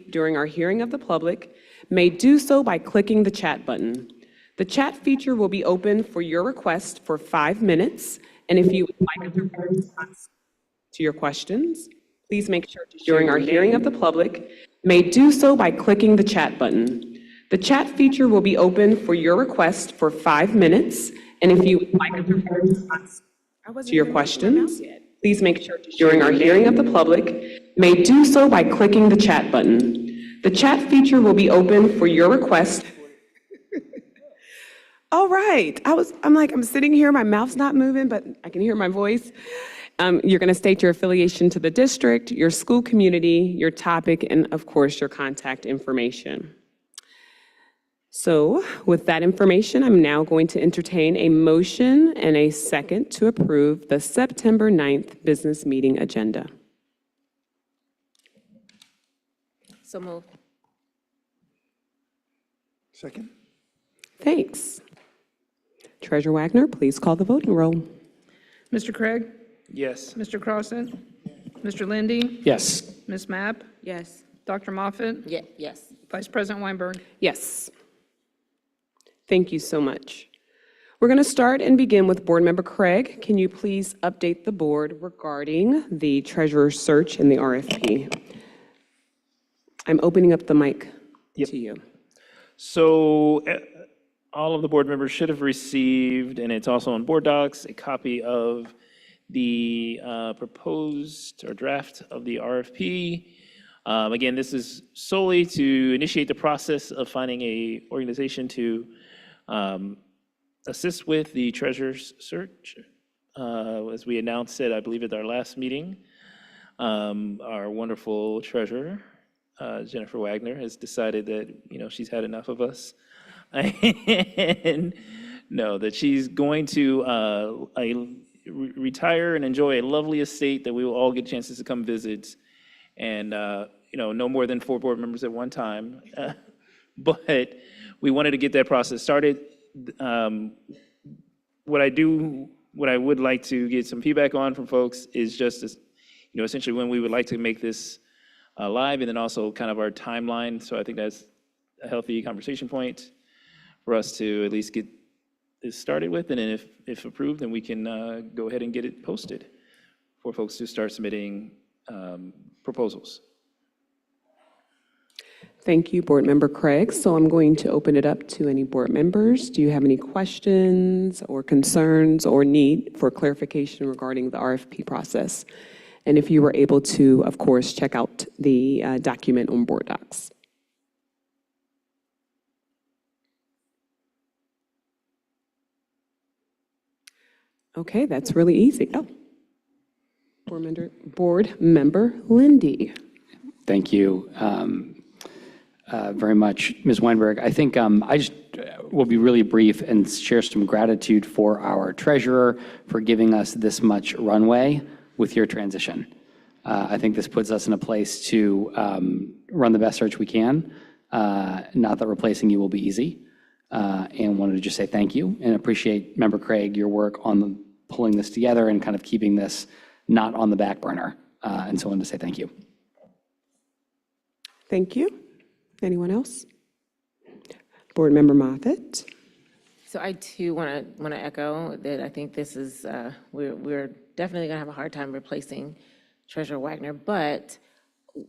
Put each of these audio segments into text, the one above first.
speak during our hearing of the public may do so by clicking the chat button. The chat feature will be open for your request for 5 minutes, and if you would like a direct response to your questions, please make sure to during our hearing of the public may do so by clicking the chat button. The chat feature will be open for your request for 5 minutes, and if you would like a direct response to your questions, please make sure to during our hearing of the public may do so by clicking the chat button. The chat feature will be open for your request. All right, I'm sitting here, my mouth's not moving, but I can hear my voice. You're going to state your affiliation to the district, your school community, your topic, and of course, your contact information. So with that information, I'm now going to entertain a motion and a second to approve the September 9th business meeting agenda. So moved. Second. Thanks. Treasurer Wagner, please call the voting roll. Mr. Craig? Yes. Mr. Crossan? Mr. Lindy? Yes. Ms. Mapp? Yes. Dr. Moffitt? Yes. Vice President Weinberg? Yes. Thank you so much. We're going to start and begin with Board Member Craig. Can you please update the board regarding the treasurer search and the RFP? I'm opening up the mic to you. So all of the board members should have received, and it's also on board docs, a copy of the proposed or draft of the RFP. Again, this is solely to initiate the process of finding a organization to assist with the treasurer's search. As we announced it, I believe at our last meeting, our wonderful treasurer, Jennifer Wagner, has decided that, she's had enough of us. And no, that she's going to retire and enjoy a lovely estate that we will all get chances to come visit. And, no more than 4 board members at one time. But we wanted to get that process started. What I would like to get some feedback on from folks is just, essentially when we would like to make this live, and then also kind of our timeline. So I think that's a healthy conversation point for us to at least get this started with. And then if approved, then we can go ahead and get it posted for folks to start submitting proposals. Thank you, Board Member Craig. So I'm going to open it up to any board members. Do you have any questions or concerns or need for clarification regarding the RFP process? And if you were able to, of course, check out the document on board docs. Okay, that's really easy. Oh, Board Member Lindy. Thank you very much, Ms. Weinberg. I think I just will be really brief and share some gratitude for our treasurer for giving us this much runway with your transition. I think this puts us in a place to run the best search we can. Not that replacing you will be easy. And wanted to just say thank you and appreciate, Member Craig, your work on pulling this together and kind of keeping this not on the back burner. And so I wanted to say thank you. Thank you. Anyone else? Board Member Moffitt. So I too want to echo that I think this is we're definitely going to have a hard time replacing Treasurer Wagner, but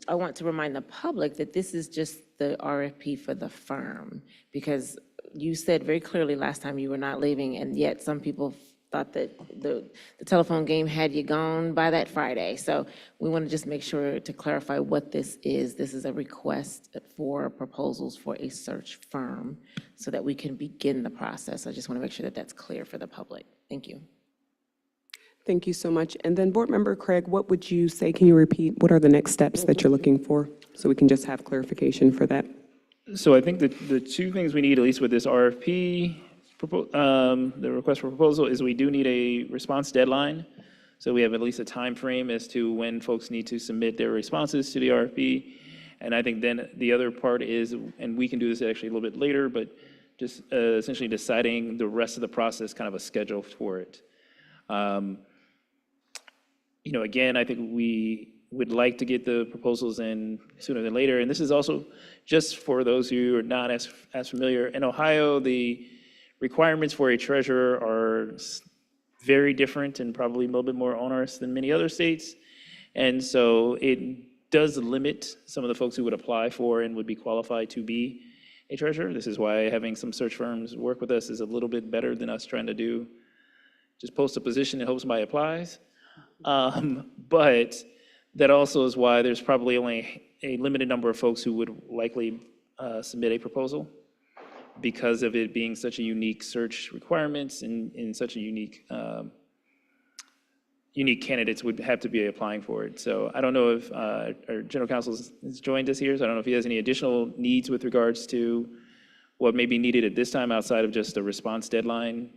I want to remind the public that this is just the RFP for the firm, because you said very clearly last time you were not leaving, and yet some people thought that the telephone game had you gone by that Friday. So we want to just make sure to clarify what this is. This is a request for proposals for a search firm so that we can begin the process. I just want to make sure that that's clear for the public. Thank you. Thank you so much. And then Board Member Craig, what would you say? Can you repeat? What are the next steps that you're looking for? So we can just have clarification for that. So I think that the 2 things we need, at least with this RFP, the request for proposal, is we do need a response deadline. So we have at least a time frame as to when folks need to submit their responses to the RFP. And I think then the other part is, and we can do this actually a little bit later, but just essentially deciding the rest of the process, kind of a schedule for it. Again, I think would like to get the proposals in sooner than later. And this is also just for those who are not as familiar. In Ohio, the requirements for a treasurer are very different and probably a little bit more onerous than many other states. And so it does limit some of the folks who would apply for and would be qualified to be a treasurer. This is why having some search firms work with us is a little bit better than us trying to do, just post a position and hope somebody applies. But that also is why there's probably only a limited number of folks who would likely submit a proposal, because of it being such a unique search requirements and such a unique candidates would have to be applying for it. So I don't know if our general counsel has joined us here, so I don't know if he has any additional needs with regards to what may be needed at this time outside of just a response deadline.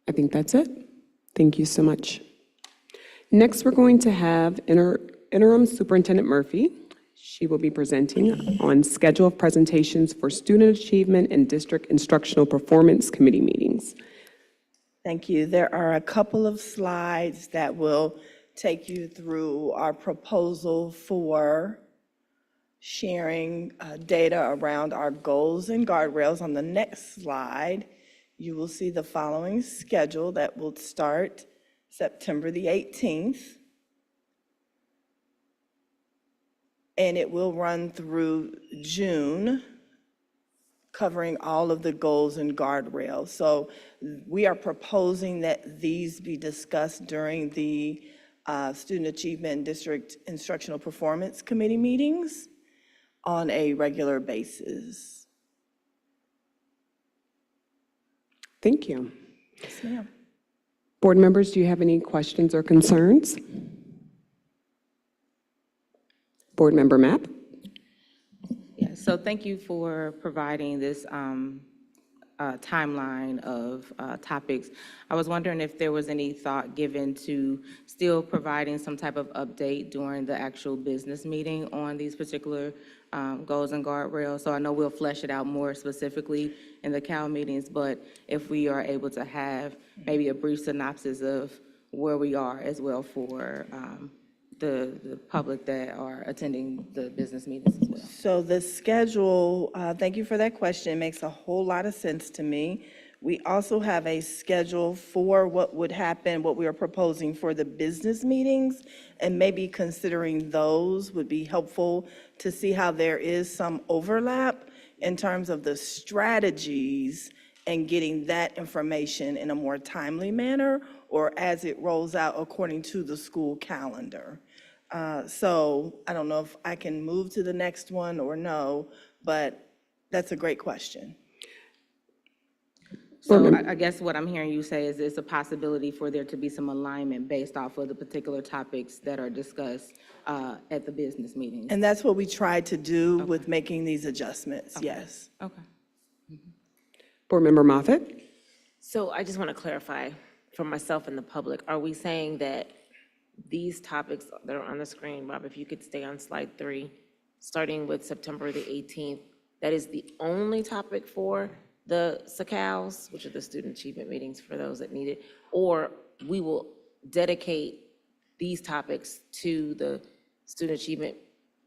I think that's it. Thank you so much. Next, we're going to have Interim Superintendent Murphy. She will be presenting on schedule of presentations for student achievement and district instructional performance committee meetings. Thank you. There are a couple of slides that will take you through our proposal for sharing data around our goals and guardrails. On the next slide, you will see the following schedule that will start September the 18th. And it will run through June, covering all of the goals and guardrails. So we are proposing that these be discussed during the Student Achievement and District Instructional Performance Committee meetings on a regular basis. Thank you. Yes, ma'am. Board members, do you have any questions or concerns? Board Member Mapp? Yeah, so thank you for providing this timeline of topics. I was wondering if there was any thought given to still providing some type of update during the actual business meeting on these particular goals and guardrails. So I know we'll flesh it out more specifically in the CAL meetings, but if we are able to have maybe a brief synopsis of where we are as well for the public that are attending the business meetings as well. So the schedule, thank you for that question. It makes a whole lot of sense to me. We also have a schedule for what would happen, what we are proposing for the business meetings, and maybe considering those would be helpful to see how there is some overlap in terms of the strategies and getting that information in a more timely manner or as it rolls out according to the school calendar. So I don't know if I can move to the next one or no, but that's a great question. So I guess what I'm hearing you say is it's a possibility for there to be some alignment based off of the particular topics that are discussed at the business meetings. And that's what we tried to do with making these adjustments, yes. Okay. Board Member Moffitt? So I just want to clarify for myself and the public, are we saying that these topics that are on the screen, Rob, if you could stay on slide 3, starting with September the 18th, that is the only topic for the SACALs, which are the student achievement meetings for those that need it, or we will dedicate these topics to the student achievement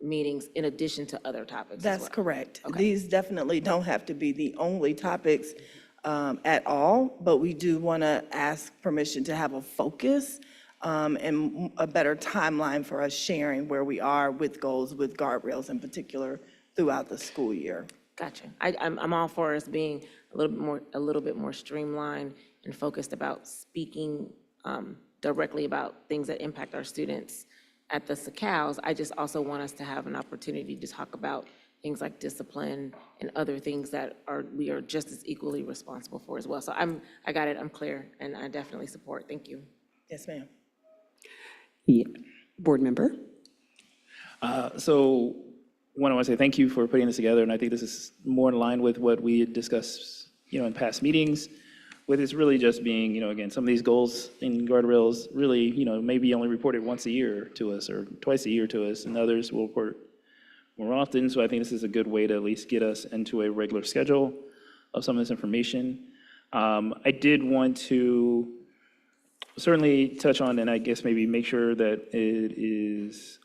meetings in addition to other topics as That's well? correct. Okay. These definitely don't have to be the only topics at all, but we do want to ask permission to have a focus and a better timeline for us sharing where we are with goals, with guardrails in particular throughout the school year. Gotcha. I'm all for us being a little bit more streamlined and focused about speaking directly about things that impact our students at the SACALs. I just also want us to have an opportunity to talk about things like discipline and other things that we are just as equally responsible for as well. So I got it, I'm clear, and I definitely support. Thank you. Yes, ma'am. Yeah. Board Member? So one, I want to say thank you for putting this together, and I think this is more in line with what we had discussed, in past meetings, with it's really just being, again, some of these goals and guardrails really, maybe only reported once a year to us or twice a year to us, and others will report more often. So I think this is a good way to at least get us into a regular schedule of some of this information. I did want to certainly touch on, and I guess maybe make sure that it is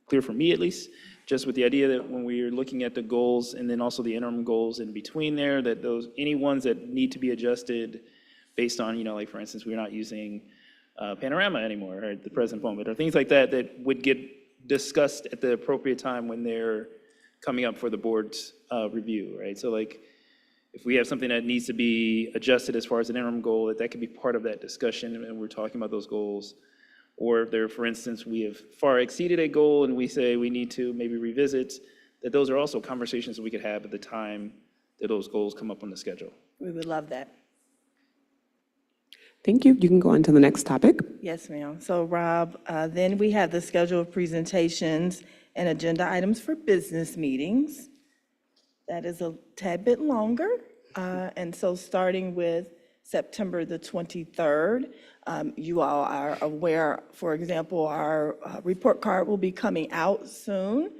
clear for me at least, just with the idea that when we're looking at the goals and then also the interim goals in between there, that those, any ones that need to be adjusted based on, like for instance, we're not using Panorama anymore at the present moment, or things like that, that would get discussed at the appropriate time when they're coming up for the board's review, right? So like, if we have something that needs to be adjusted as far as an interim goal, that could be part of that discussion, and we're talking about those goals. Or if there, for instance, we have far exceeded a goal and we say we need to maybe revisit, that those are also conversations that we could have at the time that those goals come up on the schedule. We would love that. Thank you. You can go on to the next topic. Yes, ma'am. So Rob, then we have the schedule of presentations and agenda items for business meetings. That is a tad bit longer. And so starting with September the 23rd, you all are aware, for example, our report card will be coming out soon.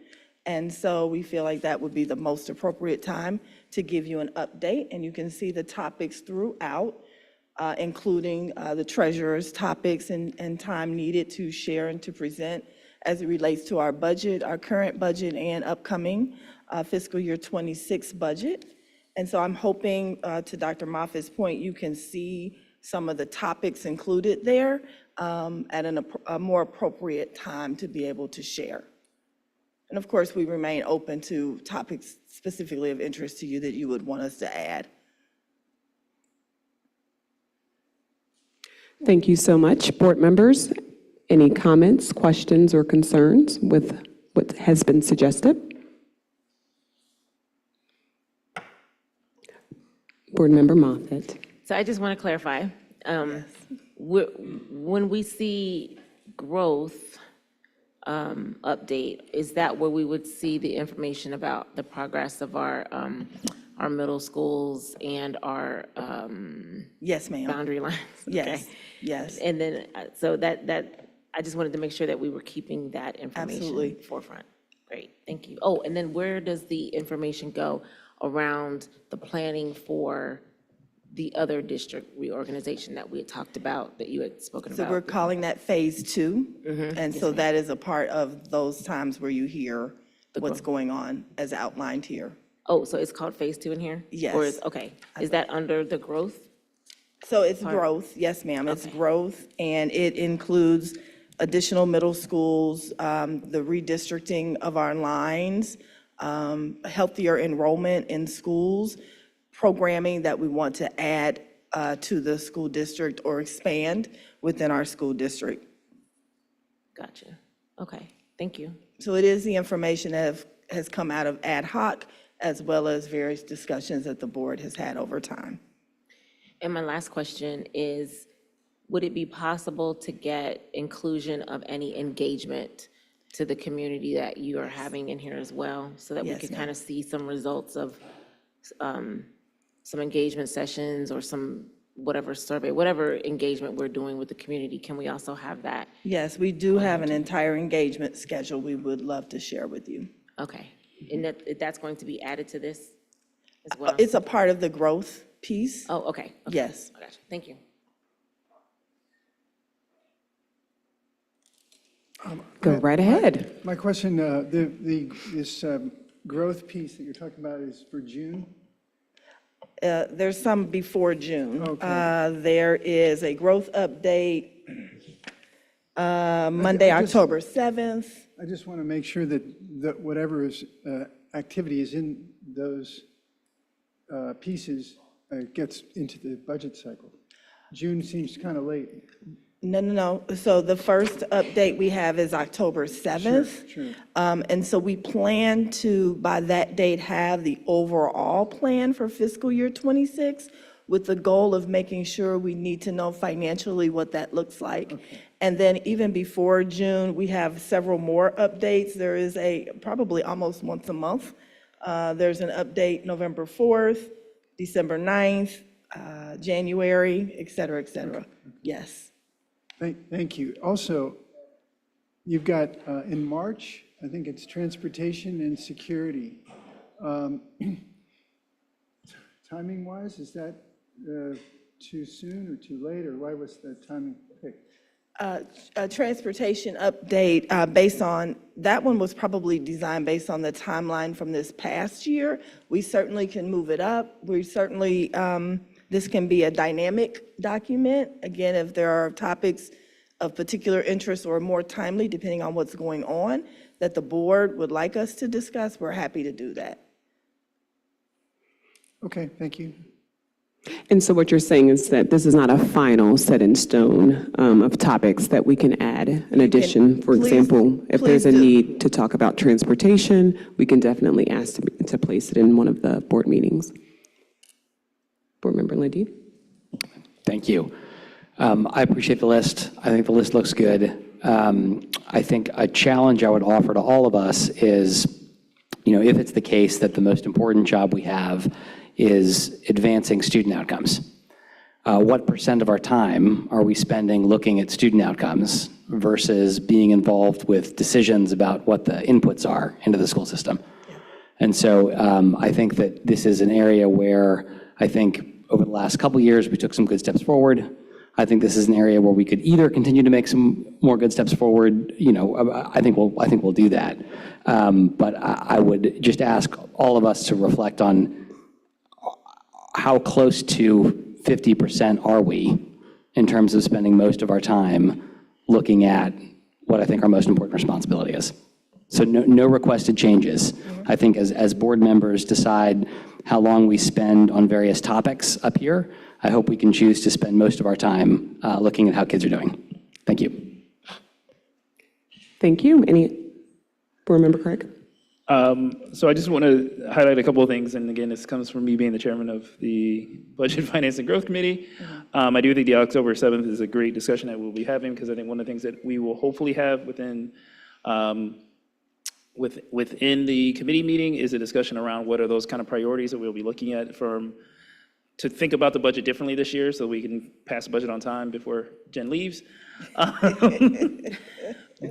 And so we feel like that would be the most appropriate time to give you an update. And you can see the topics throughout, including the treasurer's topics and time needed to share and to present as it relates to our budget, our current budget and upcoming fiscal year 26 budget. And so I'm hoping, to Dr. Moffitt's point, you can see some of the topics included there at a more appropriate time to be able to share. And of course, we remain open to topics specifically of interest to you that you would want us to add. Thank you so much. Board members, any comments, questions, or concerns with what has been suggested? Board Member Moffitt. So I just want to clarify, when we see growth update, is that where we would see the information about the progress of our middle schools and our Yes, ma'am. boundary lines? Yes, Okay. yes. And then, so that, I just wanted to make sure that we were keeping that information Absolutely. forefront. Great, thank you. Oh, and then where does the information go around the planning for the other district reorganization that we had talked about, that you had spoken So we're about? calling that phase 2. And so that is a part of those times where you hear what's going on as outlined here. Oh, so it's called Phase 2 in here? Yes. Or is, okay, is that under the growth? So it's growth, yes, ma'am, it's growth, and it includes additional middle schools, the redistricting of our lines, healthier enrollment in schools, programming that we want to add to the school district or expand within our school district. Gotcha. Okay, thank you. So it is the information that has come out of ad hoc, as well as various discussions that the board has had over time. And my last question is, would it be possible to get inclusion of any engagement to the community that you are having in here as well? So that we Yes, could ma'am. kind of see some results of some engagement sessions or some whatever survey, whatever engagement we're doing with the community. Can we also have that? Yes, we do have an entire engagement schedule we would love to share with you. Okay. And that's going to be added to this as well? It's a part of the growth piece. Oh, okay. Okay. Yes. I got you. Thank you. Go right ahead. My question, this growth piece that you're talking about is for June? There's some before June. Okay. There is a growth update Monday, I just- October 7th. I just want to make sure that whatever is activity is in those pieces gets into the budget cycle. June seems kind of late. No. So the first update we have is October 7th. Sure. And so we plan to, by that date, have the overall plan for fiscal year '26 with the goal of making sure we need to know financially what that looks like. And then even before June, we have several more updates. There is probably almost once a month. There's an update November 4th, December 9th, January, et cetera, et cetera. Yes. Thank you. Also, you've got in March, I think it's transportation and security. Timing-wise, is that too soon or too late, or why was the timing picked? A transportation update based on, that one was probably designed based on the timeline from this past year. We certainly can move it up. We certainly, this can be a dynamic document. Again, if there are topics of particular interest or more timely, depending on what's going on, that the board would like us to discuss, we're happy to do that. Okay, thank you. And so what you're saying is that this is not a final set in stone of topics that we can add in addition. For please- example, if there's a please do. need to talk about transportation, we can definitely ask to place it in one of the board meetings. Board Member Lindy? Thank you. I appreciate the list. I think the list looks good. I think a challenge I would offer to all of us is, if it's the case that the most important job we have is advancing student outcomes, what % of our time are we spending looking at student outcomes versus being involved with decisions about what the inputs are into the school system? And so I think that this is an area where I think over the last couple of years, we took some good steps forward. I think this is an area where we could either continue to make some more good steps forward. I think we'll do that. But I would just ask all of us to reflect on how close to 50% are we in terms of spending most of our time looking at what I think our most important responsibility is. So no requested changes. I think as board members decide how long we spend on various topics up here, I hope we can choose to spend most of our time looking at how kids are doing. Thank you. Thank you. Any Board Member Craig? So I just want to highlight a couple of things, and again, this comes from me being the chairman of the Budget, Finance, and Growth Committee. I do think the October 7th is a great discussion that we'll be having, because I think one of the things that we will hopefully have within the committee meeting is a discussion around what are those kind of priorities that we'll be looking at to think about the budget differently this year, so we can pass the budget on time before Jen leaves.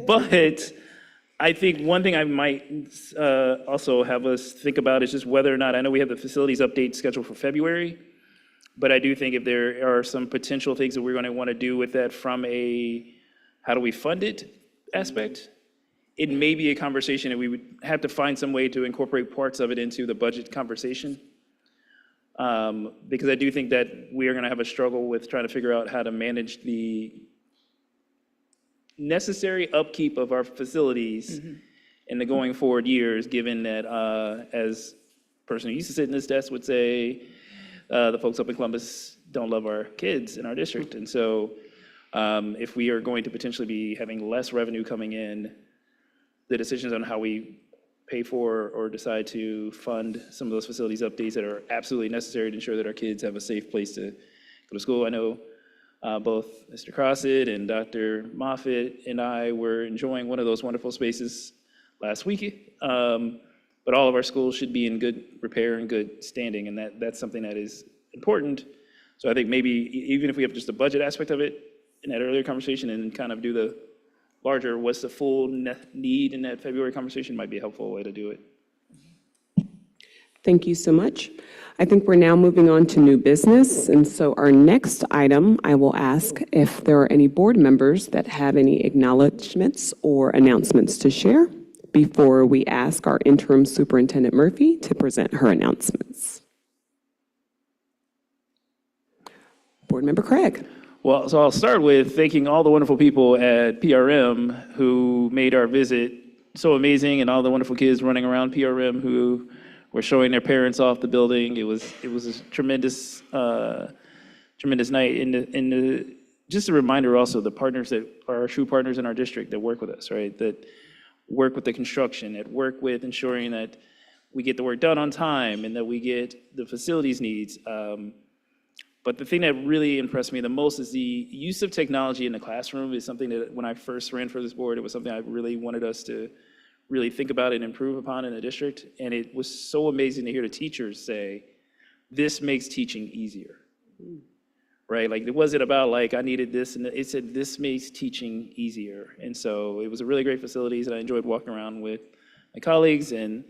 But I think one thing I might also have us think about is just whether or not, I know we have the facilities update scheduled for February, but I do think if there are some potential things that we're going to want to do with that from a how do we fund it aspect, it may be a conversation that we would have to find some way to incorporate parts of it into the budget conversation. Because I do think that we are going to have a struggle with trying to figure out how to manage the necessary upkeep of our facilities in the going forward years, given that, as a person who used to sit in this desk would say, the folks up in Columbus don't love our kids in our district. And so if we are going to potentially be having less revenue coming in, the decisions on how we pay for or decide to fund some of those facilities updates that are absolutely necessary to ensure that our kids have a safe place to go to school. I know both Mr. Crossett and Dr. Moffitt and I were enjoying one of those wonderful spaces last week, but all of our schools should be in good repair and good standing, and that's something that is important. So I think maybe even if we have just a budget aspect of it in that earlier conversation and kind of do the larger, what's the full need in that February conversation, might be a helpful way to do it. Thank you so much. I think we're now moving on to new business. And so our next item, I will ask if there are any board members that have any acknowledgements or announcements to share before we ask our interim superintendent Murphy to present her announcements. Board Member Craig. Well, so I'll start with thanking all the wonderful people at PRM who made our visit so amazing, and all the wonderful kids running around PRM who were showing their parents off the building. It was a tremendous night. And just a reminder also, the partners that are our true partners in our district that work with us, right? That work with the construction, that work with ensuring that we get the work done on time and that we get the facilities needs. But the thing that really impressed me the most is the use of technology in the classroom is something that when I first ran for this board, it was something I really wanted us to really think about and improve upon in the district. And it was so amazing to hear the teachers say, this makes teaching easier, right? Like it wasn't about like, I needed this, and it said, this makes teaching easier. And so it was a really great facilities, and I enjoyed walking around with my colleagues and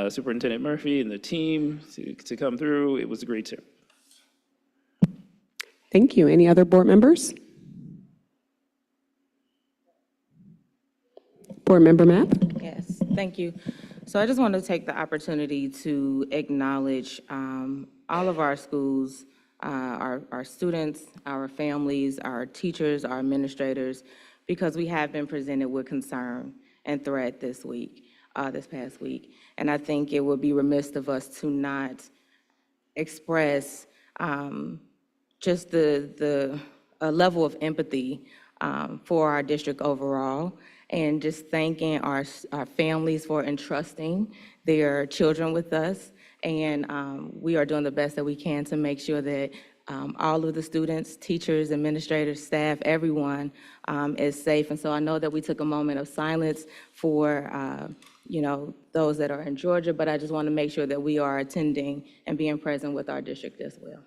Superintendent Murphy and the team to come through. It was a great trip. Thank you. Any other board members? Board Member Mapp? Yes, thank you. So I just want to take the opportunity to acknowledge all of our schools, our students, our families, our teachers, our administrators, because we have been presented with concern and threat this week, this past week. And I think it would be remiss of us to not express just the level of empathy for our district overall, and just thanking our families for entrusting their children with us. And we are doing the best that we can to make sure that all of the students, teachers, administrators, staff, everyone is safe. And so I know that we took a moment of silence for those that are in Georgia, but I just want to make sure that we are attending and being present with our district as well.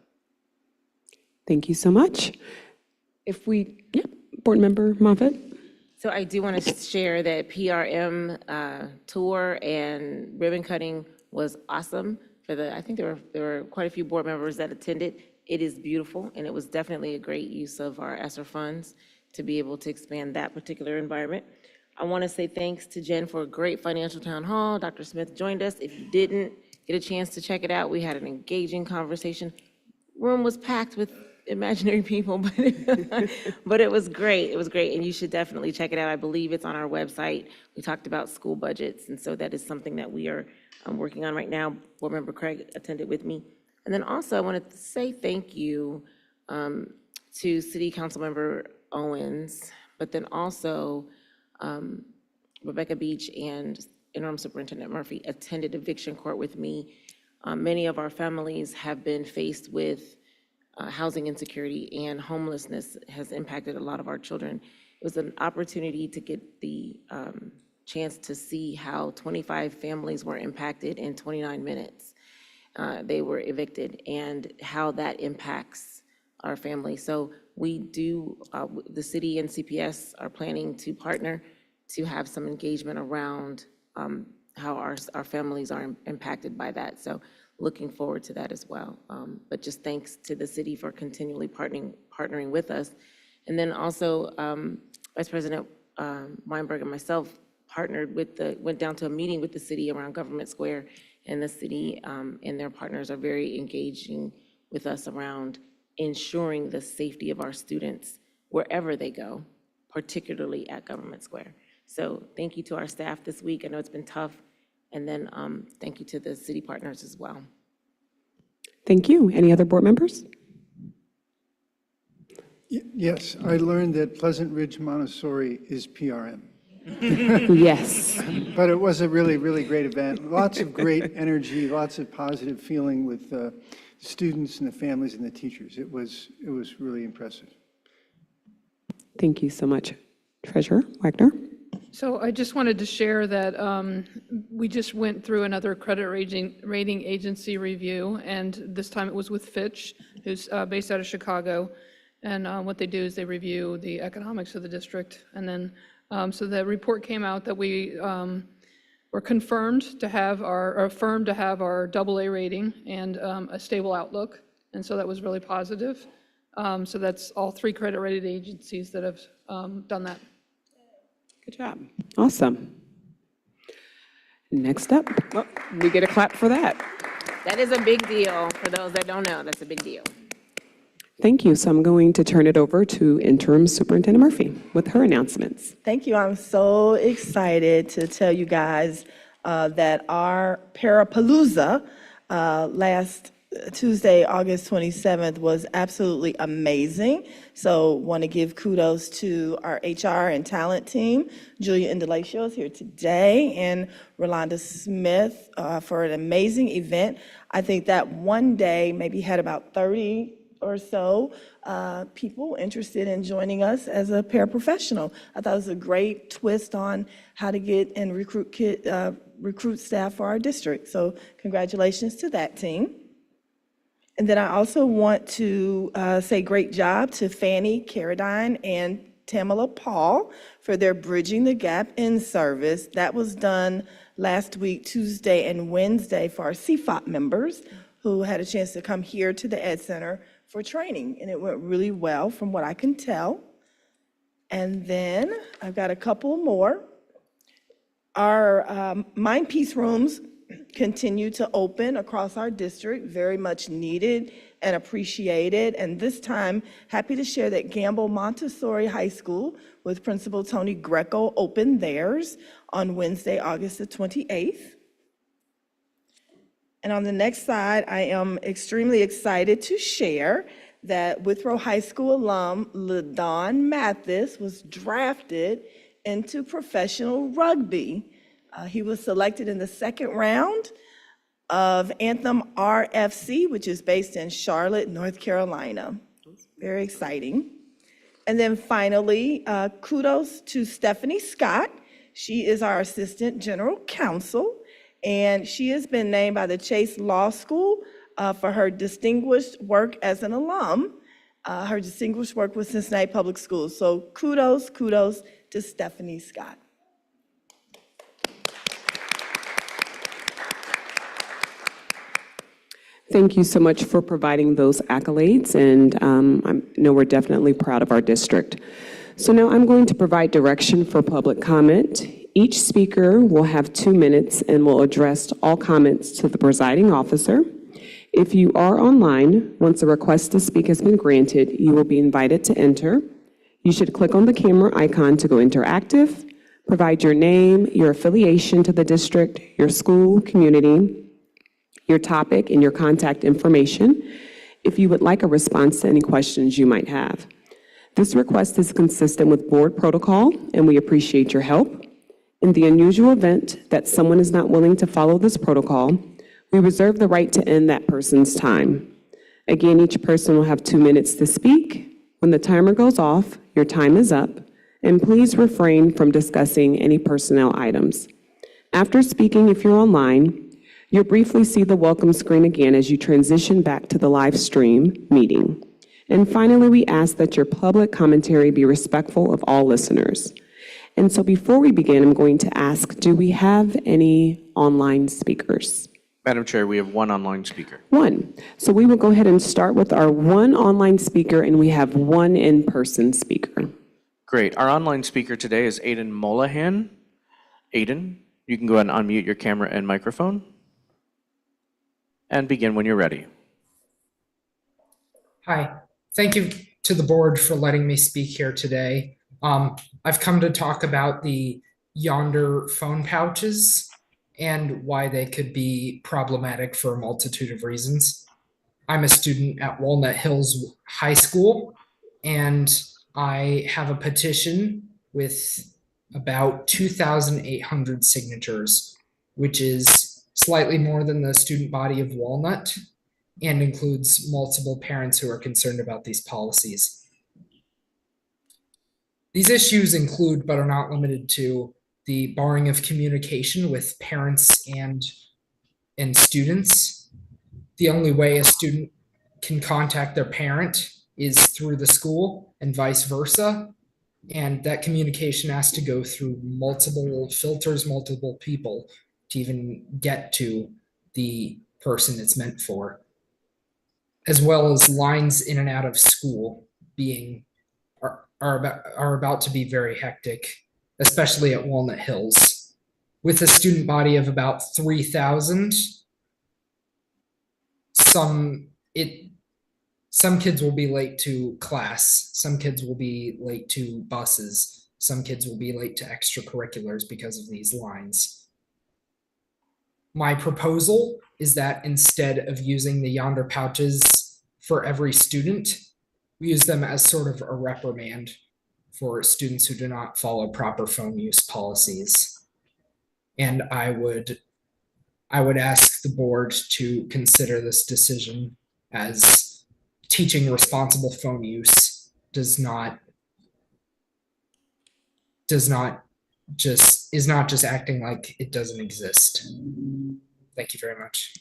Thank you so much. Board Member Moffitt? So I do want to share that PRM tour and ribbon cutting was awesome. I think there were quite a few board members that attended. It is beautiful, and it was definitely a great use of our ESSER funds to be able to expand that particular environment. I want to say thanks to Jen for a great financial town hall. Dr. Smith joined us. If you didn't get a chance to check it out, we had an engaging conversation. Room was packed with imaginary people, but it was great. It was great, and you should definitely check it out. I believe it's on our website. We talked about school budgets, and so that is something that we are working on right now. Board Member Craig attended with me. And then also, I wanted to say thank you to City Council Member Owens, but then also Rebecca Beach and Interim Superintendent Murphy attended eviction court with me. Many of our families have been faced with housing insecurity, and homelessness has impacted a lot of our children. It was an opportunity to get the chance to see how 25 families were impacted in 29 minutes. They were evicted, and how that impacts our family. So we do, the city and CPS are planning to partner to have some engagement around how our families are impacted by that. So looking forward to that as well. But just thanks to the city for continually partnering with us. And then also, Vice President Weinberg and myself went down to a meeting with the city around Government Square, and the city and their partners are very engaging with us around ensuring the safety of our students wherever they go, particularly at Government Square. So thank you to our staff this week. I know it's been tough. And then thank you to the city partners as well. Thank you. Any other board members? Yes, I learned that Pleasant Ridge Montessori is PRM. Yes. But it was a really, really great event. Lots of great energy, lots of positive feeling with the students and the families and the teachers. It was really impressive. Thank you so much. Treasurer Wagner? So I just wanted to share that we just went through another credit rating agency review, and this time it was with Fitch, who's based out of Chicago. And what they do is they review the economics of the district. And then, so the report came out that we were confirmed to have affirmed to have our AA rating and a stable outlook. And so that was really positive. So that's all 3 credit rated agencies that have done that. Good job. Awesome. Next up, we get a clap for that. That is a big deal. For those that don't know, that's a big deal. Thank you. So I'm going to turn it over to Interim Superintendent Murphy with her announcements. Thank you. I'm so excited to tell you guys that our Parapalooza last Tuesday, August 27th, was absolutely amazing. So want to give kudos to our HR and talent team. Julia Indalacio is here today, and Rolanda Smith for an amazing event. I think that one day maybe had about 30 or so people interested in joining us as a paraprofessional. I thought it was a great twist on how to get and recruit staff for our district. So congratulations to that team. And then I also want to say great job to Fanny Carradine and Tamala Paul for their Bridging the Gap in service. That was done last week, Tuesday and Wednesday, for our CFOP members who had a chance to come here to the Ed Center for training, and it went really well from what I can tell. And then I've got a couple more. Our Mind Peace rooms continue to open across our district, very much needed and appreciated. And this time, happy to share that Gamble Montessori High School with Principal Tony Greco opened theirs on Wednesday, August the 28th. And on the next slide, I am extremely excited to share that Withrow High School alum LaDon Mathis was drafted into professional rugby. He was selected in the second round of Anthem RFC, which is based in Charlotte, North Carolina. Very exciting. And then finally, kudos to Stephanie Scott. She is our Assistant General Counsel, and she has been named by the Chase Law School for her distinguished work as an alum. Her distinguished work with Cincinnati Public Schools. So kudos to Stephanie Scott. Thank you so much for providing those accolades, and I know we're definitely proud of our district. So now I'm going to provide direction for public comment. Each speaker will have 2 minutes and will address all comments to the presiding officer. If you are online, once a request to speak has been granted, you will be invited to enter. You should click on the camera icon to go interactive, provide your name, your affiliation to the district, your school, community, your topic, and your contact information if you would like a response to any questions you might have. This request is consistent with board protocol, and we appreciate your help. In the unusual event that someone is not willing to follow this protocol, we reserve the right to end that person's time. Again, each person will have 2 minutes to speak. When the timer goes off, your time is up, and please refrain from discussing any personnel items. After speaking, if you're online, you'll briefly see the welcome screen again as you transition back to the live stream meeting. And finally, we ask that your public commentary be respectful of all listeners. And so before we begin, I'm going to ask, do we have any online speakers? Madam Chair, we have one online speaker. One. So we will go ahead and start with our one online speaker, and we have one in-person speaker. Great. Our online speaker today is Aiden Molahan. Aiden, you can go ahead and unmute your camera and microphone. And begin when you're ready. Hi, thank you to the board for letting me speak here today. I've come to talk about the Yonder phone pouches and why they could be problematic for a multitude of reasons. I'm a student at Walnut Hills High School, and I have a petition with about 2,800 signatures, which is slightly more than the student body of Walnut, and includes multiple parents who are concerned about these policies. These issues include, but are not limited to, the barring of communication with parents and students. The only way a student can contact their parent is through the school and vice versa. And that communication has to go through multiple filters, multiple people to even get to the person it's meant for, as well as lines in and out of school are about to be very hectic, especially at Walnut Hills. With a student body of about 3,000, some kids will be late to class, some kids will be late to buses, some kids will be late to extracurriculars because of these lines. My proposal is that instead of using the Yonder pouches for every student, we use them as sort of a reprimand for students who do not follow proper phone use policies. And I would ask the board to consider this decision, as teaching responsible phone use is not just acting like it doesn't exist. Thank you very much.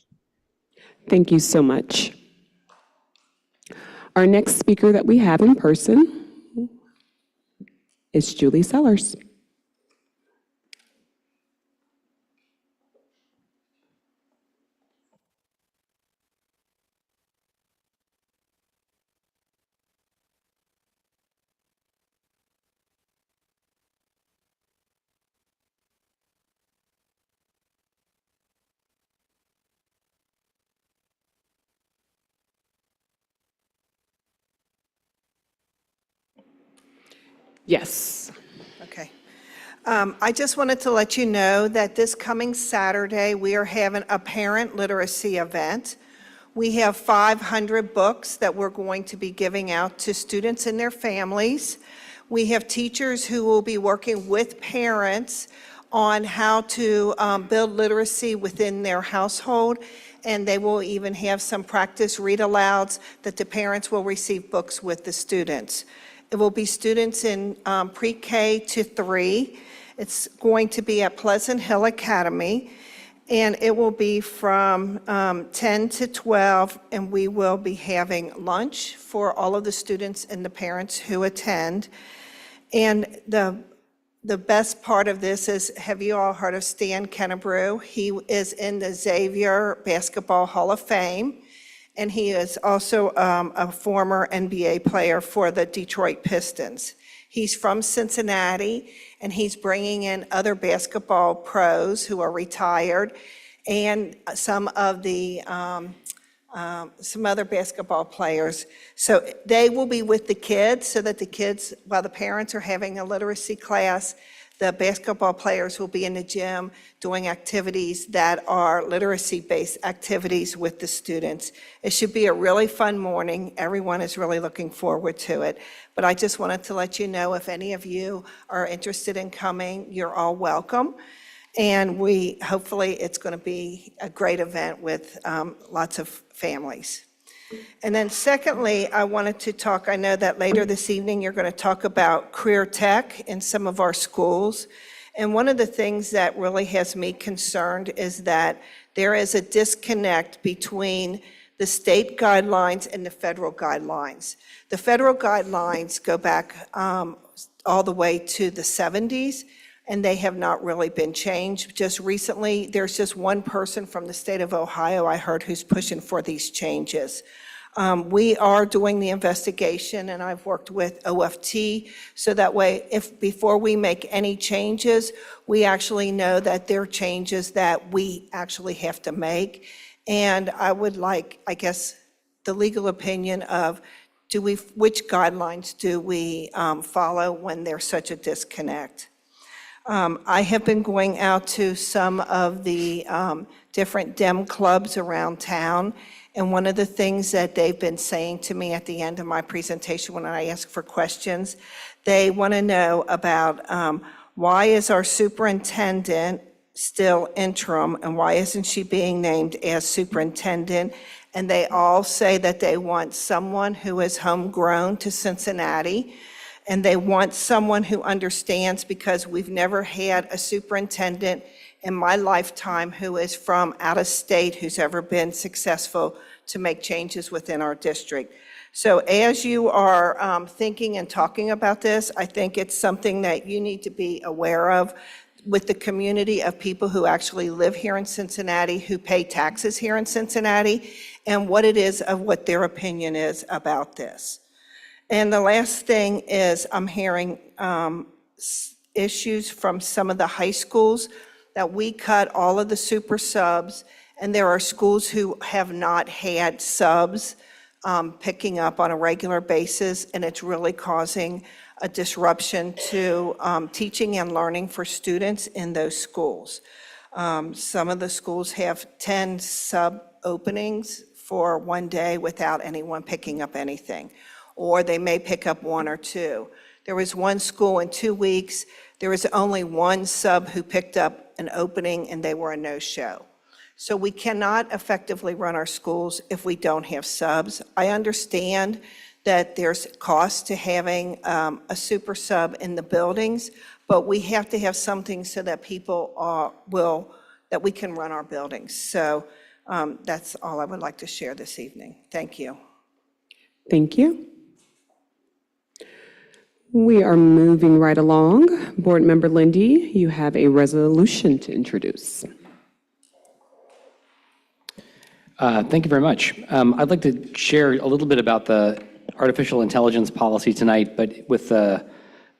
Thank you so much. Our next speaker that we have in person is Julie Sellers. Yes. Okay. I just wanted to let you know that this coming Saturday, we are having a parent literacy event. We have 500 books that we're going to be giving out to students and their families. We have teachers who will be working with parents on how to build literacy within their household, and they will even have some practice read-alouds that the parents will receive books with the students. It will be students in pre-K to 3. It's going to be at Pleasant Hill Academy, and it will be from 10 to 12, and we will be having lunch for all of the students and the parents who attend. And the best part of this is, have you all heard of Stan Kennebrew? He is in the Xavier Basketball Hall of Fame, and he is also a former NBA player for the Detroit Pistons. He's from Cincinnati, and he's bringing in other basketball pros who are retired, and some other basketball players. So they will be with the kids, so that the kids, while the parents are having a literacy class, the basketball players will be in the gym doing activities that are literacy-based activities with the students. It should be a really fun morning. Everyone is really looking forward to it. But I just wanted to let you know, if any of you are interested in coming, you're all welcome. And hopefully it's going to be a great event with lots of families. And then secondly, I wanted to talk, I know that later this evening you're going to talk about career tech in some of our schools. And one of the things that really has me concerned is that there is a disconnect between the state guidelines and the federal guidelines. The federal guidelines go back all the way to the 70s, and they have not really been changed. Just recently, there's just one person from the state of Ohio, I heard, who's pushing for these changes. We are doing the investigation, and I've worked with OFT, so that way, before we make any changes, we actually know that there are changes that we actually have to make. And I would like, I guess, the legal opinion of, which guidelines do we follow when there's such a disconnect? I have been going out to some of the different DEM clubs around town, and one of the things that they've been saying to me at the end of my presentation when I ask for questions, they want to know about why is our superintendent still interim, and why isn't she being named as superintendent? And they all say that they want someone who is homegrown to Cincinnati, and they want someone who understands, because we've never had a superintendent in my lifetime who is from out of state who's ever been successful to make changes within our district. So as you are thinking and talking about this, I think it's something that you need to be aware of with the community of people who actually live here in Cincinnati, who pay taxes here in Cincinnati, and what it is of what their opinion is about this. And the last thing is, I'm hearing issues from some of the high schools that we cut all of the super subs, and there are schools who have not had subs picking up on a regular basis, and it's really causing a disruption to teaching and learning for students in those schools. Some of the schools have 10 sub openings for one day without anyone picking up anything, or they may pick up 1 or 2. There was one school in 2 weeks, there was only one sub who picked up an opening, and they were a no-show. So we cannot effectively run our schools if we don't have subs. I understand that there's cost to having a super sub in the buildings, but we have to have something so that people that we can run our buildings. So that's all I would like to share this evening. Thank you. Thank you. We are moving right along. Board Member Lindy, you have a resolution to introduce. Thank you very much. I'd like to share a little bit about the artificial intelligence policy tonight, but with the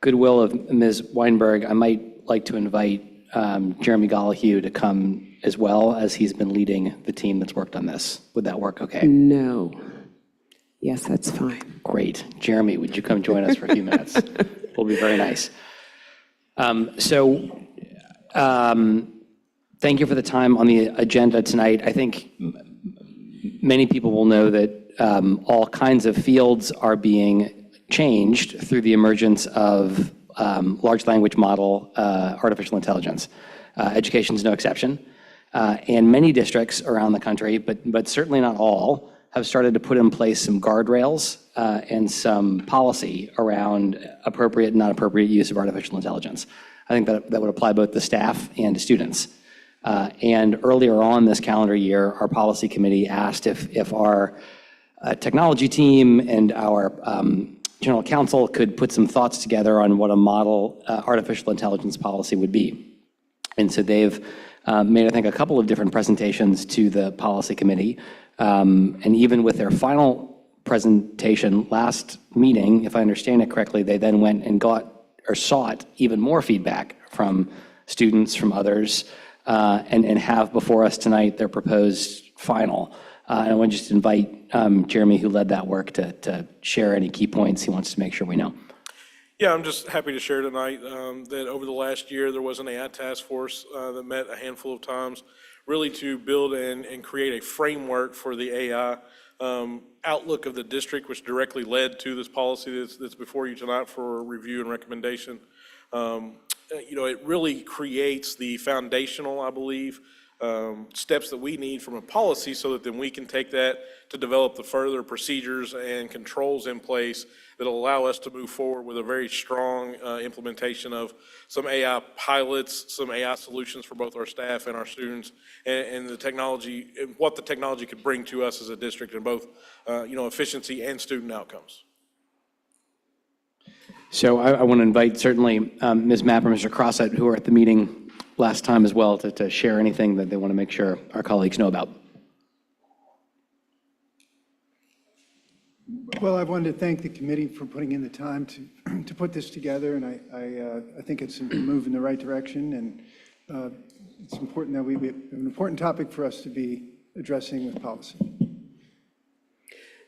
goodwill of Ms. Weinberg, I might like to invite Jeremy Gollahue to come as well, as he's been leading the team that's worked on this. Would that work okay? No. Yes, that's fine. Great. Jeremy, would you come join us for a few minutes? will be very nice. Thank you for the time on the agenda tonight. I think many people will know that all kinds of fields are being changed through the emergence of large language model artificial intelligence. Education is no exception. And many districts around the country, but certainly not all, have started to put in place some guardrails and some policy around appropriate and not appropriate use of artificial intelligence. I think that would apply both to staff and to students. And earlier on this calendar year, our policy committee asked if our technology team and our general counsel could put some thoughts together on what a model artificial intelligence policy would be. And so they've made, I think, a couple of different presentations to the policy committee. And even with their final presentation last meeting, if I understand it correctly, they then went and sought even more feedback from students, from others, and have before us tonight their proposed final. And I want to just invite Jeremy, who led that work, to share any key points he wants to make sure we know. Yeah, I'm just happy to share tonight that over the last year, there was an AI task force that met a handful of times, really to build and create a framework for the AI outlook of the district, which directly led to this policy that's before you tonight for review and recommendation. It really creates the foundational, I believe, steps that we need from a policy so that then we can take that to develop the further procedures and controls in place that'll allow us to move forward with a very strong implementation of some AI pilots, some AI solutions for both our staff and our students, and the technology, and what the technology could bring to us as a district in both, efficiency and student outcomes. So I want to invite certainly Ms. Mapp or Mr. Crossett, who were at the meeting last time as well, to share anything that they want to make sure our colleagues know about. Well, I wanted to thank the committee for putting in the time to put this together, and I think it's a move in the right direction, and it's important that we have an important topic for us to be addressing with policy.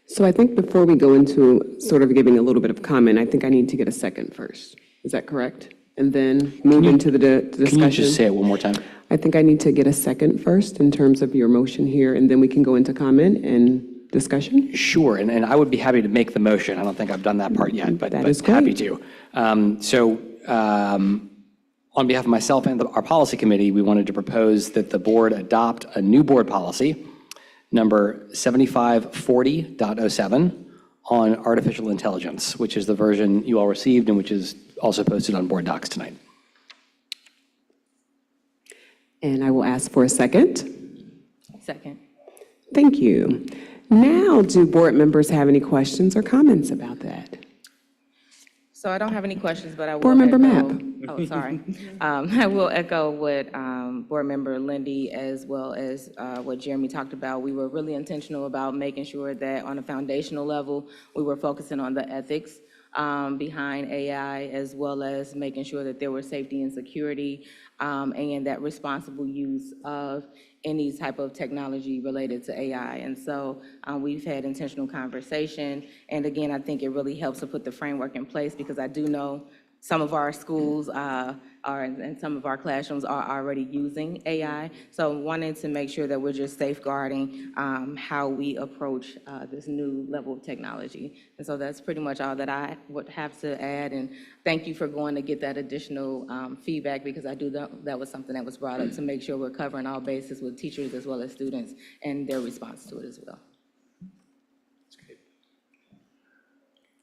So I think before we go into sort of giving a little bit of comment, I think I need to get a second first. Is that correct? And then move into the discussion? Can you just say it one more time? I think I need to get a second first in terms of your motion here, and then we can go into comment and discussion? Sure, and I would be happy to make the motion. I don't think I've done that part yet, but happy to. On behalf of myself and our policy committee, we wanted to propose that the board adopt a new board policy, number 7540.07, on artificial intelligence, which is the version you all received and which is also posted on board docs tonight. And I will ask for a second. Second. Thank you. Now, do board members have any questions or comments about that? So I don't have any questions, but I will Board Member echo- Mapp. Oh, sorry. I will echo what Board Member Lindy, as well as what Jeremy talked about. We were really intentional about making sure that on a foundational level, we were focusing on the ethics behind AI, as well as making sure that there were safety and security and that responsible use of any type of technology related to AI. And so we've had intentional conversation. And again, I think it really helps to put the framework in place, because I do know some of our schools and some of our classrooms are already using AI. So wanting to make sure that we're just safeguarding how we approach this new level of technology. And so that's pretty much all that I would have to add. And thank you for going to get that additional feedback, because I do know that was something that was brought up, to make sure we're covering all bases with teachers as well as students and their response to it as well.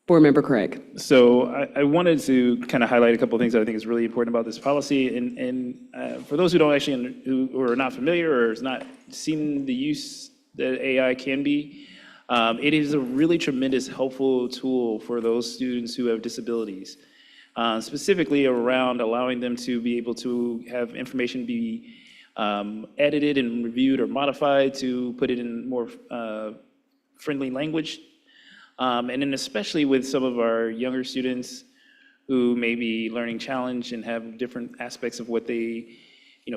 Board Member Craig. So I wanted to kind of highlight a couple of things that I think is really important about this policy. And for those who don't actually, who are not familiar or has not seen the use that AI can be, it is a really tremendous helpful tool for those students who have disabilities, specifically around allowing them to be able to have information be edited and reviewed or modified to put it in more friendly language. And then especially with some of our younger students who may be learning challenged and have different aspects of what they,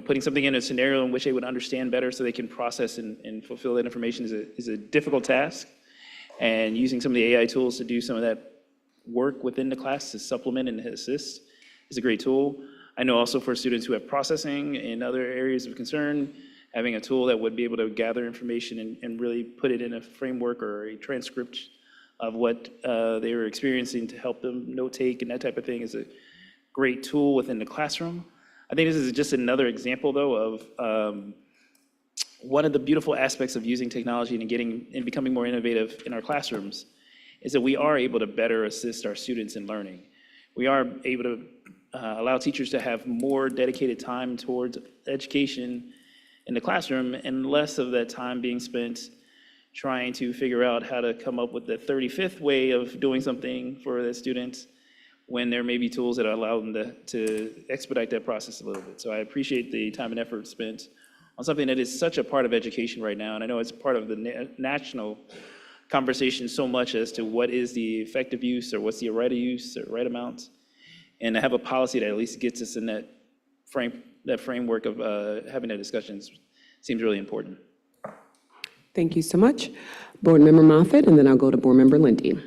putting something in a scenario in which they would understand better so they can process and fulfill that information is a difficult task. And using some of the AI tools to do some of that work within the class to supplement and assist is a great tool. I know also for students who have processing and other areas of concern, having a tool that would be able to gather information and really put it in a framework or a transcript of what they were experiencing to help them note take and that type of thing is a great tool within the classroom. I think this is just another example, though, of one of the beautiful aspects of using technology and becoming more innovative in our classrooms is that we are able to better assist our students in learning. We are able to allow teachers to have more dedicated time towards education in the classroom and less of that time being spent trying to figure out how to come up with the 35th way of doing something for the students when there may be tools that allow them to expedite that process a little bit. So I appreciate the time and effort spent on something that is such a part of education right now. And I know it's part of the national conversation so much as to what is the effective use or what's the right use or right amount. And to have a policy that at least gets us in that framework of having that discussions seems really important. Thank you so much. Board Member Moffitt, and then I'll go to Board Member Lindy.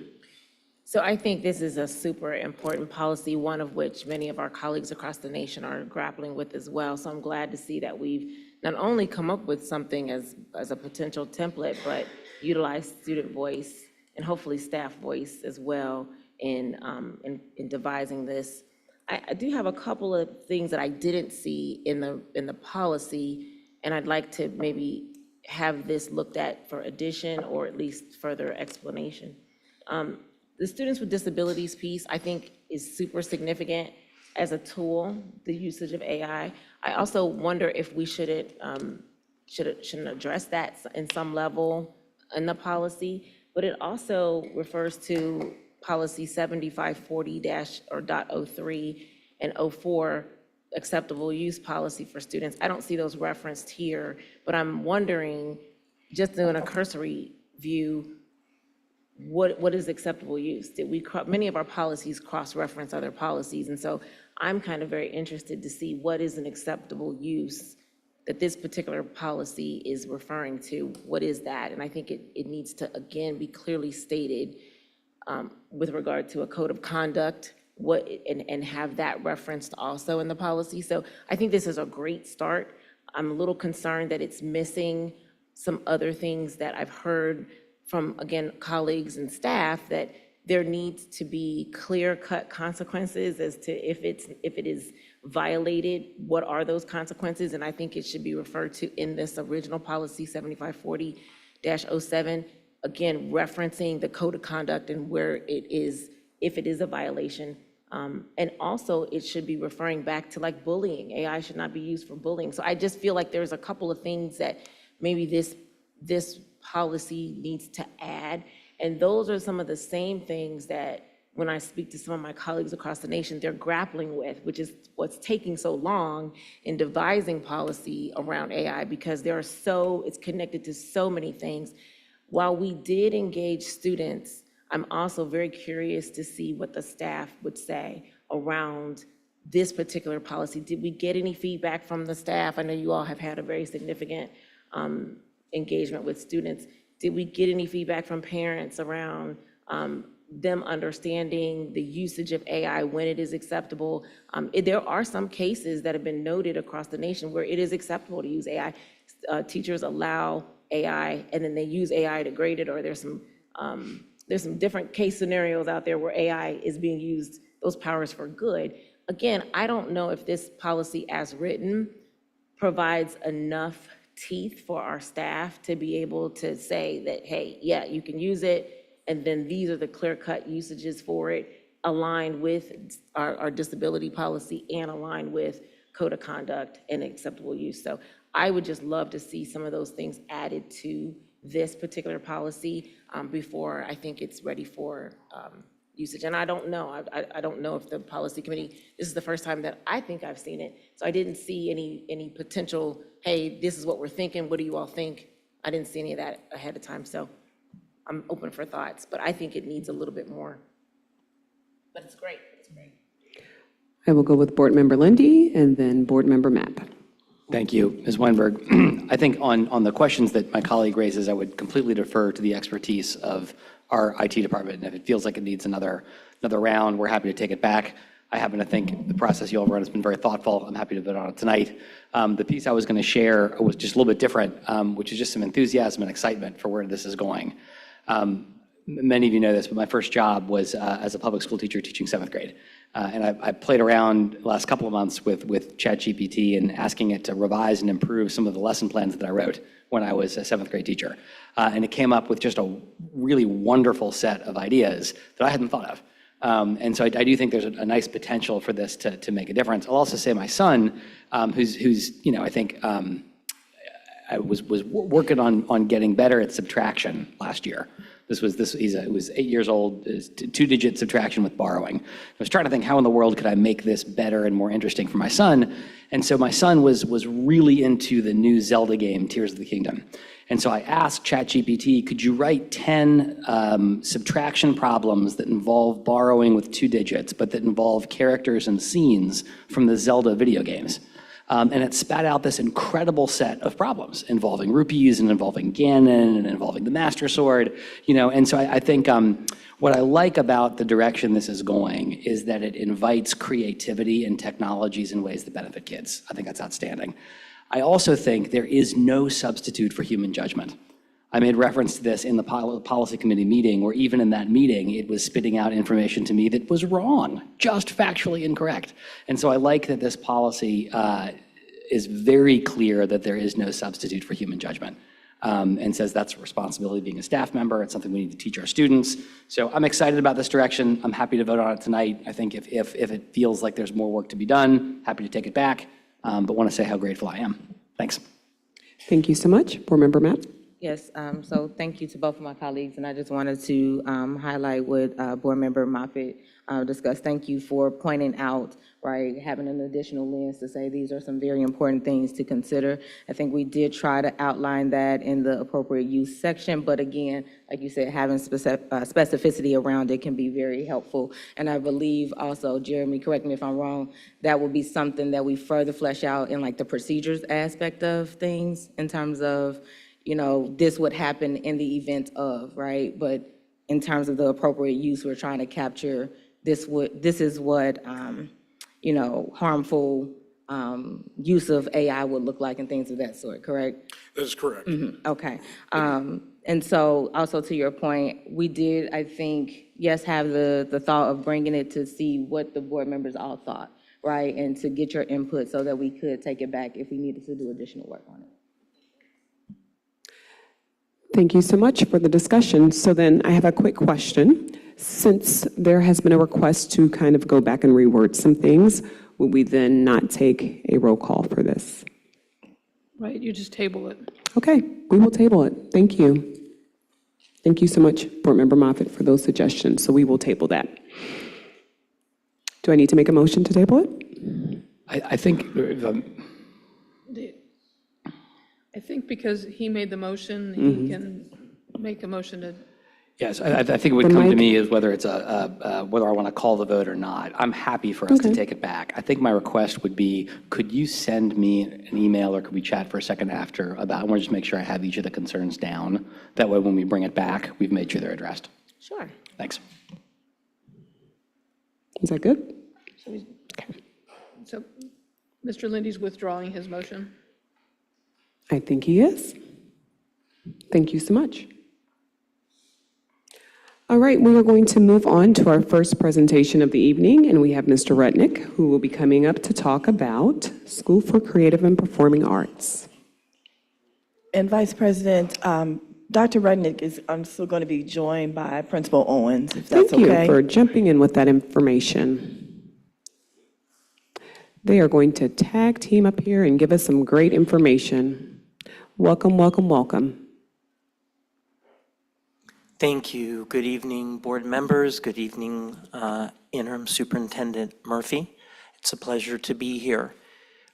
So I think this is a super important policy, one of which many of our colleagues across the nation are grappling with as well. So I'm glad to see that we've not only come up with something as a potential template, but utilize student voice and hopefully staff voice as well in devising this. I do have a couple of things that I didn't see in the policy, and I'd like to maybe have this looked at for addition or at least further explanation. The students with disabilities piece, I think, is super significant as a tool, the usage of AI. I also wonder if we shouldn't address that in some level in the policy, but it also refers to policy 7540-03 and 04, acceptable use policy for students. I don't see those referenced here, but I'm wondering, just in a cursory view, what is acceptable use? Many of our policies cross-reference other policies, and so I'm kind of very interested to see what is an acceptable use that this particular policy is referring to. What is that? And I think it needs to, again, be clearly stated with regard to a code of conduct, and have that referenced also in the policy. So I think this is a great start. I'm a little concerned that it's missing some other things that I've heard from, again, colleagues and staff, that there needs to be clear-cut consequences as to if it is violated, what are those consequences? And I think it should be referred to in this original policy 7540-07, again, referencing the code of conduct and where it is, if it is a violation. And also it should be referring back to like bullying. AI should not be used for bullying. So I just feel like there's a couple of things that maybe this policy needs to add. And those are some of the same things that when I speak to some of my colleagues across the nation, they're grappling with, which is what's taking so long in devising policy around AI, because it's connected to so many things. While we did engage students, I'm also very curious to see what the staff would say around this particular policy. Did we get any feedback from the staff? I know you all have had a very significant engagement with students. Did we get any feedback from parents around them understanding the usage of AI, when it is acceptable? There are some cases that have been noted across the nation where it is acceptable to use AI. Teachers allow AI and then they use AI to grade it, or there's some different case scenarios out there where AI is being used, those powers for good. Again, I don't know if this policy as written provides enough teeth for our staff to be able to say that, hey, yeah, you can use it, and then these are the clear-cut usages for it, aligned with our disability policy and aligned with code of conduct and acceptable use. So I would just love to see some of those things added to this particular policy before I think it's ready for usage. And I don't know. I don't know if the policy committee, this is the first time that I think I've seen it. So I didn't see any potential, hey, this is what we're thinking. What do you all think? I didn't see any of that ahead of time. So I'm open for thoughts, but I think it needs a little bit more. But it's great. It's great. I will go with Board Member Lindy and then Board Member Mapp. Thank you, Ms. Weinberg. I think on the questions that my colleague raises, I would completely defer to the expertise of our IT department. And if it feels like it needs another round, we're happy to take it back. I happen to think the process you all run has been very thoughtful. I'm happy to vote on it tonight. The piece I was going to share was just a little bit different, which is just some enthusiasm and excitement for where this is going. Many of you know this, but my first job was as a public school teacher teaching 7th grade. And I played around the last couple of months with ChatGPT and asking it to revise and improve some of the lesson plans that I wrote when I was a 7th grade teacher. And it came up with just a really wonderful set of ideas that I hadn't thought of. And so I do think there's a nice potential for this to make a difference. I'll also say my son, who's I think I was working on getting better at subtraction last year. He was 8 years old, 2-digit subtraction with borrowing. I was trying to think, how in the world could I make this better and more interesting for my son? And so my son was really into the new Zelda game, Tears of the Kingdom. And so I asked ChatGPT, could you write 10 subtraction problems that involve borrowing with 2 digits, but that involve characters and scenes from the Zelda video games? And it spat out this incredible set of problems involving rupees and involving Ganon and involving the Master Sword, And so I think what I like about the direction this is going is that it invites creativity and technologies in ways that benefit kids. I think that's outstanding. I also think there is no substitute for human judgment. I made reference to this in the policy committee meeting, where even in that meeting, it was spitting out information to me that was wrong, just factually incorrect. And so I like that this policy is very clear that there is no substitute for human judgment, and says that's a responsibility of being a staff member. It's something we need to teach our students. So I'm excited about this direction. I'm happy to vote on it tonight. I think if it feels like there's more work to be done, happy to take it back, but want to say how grateful I am. Thanks. Thank you so much. Board Member Matt? Yes, so thank you to both of my colleagues, and I just wanted to highlight what Board Member Moffitt discussed. Thank you for pointing out, right, having an additional lens to say these are some very important things to consider. I think we did try to outline that in the appropriate use section, but again, like you said, having specificity around it can be very helpful. And I believe also, Jeremy, correct me if I'm wrong, that will be something that we further flesh out in like the procedures aspect of things in terms of, this would happen in the event of, right? But in terms of the appropriate use, we're trying to capture this is what, harmful use of AI would look like and things of that sort, correct? That is correct. Okay. And so also to your point, we did, I think, yes, have the thought of bringing it to see what the board members all thought, right? And to get your input so that we could take it back if we needed to do additional work on it. Thank you so much for the discussion. So then I have a quick question. Since there has been a request to kind of go back and reword some things, would we then not take a roll call for this? Right, you just table it. Okay, we will table it. Thank you. Thank you so much, Board Member Moffitt, for those suggestions. So we will table that. Do I need to make a motion to table it? I think I think because he made the motion, he can make a motion to. Yes, I think what would come to me is whether it's whether I want to call the vote or not. I'm happy for us to take it back. I think my request would be, could you send me an email or could we chat for a second after about, I want to just make sure I have each of the concerns down. That way when we bring it back, we've made sure they're addressed. Sure. Thanks. Is that good? So Mr. Lindy's withdrawing his motion. I think he is. Thank you so much. All right, we are going to move on to our first presentation of the evening, and we have Mr. Rudnick, who will be coming up to talk about School for Creative and Performing Arts. And Vice President, Dr. Rudnick is also going to be joined by Principal Owens, if that's okay. Thank you for jumping in with that information. They are going to tag team up here and give us some great information. Welcome, welcome, welcome. Thank you. Good evening, board members. Good evening, Interim Superintendent Murphy. It's a pleasure to be here.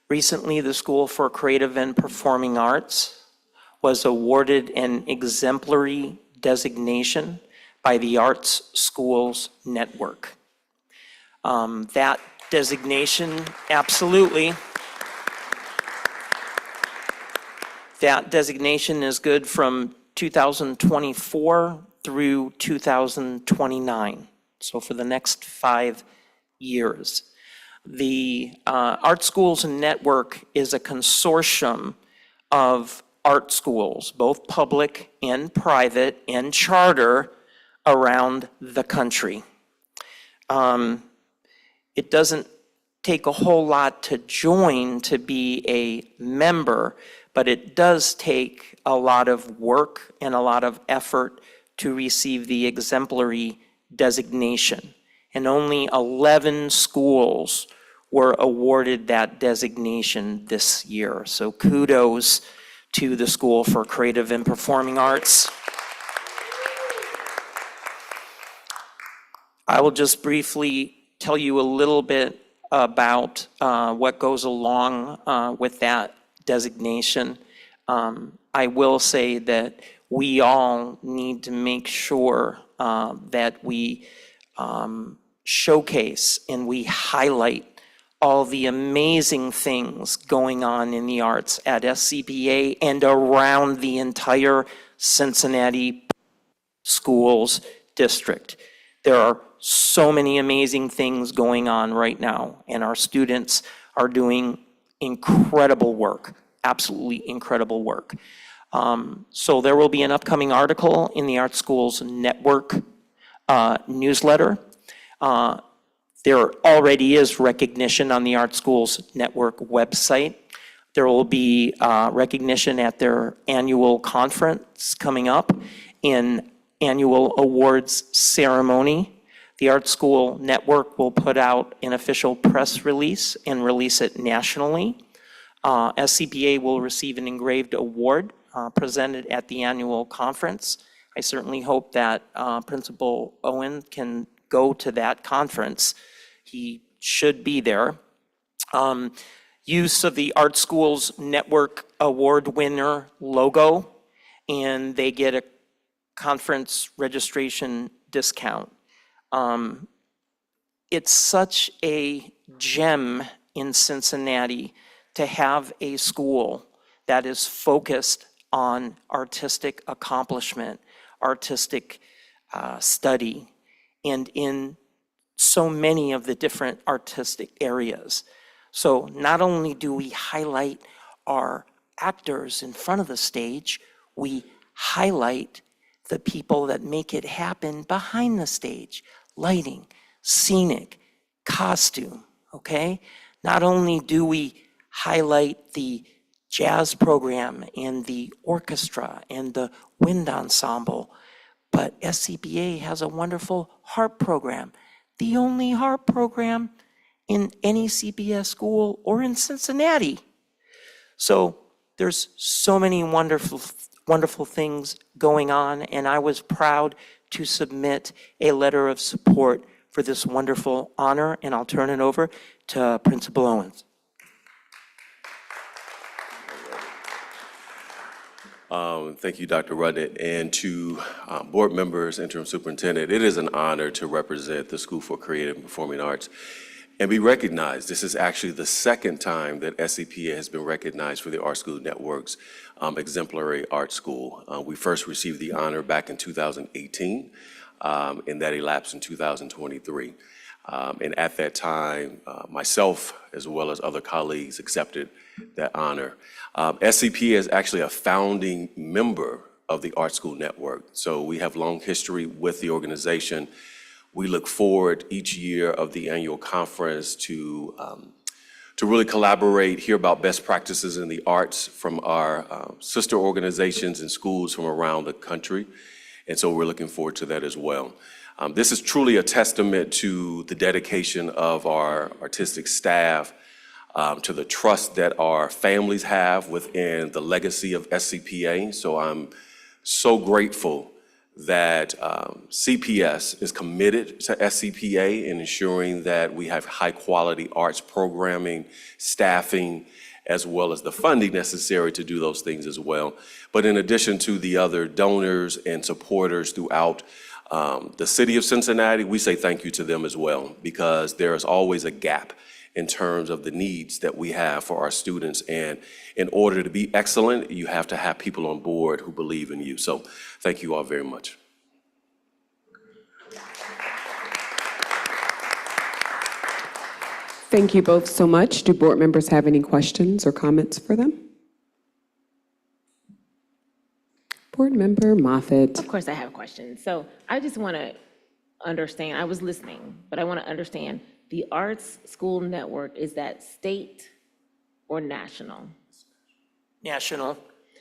Recently, the School for Creative and Performing Arts was awarded an exemplary designation by the Arts Schools Network. That designation, absolutely. That designation is good from 2024 through 2029, so for the next 5 years. The Art Schools Network is a consortium of art schools, both public and private and charter, around the country. It doesn't take a whole lot to join to be a member, but it does take a lot of work and a lot of effort to receive the exemplary designation. And only 11 schools were awarded that designation this year. So kudos to the School for Creative and Performing Arts. I will just briefly tell you a little bit about what goes along with that designation. I will say that we all need to make sure that we showcase and we highlight all the amazing things going on in the arts at SCPA and around the entire Cincinnati Schools District. There are so many amazing things going on right now, and our students are doing incredible work, absolutely incredible work. So there will be an upcoming article in the Art Schools Network newsletter. There already is recognition on the Art Schools Network website. There will be recognition at their annual conference coming up, an annual awards ceremony. The Art School Network will put out an official press release and release it nationally. SCPA will receive an engraved award presented at the annual conference. I certainly hope that Principal Owen can go to that conference. He should be there. Use of the Art Schools Network Award winner logo, and they get a conference registration discount. It's such a gem in Cincinnati to have a school that is focused on artistic accomplishment, artistic study, and in so many of the different artistic areas. So not only do we highlight our actors in front of the stage, we highlight the people that make it happen behind the stage. Lighting, scenic, costume, okay? Not only do we highlight the jazz program and the orchestra and the wind ensemble, but SCPA has a wonderful harp program, the only harp program in any CPS school or in Cincinnati. So there's so many wonderful things going on, and I was proud to submit a letter of support for this wonderful honor, and I'll turn it over to Principal Owens. Thank you, Dr. Rudnick, and to board members, interim superintendent. It is an honor to represent the School for Creative and Performing Arts and be recognized. This is actually the second time that SCPA has been recognized for the Art School Network's exemplary art school. We first received the honor back in 2018, and that elapsed in 2023. And at that time, myself, as well as other colleagues, accepted that honor. SCPA is actually a founding member of the Art School Network, so we have long history with the organization. We look forward each year of the annual conference to really collaborate, hear about best practices in the arts from our sister organizations and schools from around the country. And so we're looking forward to that as well. This is truly a testament to the dedication of our artistic staff, to the trust that our families have within the legacy of SCPA. So I'm so grateful that CPS is committed to SCPA in ensuring that we have high-quality arts programming, staffing, as well as the funding necessary to do those things as well. But in addition to the other donors and supporters throughout the city of Cincinnati, we say thank you to them as well, because there is always a gap in terms of the needs that we have for our students. And in order to be excellent, you have to have people on board who believe in you. So thank you all very much. Thank you both so much. Do board members have any questions or comments for them? Board Member Moffitt. Of course, I have questions. So I just want to understand, I was listening, but I want to understand, the Arts School Network, is that state or national? National.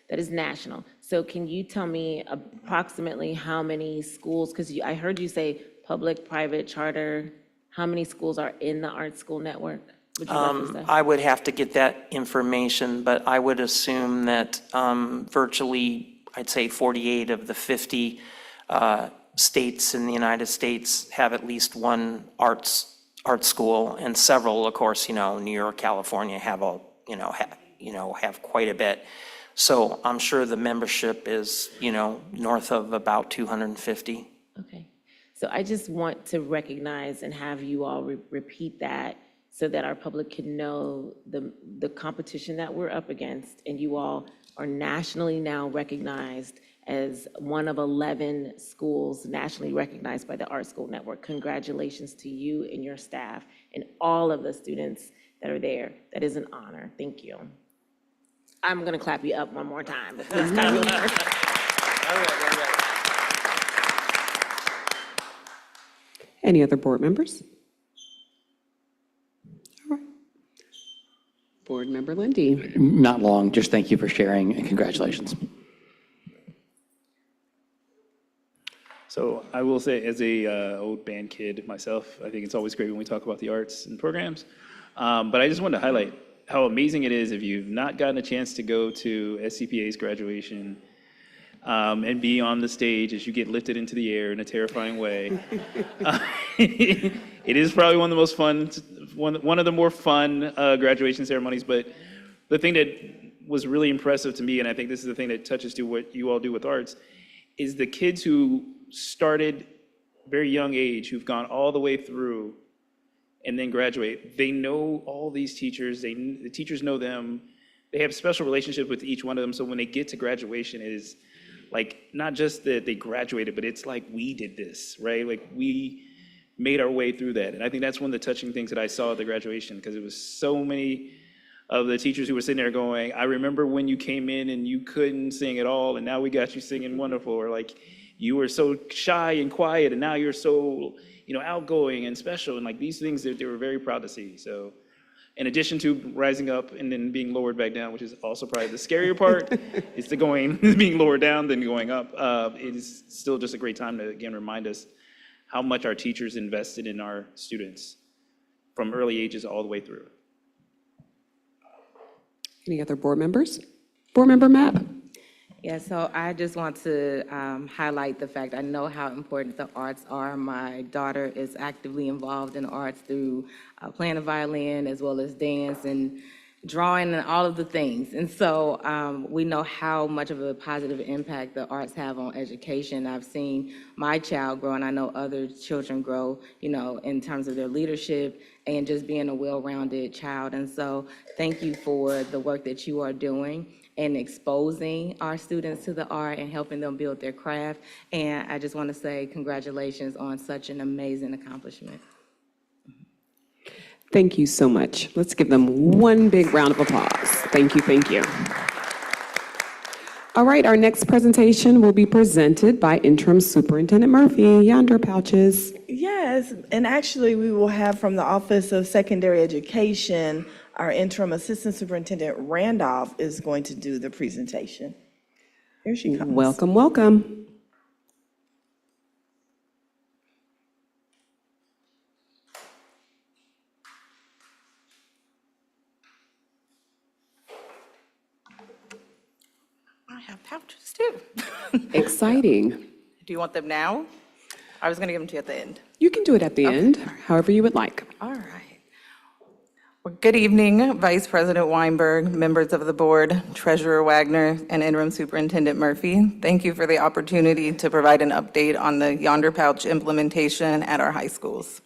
That is national. So can you tell me approximately how many schools, because I heard you say public, private, charter, how many schools are in the Art School Network? Would you reference that? I would have to get that information, but I would assume that virtually, I'd say 48 of the 50 states in the United States have at least one art school, and several, of course, New York, California have have quite a bit. So I'm sure the membership is, north of about 250. Okay. So I just want to recognize and have you all repeat that so that our public can know the competition that we're up against. And you all are nationally now recognized as one of 11 schools nationally recognized by the Art School Network. Congratulations to you and your staff and all of the students that are there. That is an honor. Thank you. I'm going to clap you up one more time. But please clap me up. Any other board members? All right. Board Member Lindy. Not long, just thank you for sharing and congratulations. So I will say, as a old band kid myself, I think it's always great when we talk about the arts and programs. But I just wanted to highlight how amazing it is if you've not gotten a chance to go to SCPA's graduation and be on the stage as you get lifted into the air in a terrifying way. It is probably one of the most fun, one of the more fun graduation ceremonies. But the thing that was really impressive to me, and I think this is the thing that touches to what you all do with arts, is the kids who started very young age, who've gone all the way through and then graduate. They know all these teachers, the teachers know them, they have special relationships with each one of them, so when they get to graduation, it is like, not just that they graduated, but it's like, we did this, right? Like, we made our way through that. And I think that's one of the touching things that I saw at the graduation, because it was so many of the teachers who were sitting there going, I remember when you came in and you couldn't sing at all, and now we got you singing wonderful, or like, you were so shy and quiet, and now you're so, outgoing and special, and like these things that they were very proud to see. So in addition to rising up and then being lowered back down, which is also probably the scarier part, is being lowered down than going up. It is still just a great time to, again, remind us how much our teachers invested in our students from early ages all the way through. Any other board members? Board Member Mapp. Yeah, so I just want to highlight the fact I know how important the arts are. My daughter is actively involved in arts through playing the violin as well as dance and drawing and all of the things. And so we know how much of a positive impact the arts have on education. I've seen my child grow, and I know other children grow, in terms of their leadership and just being a well-rounded child. And so thank you for the work that you are doing and exposing our students to the art and helping them build their craft. And I just want to say congratulations on such an amazing accomplishment. Thank you so much. Let's give them one big round of applause. Thank you, thank you. All right, our next presentation will be presented by Interim Superintendent Murphy. Yonder pouches. Yes, and actually, we will have from the Office of Secondary Education, our interim assistant superintendent Randolph is going to do the presentation. Here she comes. Welcome, welcome. I have pouches too. Exciting. Do you want them now? I was going to give them to you at the end. You can do it at the end, however you would like. All right. Well, good evening, Vice President Weinberg, members of the board, Treasurer Wagner, and Interim Superintendent Murphy. Thank you for the opportunity to provide an update on the Yonder Pouch implementation at our high schools.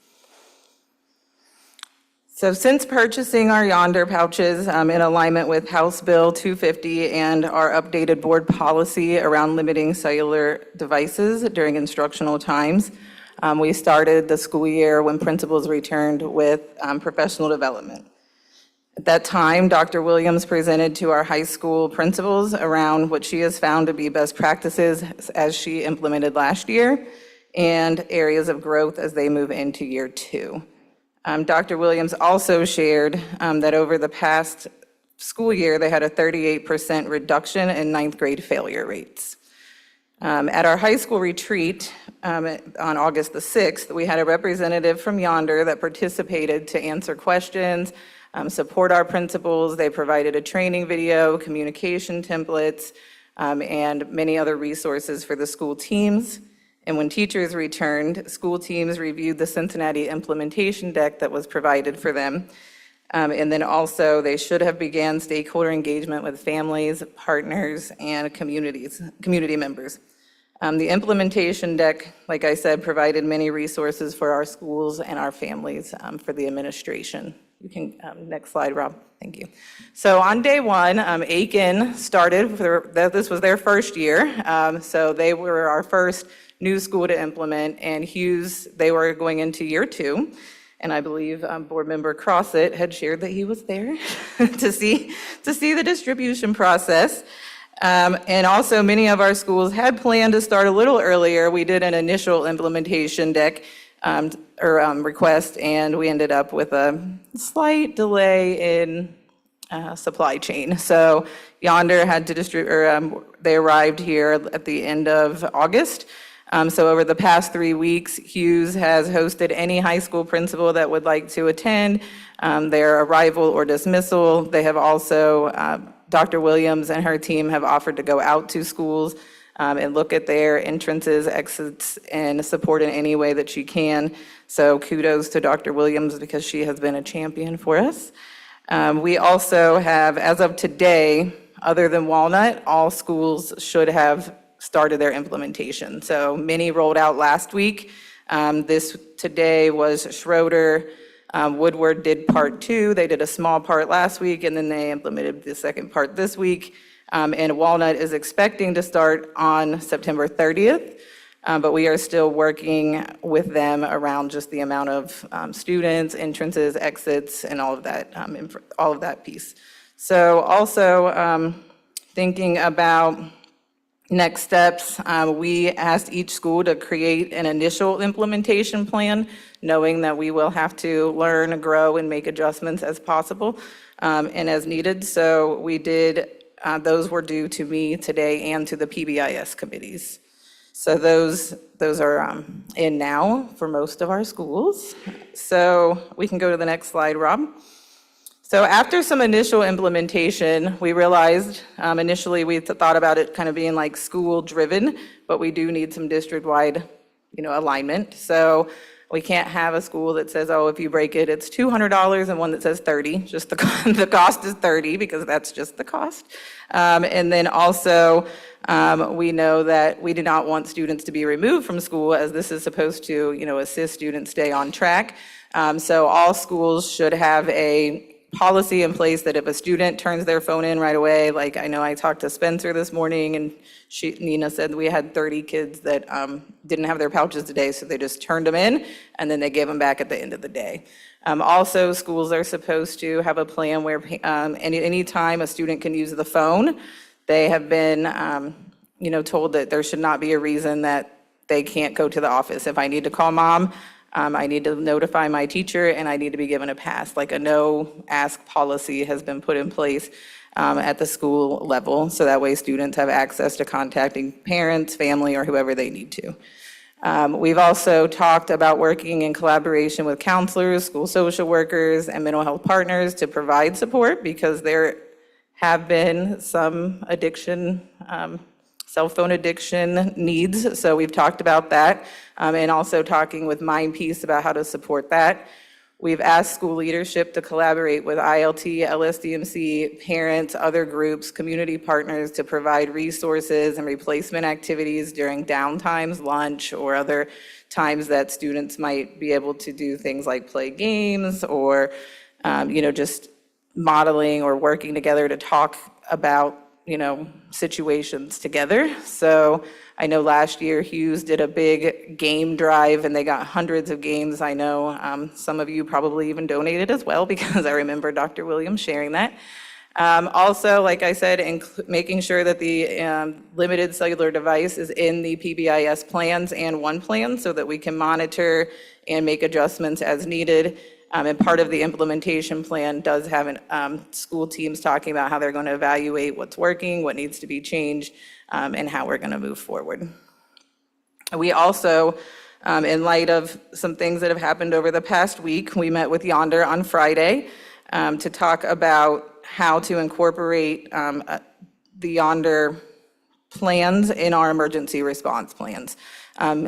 So since purchasing our Yonder pouches in alignment with House Bill 250 and our updated board policy around limiting cellular devices during instructional times, we started the school year when principals returned with professional development. At that time, Dr. Williams presented to our high school principals around what she has found to be best practices as she implemented last year and areas of growth as they move into year 2. Dr. Williams also shared that over the past school year, they had a 38% reduction in 9th grade failure rates. At our high school retreat on August the 6th, we had a representative from Yonder that participated to answer questions, support our principals. They provided a training video, communication templates, and many other resources for the school teams. And when teachers returned, school teams reviewed the Cincinnati implementation deck that was provided for them. And then also, they should have began stakeholder engagement with families, partners, and community members. The implementation deck, like I said, provided many resources for our schools and our families for the administration. You can, next slide, Rob. Thank you. So on day 1, Aiken started, this was their first year. So they were our first new school to implement, and Hughes, they were going into year 2. And I believe Board Member Crossett had shared that he was there to see the distribution process. And also, many of our schools had planned to start a little earlier. We did an initial implementation deck request, and we ended up with a slight delay in supply chain. So Yonder had to distribute, they arrived here at the end of August. So over the past 3 weeks, Hughes has hosted any high school principal that would like to attend their arrival or dismissal. They have also, Dr. Williams and her team have offered to go out to schools and look at their entrances, exits, and support in any way that she can. So kudos to Dr. Williams because she has been a champion for us. We also have, as of today, other than Walnut, all schools should have started their implementation. So many rolled out last week. Today was Schroeder. Woodward did part 2. They did a small part last week, and then they implemented the second part this week. And Walnut is expecting to start on September 30th, but we are still working with them around just the amount of students, entrances, exits, and all of that piece. So also thinking about next steps, we asked each school to create an initial implementation plan, knowing that we will have to learn, grow, and make adjustments as possible and as needed. So we did, those were due to me today and to the PBIS committees. So those are in now for most of our schools. So we can go to the next slide, Rob. So after some initial implementation, we realized initially we thought about it kind of being like school driven, but we do need some district-wide, alignment. So we can't have a school that says, oh, if you break it, it's $200 and one that says 30. Just the cost is 30 because that's just the cost. And then also we know that we do not want students to be removed from school as this is supposed to, assist students stay on track. So all schools should have a policy in place that if a student turns their phone in right away, like I know I talked to Spencer this morning and Nina said we had 30 kids that didn't have their pouches today, so they just turned them in and then they gave them back at the end of the day. Also, schools are supposed to have a plan where any time a student can use the phone, they have been told that there should not be a reason that they can't go to the office. If I need to call mom, I need to notify my teacher and I need to be given a pass. Like a no-ask policy has been put in place at the school level. So that way students have access to contacting parents, family, or whoever they need to. We've also talked about working in collaboration with counselors, school social workers, and mental health partners to provide support because there have been some addiction, cell phone addiction needs, so we've talked about that, and also talking with MindPeace about how to support that. We've asked school leadership to collaborate with ILT, LSDMC, parents, other groups, community partners to provide resources and replacement activities during downtimes, lunch, or other times that students might be able to do things like play games or, just modeling or working together to talk about situations together. So I know last year Hughes did a big game drive and they got hundreds of games. I know some of you probably even donated as well because I remember Dr. Williams sharing that. Also, like I said, making sure that the limited cellular device is in the PBIS plans and one plan so that we can monitor and make adjustments as needed. And part of the implementation plan does have school teams talking about how they're going to evaluate what's working, what needs to be changed, and how we're going to move forward. We also, in light of some things that have happened over the past week, we met with Yonder on Friday to talk about how to incorporate the Yonder plans in our emergency response plans,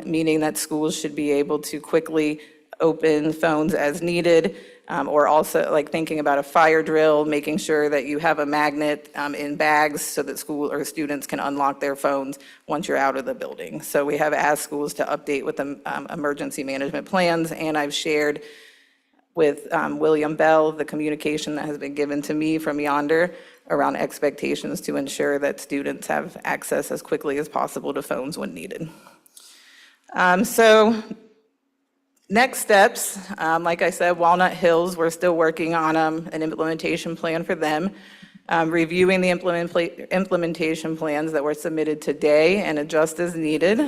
meaning that schools should be able to quickly open phones as needed, or also like thinking about a fire drill, making sure that you have a magnet in bags so that school or students can unlock their phones once you're out of the building. So we have asked schools to update with the emergency management plans, and I've shared with William Bell the communication that has been given to me from Yonder around expectations to ensure that students have access as quickly as possible to phones when needed. So next steps, like I said, Walnut Hills, we're still working on an implementation plan for them, reviewing the implementation plans that were submitted today and adjust as needed,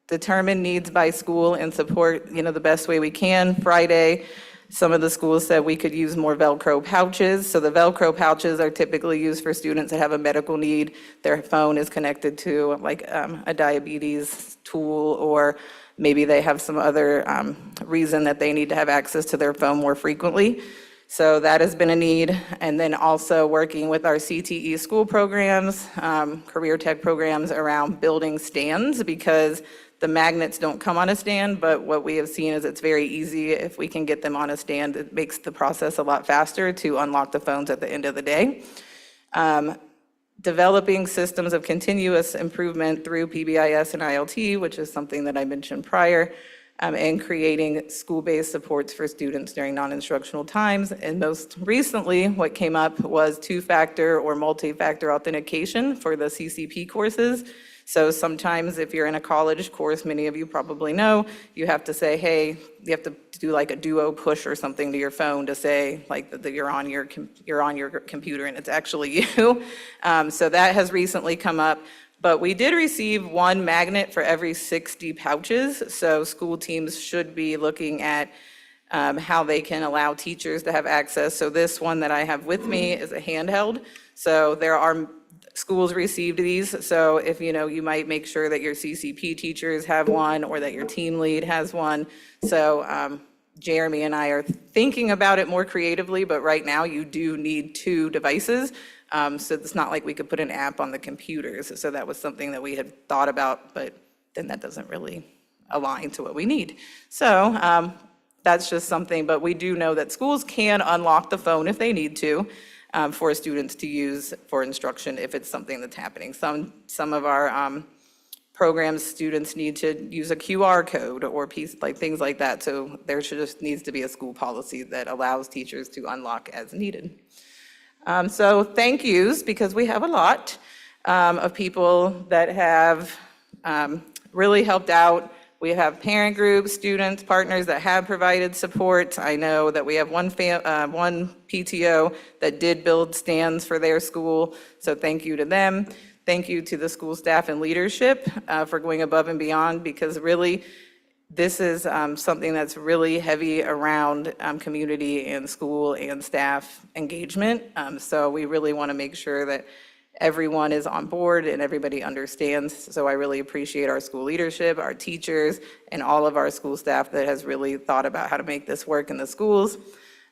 determine needs by school and support the best way we can. Friday, some of the schools said we could use more Velcro pouches. So the Velcro pouches are typically used for students that have a medical need. Their phone is connected to like a diabetes tool, or maybe they have some other reason that they need to have access to their phone more frequently. So that has been a need. And then also working with our CTE school programs, career tech programs around building stands, because the magnets don't come on a stand, but what we have seen is it's very easy if we can get them on a stand. It makes the process a lot faster to unlock the phones at the end of the day. Developing systems of continuous improvement through PBIS and ILT, which is something that I mentioned prior, and creating school-based supports for students during non-instructional times. And most recently, what came up was two-factor or multi-factor authentication for the CCP courses. So sometimes if you're in a college course, many of you probably know, you have to say, hey, you have to do like a duo push or something to your phone to say like that you're on your computer and it's actually you. So that has recently come up. But we did receive one magnet for every 60 pouches. So school teams should be looking at how they can allow teachers to have access. So this one that I have with me is a handheld. So there are schools received these. So if you might make sure that your CCP teachers have one or that your team lead has one. So Jeremy and I are thinking about it more creatively, but right now you do need two devices. So it's not like we could put an app on the computers. So that was something that we had thought about, but then that doesn't really align to what we need. So that's just something, but we do know that schools can unlock the phone if they need to. For students to use for instruction if it's something that's happening. Some of our programs, students need to use a QR code or things like that. So there just needs to be a school policy that allows teachers to unlock as needed. So thank yous, because we have a lot of people that have really helped out. We have parent groups, students, partners that have provided support. I know that we have one PTO that did build stands for their school, so thank you to them. Thank you to the school staff and leadership for going above and beyond, because really, this is something that's really heavy around community and school and staff engagement. So we really want to make sure that everyone is on board and everybody understands. So I really appreciate our school leadership, our teachers, and all of our school staff that has really thought about how to make this work in the schools.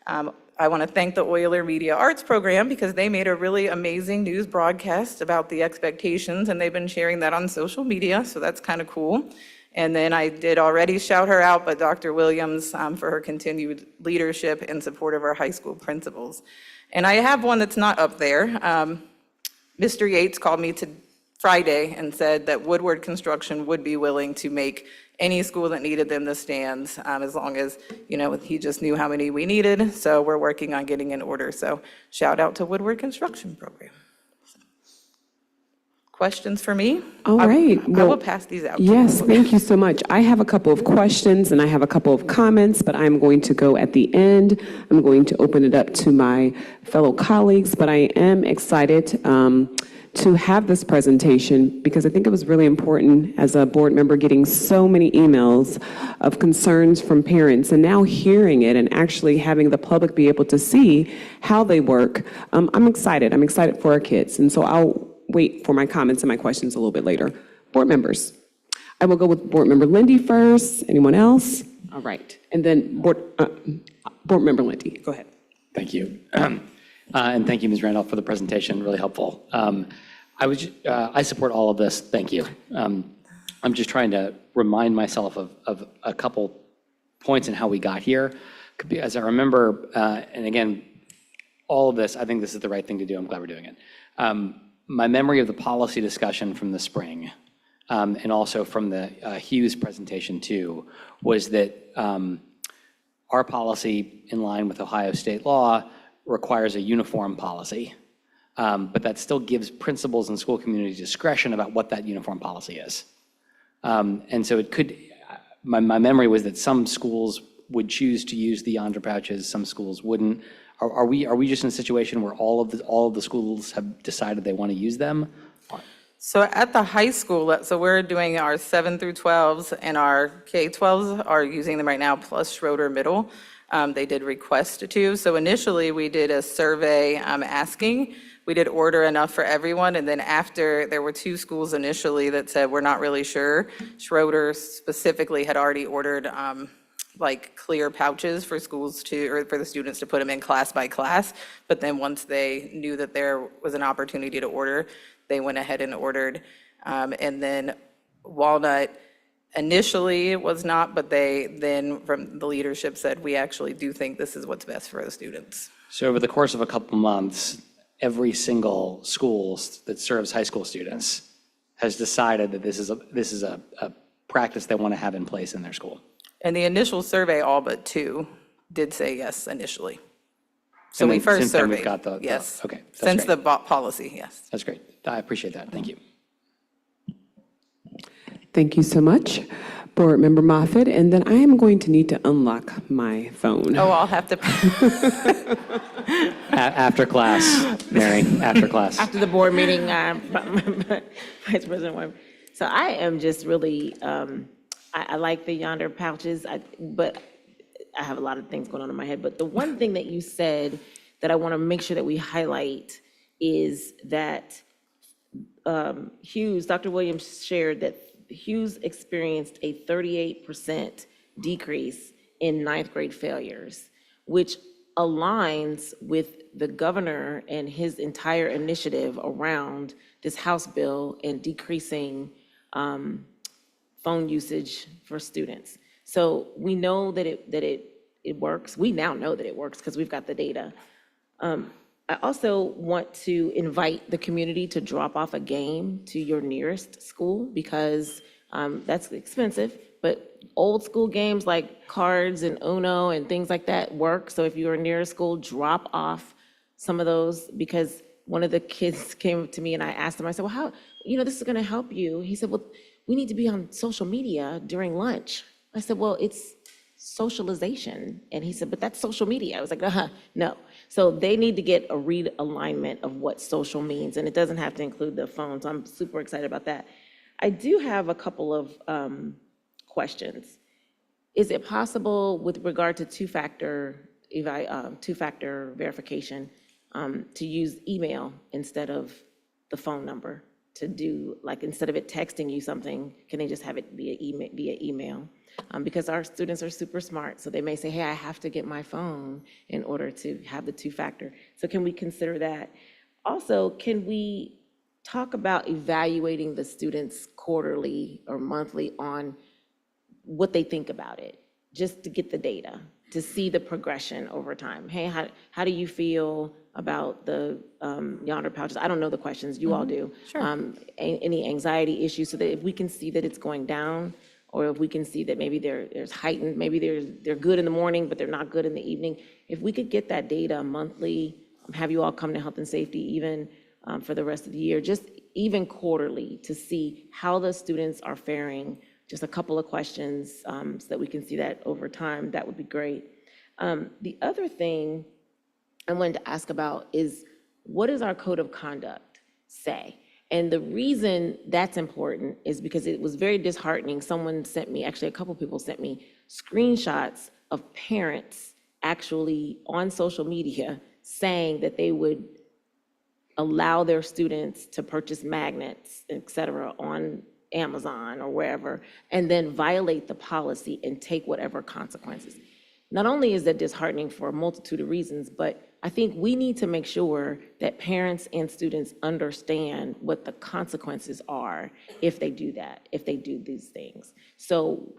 I want to thank the Euler Media Arts Program, because they made a really amazing news broadcast about the expectations, and they've been sharing that on social media, so that's kind of cool. And then I did already shout her out, but Dr. Williams for her continued leadership and support of our high school principals. And I have one that's not up there. Mr. Yates called me Friday and said that Woodward Construction would be willing to make any school that needed them the stands, as long as, he just knew how many we needed. So we're working on getting an order. So shout out to Woodward Construction Program. questions for me? All right. I will Well, pass these out. to you. yes, thank you so much. I have a couple of questions and I have a couple of comments, but I'm going to go at the end. I'm going to open it up to my fellow colleagues, but I am excited to have this presentation because I think it was really important as a board member getting so many emails of concerns from parents and now hearing it and actually having the public be able to see how they work. I'm excited. I'm excited for our kids. And so I'll wait for my comments and my questions a little bit later. Board members. I will go with Board Member Lindy first. Anyone else? All right. And then Board Member Lindy, go ahead. Thank you. And thank you, Ms. Randolph, for the presentation, really helpful. I support all of this, thank you. I'm just trying to remind myself of a couple points in how we got here. As I remember, and again, all of this, I think this is the right thing to do, I'm glad we're doing it. My memory of the policy discussion from the spring, and also from the Hughes presentation too, was that our policy, in line with Ohio state law, requires a uniform policy, but that still gives principals and school community discretion about what that uniform policy is. And so it could, my memory was that some schools would choose to use the Yondr pouches, some schools wouldn't. Are we just in a situation where all of the schools have decided they want to use them? So at the high school, so we're doing our 7 through 12s and our K-12s are using them right now, plus Schroeder Middle. They did request to. So initially, we did a survey asking. We did order enough for everyone, and then after, there were 2 schools initially that said, we're not really sure. Schroeder specifically had already ordered like clear pouches for schools to, or for the students to put them in class by class. But then once they knew that there was an opportunity to order, they went ahead and ordered. And then Walnut, initially it was not, but they then from the leadership said, we actually do think this is what's best for the students. So over the course of a couple months, every single school that serves high school students has decided that this is a practice they want to have in place in their school. And the initial survey, all but 2 did say yes initially. So And we then first since then we've surveyed, got the yes. okay, that's Since great. the policy, yes. That's great. I appreciate that. Thank you. Thank you so much, Board Member Moffitt. And then I am going to need to unlock my phone. Oh, I'll have to. After class, Mary, after class. After the board meeting, Vice President Wyman. So I am just really, I like the Yondr pouches, but I have a lot of things going on in my head. But the one thing that you said that I want to make sure that we highlight is that Hughes, Dr. Williams shared that Hughes experienced a 38% decrease in ninth grade failures, which aligns with the governor and his entire initiative around this House bill and decreasing phone usage for students. So we know that it works. We now know that it works because we've got the data. I also want to invite the community to drop off a game to your nearest school because that's expensive, but old school games like cards and Uno and things like that work. So if you're near a school, drop off some of those because one of the kids came to me and I asked him, I said, well, how, this is gonna help you. He said, well, we need to be on social media during lunch. I said, well, it's socialization. And he said, but that's social media. I was like, no. So they need to get a realignment of what social means, and it doesn't have to include the phone. So I'm super excited about that. I do have a couple of questions. Is it possible with regard to two-factor verification to use email instead of the phone number? To do, like, instead of it texting you something, can they just have it via email? Because our students are super smart, so they may say, hey, I have to get my phone in order to have the two-factor. So can we consider that? Also, can we talk about evaluating the students quarterly or monthly on what they think about it, just to get the data, to see the progression over time? Hey, how do you feel about the Yondr pouches? I don't know the questions, you all do. Sure. Any anxiety issues, so that if we can see that it's going down, or if we can see that maybe there's heightened, maybe they're good in the morning, but they're not good in the evening. If we could get that data monthly, have you all come to Health and Safety even, for the rest of the year, just even quarterly, to see how the students are faring. Just a couple of questions so that we can see that over time. That would be great. The other thing I wanted to ask about is, what does our code of conduct say? And the reason that's important is because it was very disheartening. Someone sent me, actually a couple people sent me screenshots of parents actually on social media saying that they would allow their students to purchase magnets, et cetera, on Amazon or wherever, and then violate the policy and take whatever consequences. Not only is that disheartening for a multitude of reasons, but I think we need to make sure that parents and students understand what the consequences are if they do that, if they do these things. So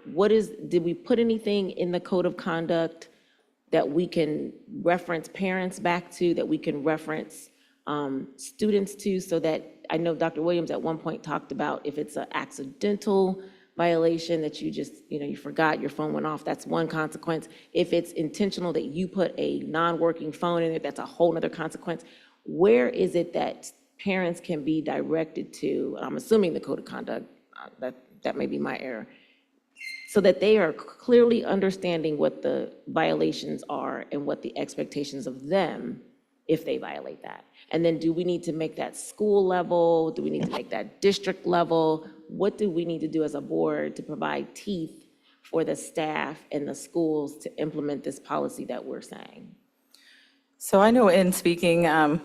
did we put anything in the code of conduct that we can reference parents back to, that we can reference students to, so that, I know Dr. Williams at one point talked about if it's an accidental violation that you just, you forgot, your phone went off, that's one consequence. If it's intentional that you put a non-working phone in it, that's a whole other consequence. Where is it that parents can be directed to, I'm assuming the code of conduct, that may be my error, so that they are clearly understanding what the violations are and what the expectations of them if they violate that? And then do we need to make that school level? Do we need to make that district level? What do we need to do as a board to provide teeth for the staff and the schools to implement this policy that we're saying? So I know in speaking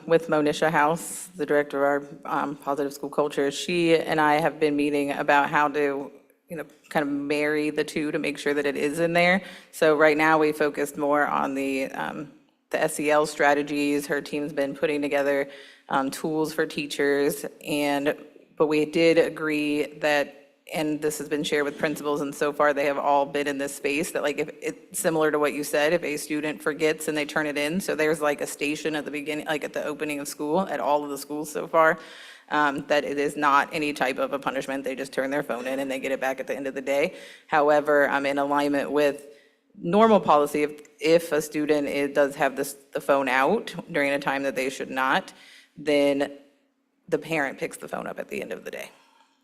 with Monisha House, the director of our Positive School Culture, she and I have been meeting about how to kind of marry the two to make sure that it is in there. So right now we focused more on the SEL strategies. Her team's been putting together tools for teachers, but we did agree that, and this has been shared with principals, and so far they have all been in this space, that like if it's similar to what you said, if a student forgets and they turn it in, so there's like a station at the beginning, like at the opening of school, at all of the schools so far, that it is not any type of a punishment. They just turn their phone in and they get it back at the end of the day. However, I'm in alignment with normal policy. If a student does have the phone out during a time that they should not, then the parent picks the phone up at the end of the day.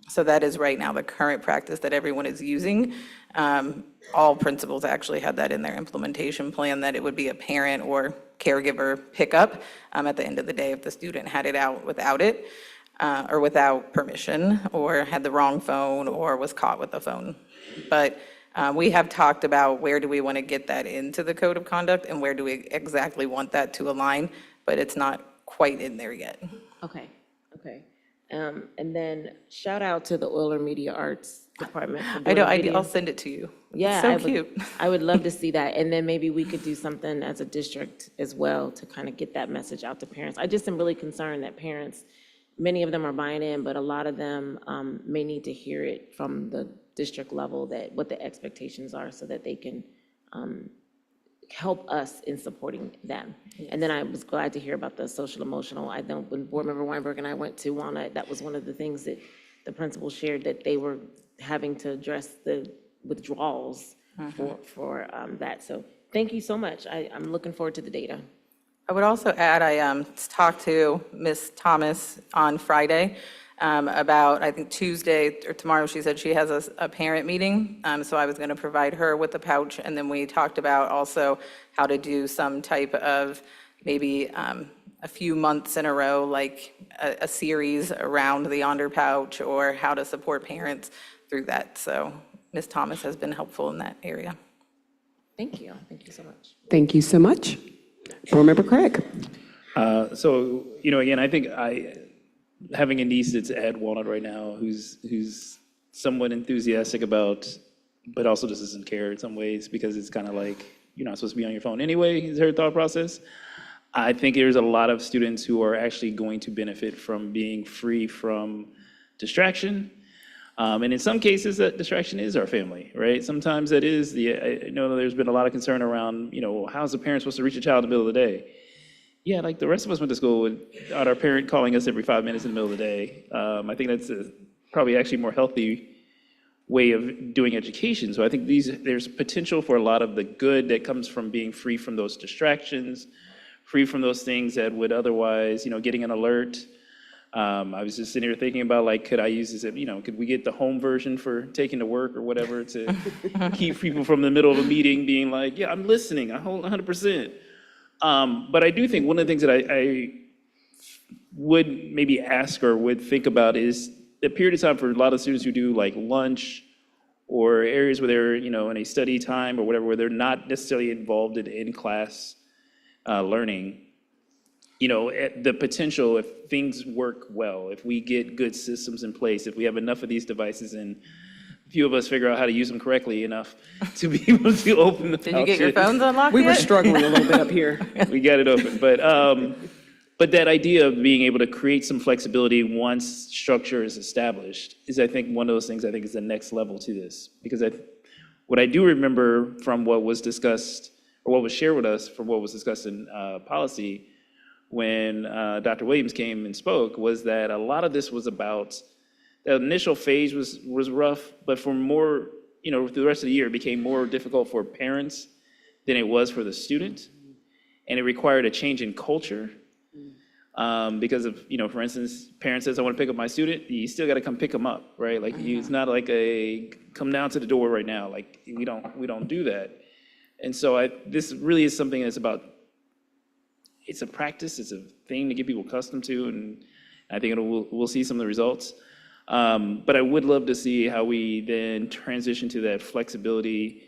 So that is right now the current practice that everyone is using. All principals actually had that in their implementation plan, that it would be a parent or caregiver pickup at the end of the day if the student had it out without it, or without permission, or had the wrong phone, or was caught with the phone. But we have talked about where do we want to get that into the code of conduct and where do we exactly want that to align, but it's not quite in there yet. Okay. And then shout out to the Euler Media Arts Department. for I know, doing video. I'll send it to you. Yeah, It's so cute. I would love to see that. And then maybe we could do something as a district as well to kind of get that message out to parents. I just am really concerned that parents, many of them are buying in, but a lot of them may need to hear it from the district level, that what the expectations are, so that they can help us in supporting them. And then I was glad to hear about the social emotional. I know when Board Member Weinberg and I went to Walnut, that was one of the things that the principal shared, that they were having to address the withdrawals for that. So thank you so much. I'm looking forward to the data. I would also add, I talked to Ms. Thomas on Friday about, I think Tuesday or tomorrow, she said she has a parent meeting. So I was going to provide her with the pouch. And then we talked about also how to do some type of maybe a few months in a row, like a series around the Yonder pouch, or how to support parents through that. So Ms. Thomas has been helpful in that area. Thank you. Thank you so much. Thank you so much. Board Member Craig. So, again, I think having a niece that's at Walnut right now, who's somewhat enthusiastic about, but also just doesn't care in some ways, because it's kind of like, you're not supposed to be on your phone anyway, is her thought process. I think there's a lot of students who are actually going to benefit from being free from distraction. And in some cases, that distraction is our family, right? Sometimes that is I know there's been a lot of concern around, how's the parent supposed to reach a child in the middle of the day? Yeah, like the rest of us went to school without our parent calling us every 5 minutes in the middle of the day. I think that's probably actually a more healthy way of doing education. So I think there's potential for a lot of the good that comes from being free from those distractions, free from those things that would otherwise, getting an alert I was just sitting here thinking about like, could I use this, could we get the home version for taking to work or whatever to keep people from the middle of a meeting being like, yeah, I'm listening, I hold 100%. But I do think one of the things that I would maybe ask or would think about is the period of time for a lot of students who do like lunch or areas where they're, in a study time or whatever, where they're not necessarily involved in in-class learning. The potential, if things work well, if we get good systems in place, if we have enough of these devices and a few of us figure out how to use them correctly enough to be able to open the Did you get your pouches. phones unlocked We were yet? struggling a little bit up here. We got it open, but that idea of being able to create some flexibility once structure is established is, I think, one of those things I think is the next level to this. Because what I do remember from what was discussed, or what was shared with us from what was discussed in policy, when Dr. Williams came and spoke, was that a lot of this was about, the initial phase was rough, but for more, for the rest of the year, it became more difficult for parents than it was for the student. And it required a change in culture because of, for instance, parent says, I want to pick up my student, you still got to come pick them up, right? Like, it's not like a, come down to the door right now. Like, we don't do that. And so this really is something that's about, it's a practice, it's a thing to get people accustomed to, and I think we'll see some of the results. But I would love to see how we then transition to that flexibility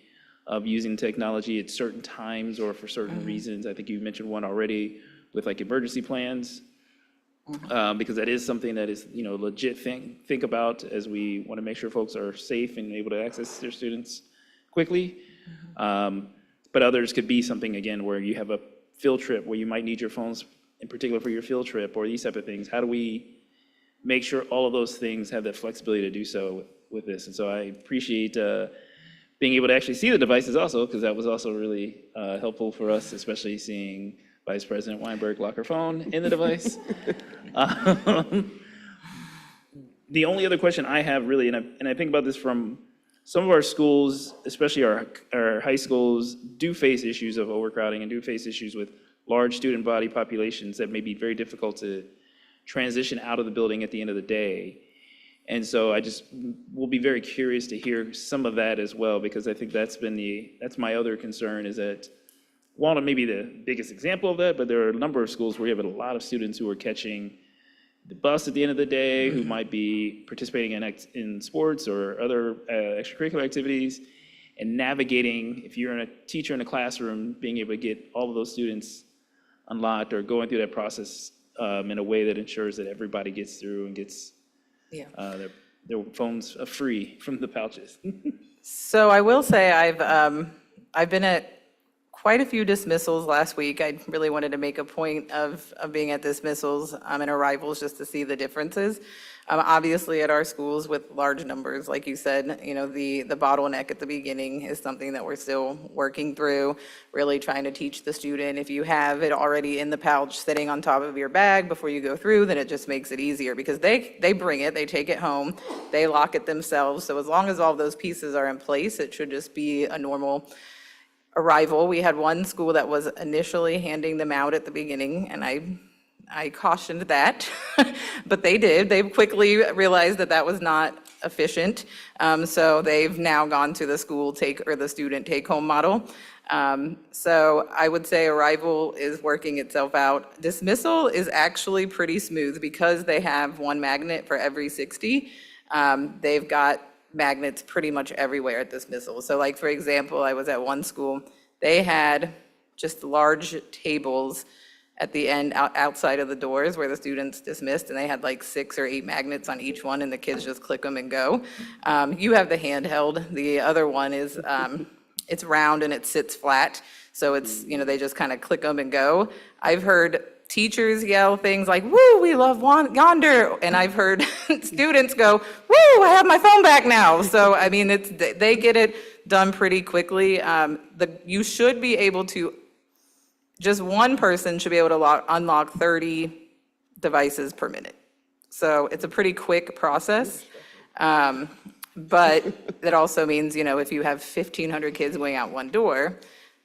of using technology at certain times or for certain reasons. I think you mentioned one already with like emergency plans, because that is something that is, legit think about as we want to make sure folks are safe and able to access their students quickly. But others could be something, again, where you have a field trip where you might need your phones in particular for your field trip or these type of things. How do we make sure all of those things have that flexibility to do so with this? And so I appreciate being able to actually see the devices also, because that was also really helpful for us, especially seeing Vice President Weinberg lock her phone in the device. The only other question I have really, and I think about this from some of our schools, especially our high schools, do face issues of overcrowding and do face issues with large student body populations that may be very difficult to transition out of the building at the end of the day. And so I just will be very curious to hear some of that as well, because I think that's my other concern, is that Walnut may be the biggest example of that, but there are a number of schools where you have a lot of students who are catching the bus at the end of the day, who might be participating in sports or other extracurricular activities, and navigating, if you're a teacher in a classroom, being able to get all of those students unlocked or going through that process in a way that ensures that everybody gets through and gets their phones free from the pouches. So I will say I've been at quite a few dismissals last week. I really wanted to make a point of being at dismissals and arrivals just to see the differences. Obviously, at our schools with large numbers, like you said, the bottleneck at the beginning is something that we're still working through, really trying to teach the student. If you have it already in the pouch sitting on top of your bag before you go through, then it just makes it easier, because they bring it, they take it home, they lock it themselves. So as long as all those pieces are in place, it should just be a normal arrival. We had one school that was initially handing them out at the beginning, and I cautioned that, but they did. They quickly realized that was not efficient. So they've now gone to the the student take-home model. So I would say arrival is working itself out. Dismissal is actually pretty smooth because they have one magnet for every 60. They've got magnets pretty much everywhere at dismissal. So like, for example, I was at one school, they had just large tables at the end outside of the doors where the students dismissed, and they had like 6 or 8 magnets on each one, and the kids just click them and go. You have the handheld. The other one is, it's round and it sits flat. So it's, they just kind of click them and go. I've heard teachers yell things like, "Woo, we love Yonder." And I've heard students go, "Woo, I have my phone back now." So, I mean, they get it done pretty quickly. You should be able to, just one person should be able to unlock 30 devices per minute. So it's a pretty quick process. But that also means, if you have 1,500 kids going out one door,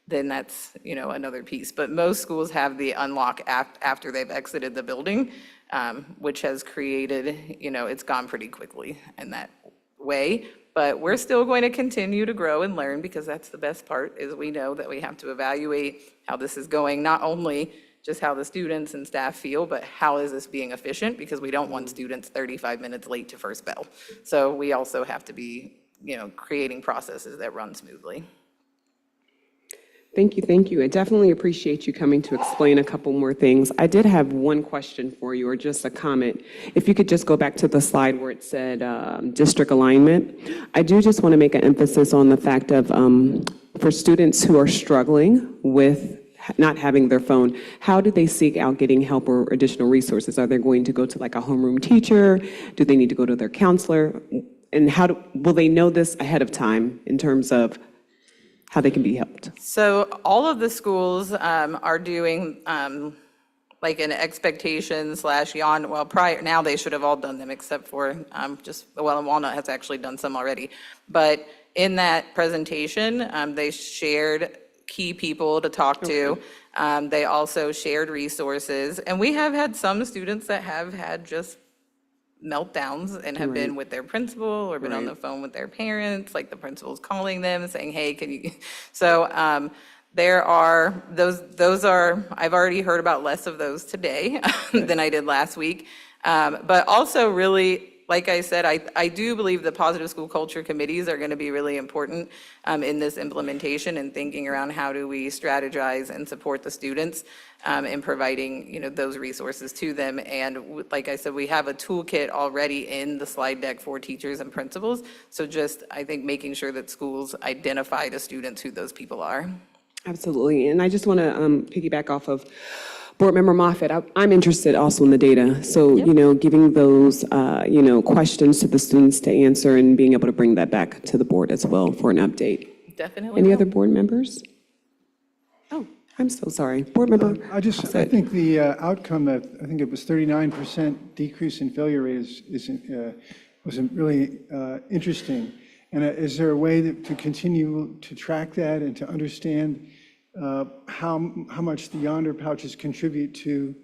then that's, another piece. But most schools have the unlock after they've exited the building. which has created, it's gone pretty quickly in that way. But we're still going to continue to grow and learn, because that's the best part, is we know that we have to evaluate how this is going, not only just how the students and staff feel, but how is this being efficient, because we don't want students 35 minutes late to first bell. So we also have to be, creating processes that run smoothly. Thank you, thank you. I definitely appreciate you coming to explain a couple more things. I did have one question for you, or just a comment. If you could just go back to the slide where it said district alignment. I do just want to make an emphasis on the fact of, for students who are struggling with not having their phone, how do they seek out getting help or additional resources? Are they going to go to like a homeroom teacher? Do they need to go to their counselor? And will they know this ahead of time in terms of how they can be helped? So all of the schools are doing like an expectation / well, prior, now they should have all done them except for Walnut has actually done some already. But in that presentation, they shared key people to talk to. They also shared resources. And we have had some students that have had just meltdowns and have been with their principal or been on the phone with their parents, like the principal's calling them and saying, hey, can you? So there are, those are, I've already heard about less of those today than I did last week. But also really, like I said, I do believe the positive school culture committees are going to be really important in this implementation and thinking around how do we strategize and support the students in providing, those resources to them. And like I said, we have a toolkit already in the slide deck for teachers and principals. So just, I think, making sure that schools identify to students who those people are. Absolutely. And I just want to piggyback off of Board Member Moffitt. I'm interested also in the data. So, giving those, questions to the students to answer and being able to bring that back to the board as well for an update. Definitely. Any other board members? Oh, I'm so sorry. Board member. I think the outcome of, I think it was 39% decrease in failure rate was really interesting. And is there a way to continue to track that and to understand how much the Yonder pouches contribute to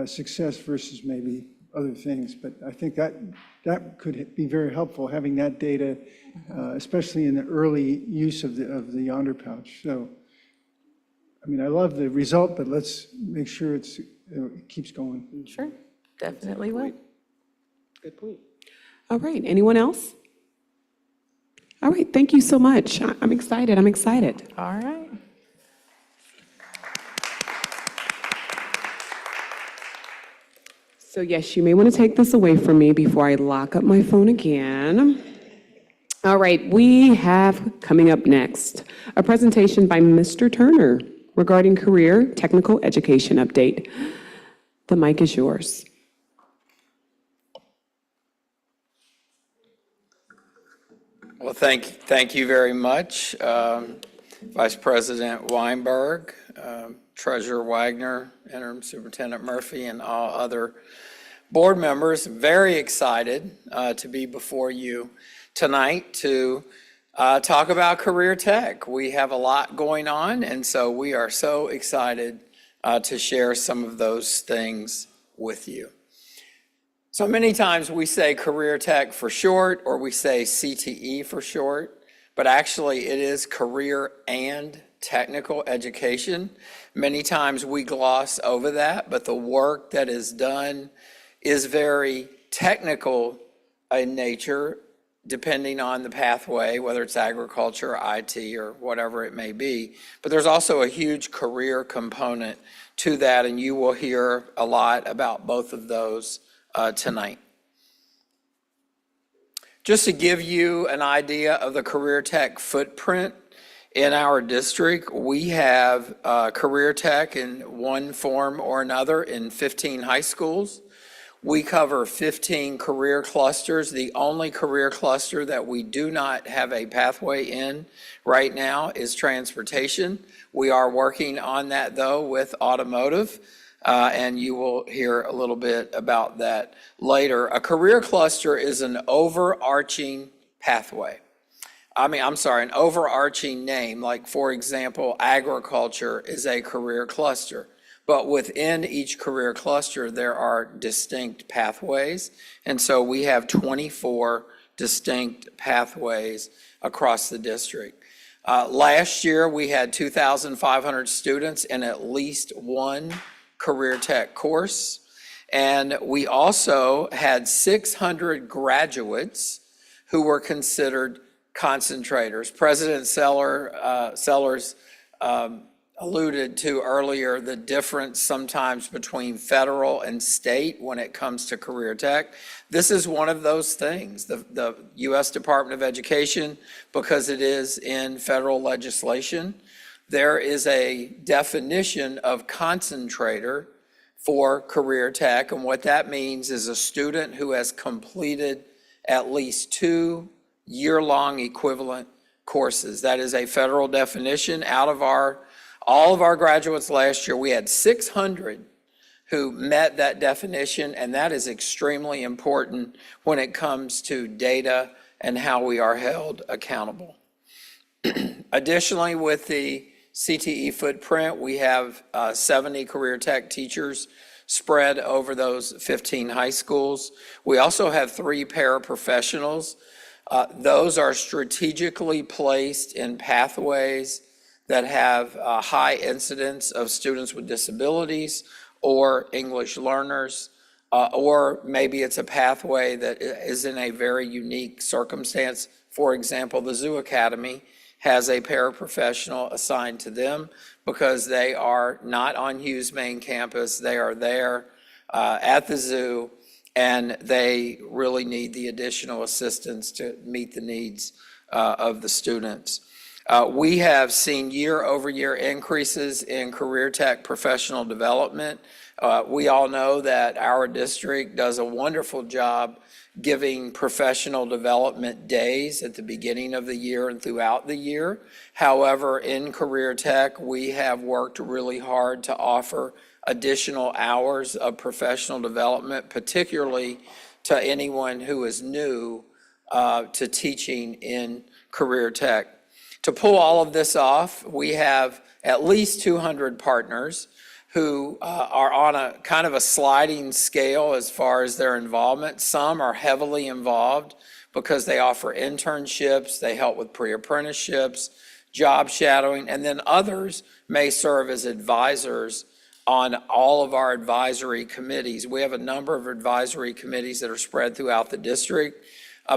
success versus maybe other things? But I think that could be very helpful, having that data, especially in the early use of the Yonder pouch. So, I mean, I love the result, but let's make sure it keeps going. Sure, definitely will. Good point. All right, anyone else? All right, thank you so much. I'm excited. All right. So yes, you may want to take this away from me before I lock up my phone again. All right, we have coming up next a presentation by Mr. Turner regarding career technical education update. The mic is yours. Well, thank you very much, Vice President Weinberg, Treasurer Wagner, Interim Superintendent Murphy, and all other board members. Very excited to be before you tonight to talk about career tech. We have a lot going on, and so we are so excited to share some of those things with you. So many times we say career tech for short, or we say CTE for short, but actually it is career and technical education. Many times we gloss over that, but the work that is done is very technical in nature, depending on the pathway, whether it's agriculture, IT, or whatever it may be. But there's also a huge career component to that, and you will hear a lot about both of those tonight. Just to give you an idea of the career tech footprint in our district, we have career tech in one form or another in 15 high schools. We cover 15 career clusters. The only career cluster that we do not have a pathway in right now is transportation. We are working on that, though, with automotive. And you will hear a little bit about that later. A career cluster is an overarching pathway. An overarching name, like, for example, agriculture is a career cluster. but within each career cluster, there are distinct pathways. And so we have 24 distinct pathways across the district. Last year, we had 2,500 students in at least one career tech course. And we also had 600 graduates who were considered concentrators. President Sellers alluded to earlier the difference sometimes between federal and state when it comes to career tech. This is one of those things. The U.S. Department of Education, because it is in federal legislation, there is a definition of concentrator for career tech. And what that means is a student who has completed at least 2 year-long equivalent courses. That is a federal definition. Out of all of our graduates last year, we had 600 who met that definition, and that is extremely important when it comes to data and how we are held accountable. Additionally, with the CTE footprint, we have 70 career tech teachers spread over those 15 high schools. We also have 3 paraprofessionals. Those are strategically placed in pathways that have a high incidence of students with disabilities or English learners, or maybe it's a pathway that is in a very unique circumstance. For example, the Zoo Academy has a paraprofessional assigned to them because they are not on Hughes main campus. They are there at the zoo, and they really need the additional assistance to meet the needs of the students. We have seen year-over-year increases in career tech professional development. We all know that our district does a wonderful job giving professional development days at the beginning of the year and throughout the year. However, in career tech, we have worked really hard to offer additional hours of professional development, particularly to anyone who is new to teaching in career tech. To pull all of this off, we have at least 200 partners who are on a kind of a sliding scale as far as their involvement. Some are heavily involved because they offer internships, they help with pre-apprenticeships, job shadowing, and then others may serve as advisors on all of our advisory committees. We have a number of advisory committees that are spread throughout the district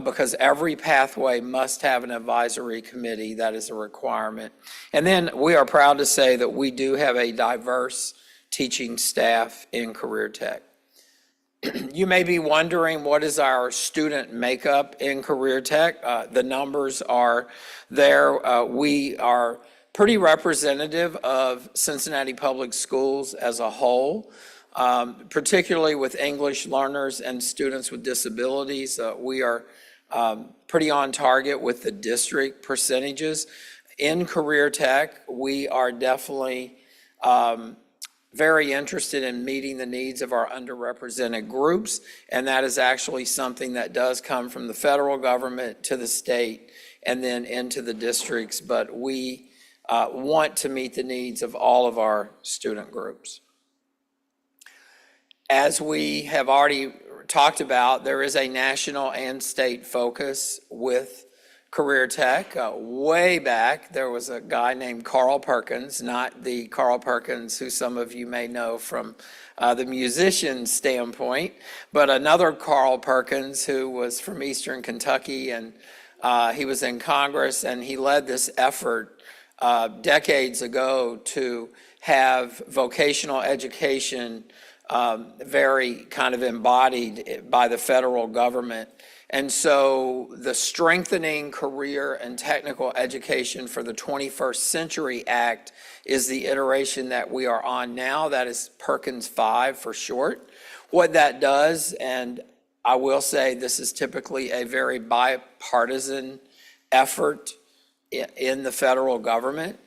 because every pathway must have an advisory committee. That is a requirement. And then we are proud to say that we do have a diverse teaching staff in career tech. You may be wondering, what is our student makeup in career tech? The numbers are there. We are pretty representative of Cincinnati Public Schools as a whole, particularly with English learners and students with disabilities. We are pretty on target with the district percentages. In career tech, we are definitely very interested in meeting the needs of our underrepresented groups, and that is actually something that does come from the federal government to the state and then into the districts, but we want to meet the needs of all of our student groups. As we have already talked about, there is a national and state focus with career tech. Way back, there was a guy named Carl Perkins, not the Carl Perkins who some of you may know from the musician standpoint, but another Carl Perkins who was from Eastern Kentucky, and he was in Congress, and he led this effort decades ago to have vocational education very kind of embodied by the federal government. And so the Strengthening Career and Technical Education for the 21st Century Act is the iteration that we are on now. That is Perkins 5 for short. What that does, and I will say this is typically a very bipartisan effort in the federal government.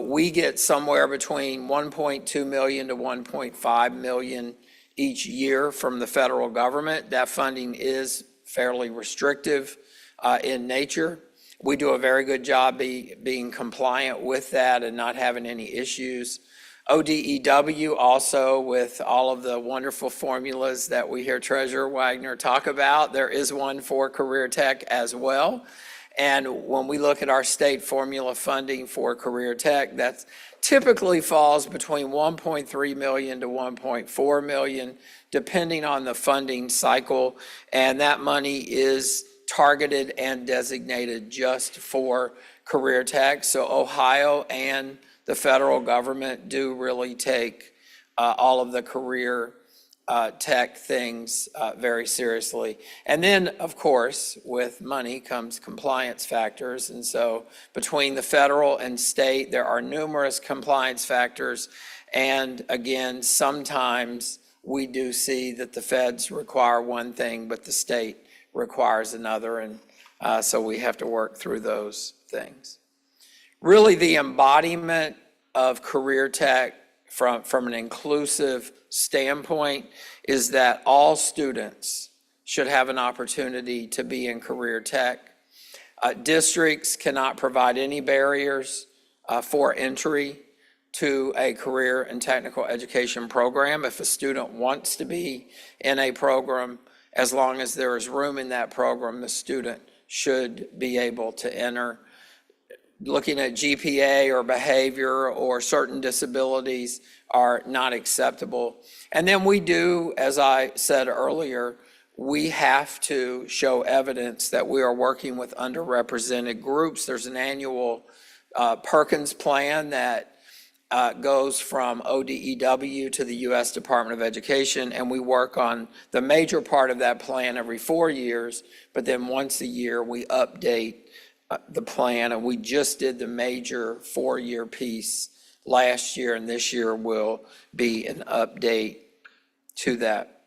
We get somewhere between 1.2 million to 1.5 million each year from the federal government. That funding is fairly restrictive in nature. We do a very good job being compliant with that and not having any issues. ODEW also, with all of the wonderful formulas that we hear Treasurer Wagner talk about, there is one for Career Tech as well. And when we look at our state formula funding for Career Tech, that typically falls between 1.3 million to 1.4 million, depending on the funding cycle. And that money is targeted and designated just for Career Tech. So Ohio and the federal government do really take all of the career tech things very seriously. And then, of course, with money comes compliance factors. And so between the federal and state, there are numerous compliance factors. And again, sometimes we do see that the feds require one thing, but the state requires another. And so we have to work through those things. Really, the embodiment of career tech from an inclusive standpoint is that all students should have an opportunity to be in career tech. Districts cannot provide any barriers for entry to a career and technical education program. If a student wants to be in a program, as long as there is room in that program, the student should be able to enter. Looking at GPA or behavior or certain disabilities are not acceptable. And then we do, as I said earlier, we have to show evidence that we are working with underrepresented groups. There's an annual Perkins plan that goes from ODEW to the U.S. Department of Education, and we work on the major part of that plan every 4 years, but then once a year we update the plan, and we just did the major 4-year piece last year, and this year will be an update to that.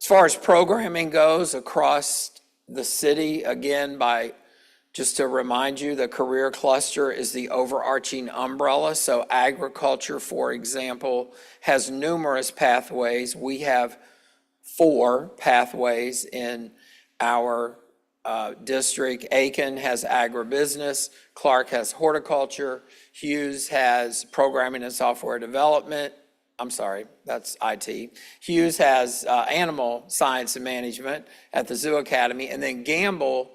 As far as programming goes across the city, again, just to remind you, the career cluster is the overarching umbrella. So agriculture, for example, has numerous pathways. We have 4 pathways in our district. Aiken has agribusiness, Clark has horticulture, Hughes has programming and software development. I'm sorry, that's IT. Hughes has animal science and management at the Zoo Academy, and then Gamble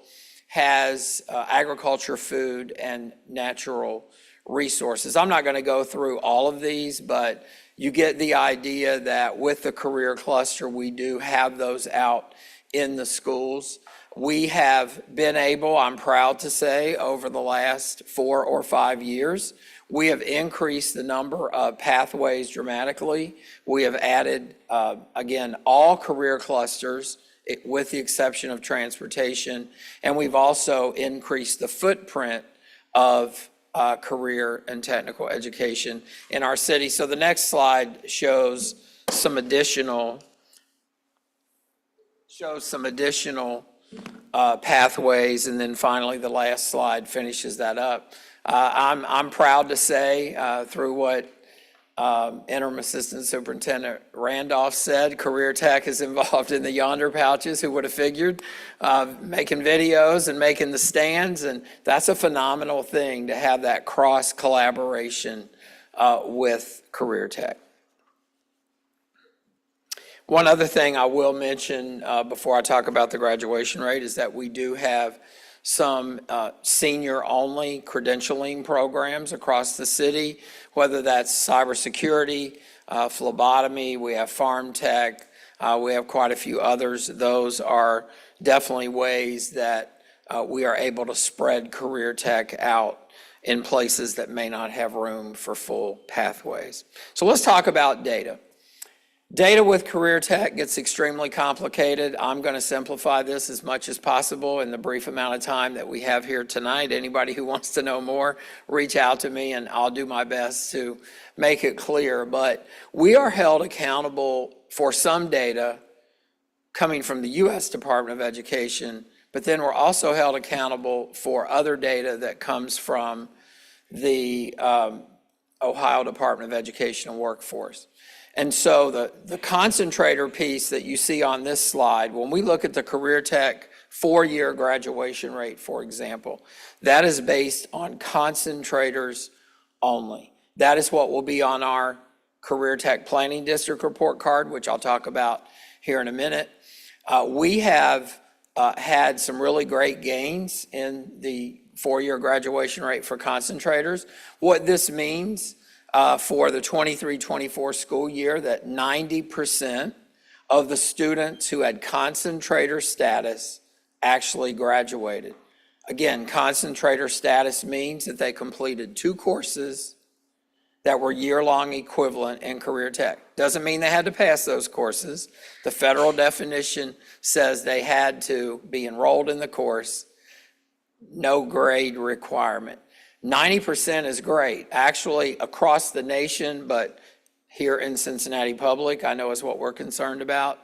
has agriculture, food, and natural resources. I'm not going to go through all of these, but you get the idea that with the career cluster, we do have those out in the schools. We have been able, I'm proud to say, over the last 4 or 5 years, we have increased the number of pathways dramatically. We have added, again, all career clusters with the exception of transportation. And we've also increased the footprint of career and technical education in our city. So the next slide shows some additional pathways, and then finally the last slide finishes that up. I'm proud to say through what Interim Assistant Superintendent Randolph said, Career Tech is involved in the Yonder Pouches. Who would have figured? Making videos and making the stands, and that's a phenomenal thing to have that cross collaboration with Career Tech. One other thing I will mention before I talk about the graduation rate is that we do have some senior-only credentialing programs across the city, whether that's cybersecurity, phlebotomy, we have farm tech, we have quite a few others. Those are definitely ways that we are able to spread career tech out in places that may not have room for full pathways. So let's talk about data. Data with career tech gets extremely complicated. I'm going to simplify this as much as possible in the brief amount of time that we have here tonight. Anybody who wants to know more, reach out to me and I'll do my best to make it clear. But we are held accountable for some data coming from the U.S. Department of Education, but then we're also held accountable for other data that comes from the Ohio Department of Education and Workforce. And so the concentrator piece that you see on this slide, when we look at the career tech 4-year graduation rate, for example, that is based on concentrators only. That is what will be on our Career Tech Planning District report card, which I'll talk about here in a minute. We have had some really great gains in the four-year graduation rate for concentrators. What this means for the 23-24 school year, that 90% of the students who had concentrator status actually graduated. Again, concentrator status means that they completed 2 courses that were year-long equivalent in career tech. Doesn't mean they had to pass those courses. The federal definition says they had to be enrolled in the course, no grade requirement. 90% is great. Actually, across the nation, but here in Cincinnati Public, I know is what we're concerned about,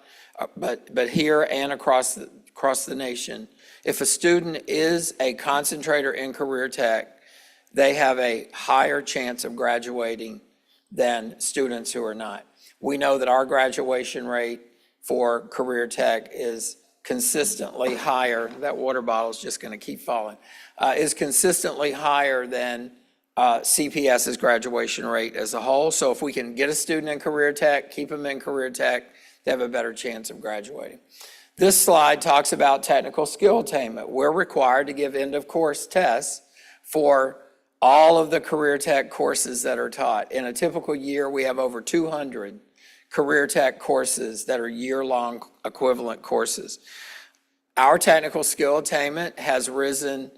but here and across the nation, if a student is a concentrator in career tech, they have a higher chance of graduating than students who are not. We know that our graduation rate for career tech is consistently higher, that water bottle is just going to keep falling, is consistently higher than CPS's graduation rate as a whole. So if we can get a student in career tech, keep them in career tech, they have a better chance of graduating. This slide talks about technical skill attainment. We're required to give end-of-course tests for all of the career tech courses that are taught. In a typical year, we have over 200 career tech courses that are year-long equivalent courses. Our technical skill attainment has risen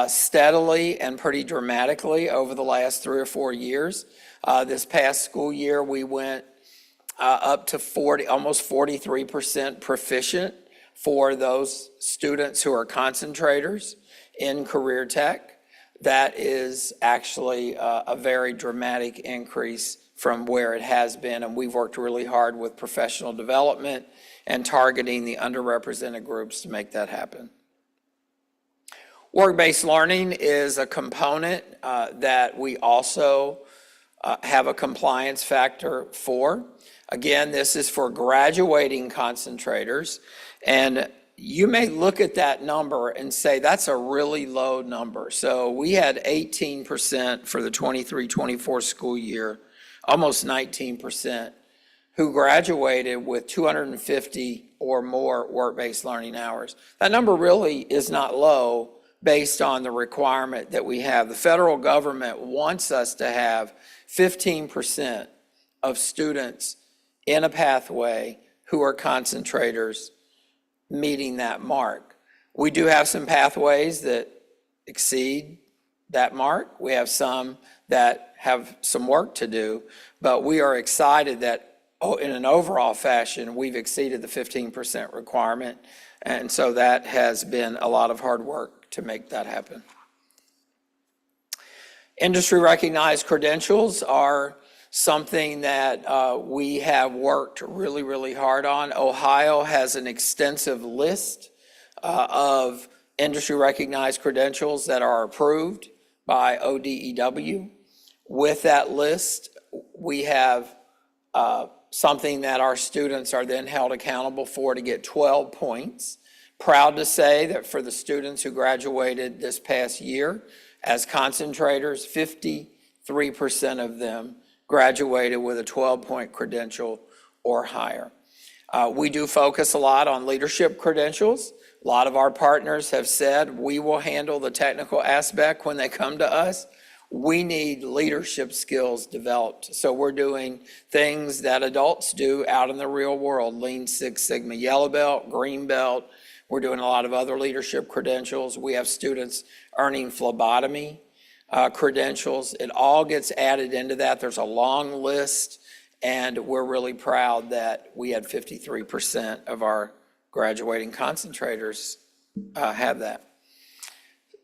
steadily and pretty dramatically over the last 3 or 4 years. This past school year, we went up to almost 43% proficient for those students who are concentrators in career tech. That is actually a very dramatic increase from where it has been, and we've worked really hard with professional development and targeting the underrepresented groups to make that happen. Work-based learning is a component that we also have a compliance factor for. Again, this is for graduating concentrators, and you may look at that number and say, that's a really low number. So we had 18% for the 23-24 school year, almost 19%, who graduated with 250 or more work-based learning hours. That number really is not low based on the requirement that we have. The federal government wants us to have 15% of students in a pathway who are concentrators meeting that mark. We do have some pathways that exceed that mark. We have some that have some work to do, but we are excited that in an overall fashion, we've exceeded the 15% requirement. And so that has been a lot of hard work to make that happen. Industry recognized credentials are something that we have worked really, really hard on. Ohio has an extensive list of industry recognized credentials that are approved by ODEW. With that list, we have something that our students are then held accountable for to get 12 points. Proud to say that for the students who graduated this past year as concentrators, 53% of them graduated with a 12-point credential or higher. We do focus a lot on leadership credentials. A lot of our partners have said we will handle the technical aspect when they come to us. We need leadership skills developed. So we're doing things that adults do out in the real world, Lean Six Sigma Yellow Belt, Green Belt. We're doing a lot of other leadership credentials. We have students earning phlebotomy credentials. It all gets added into that. There's a long list, and we're really proud that we had 53% of our graduating concentrators have that.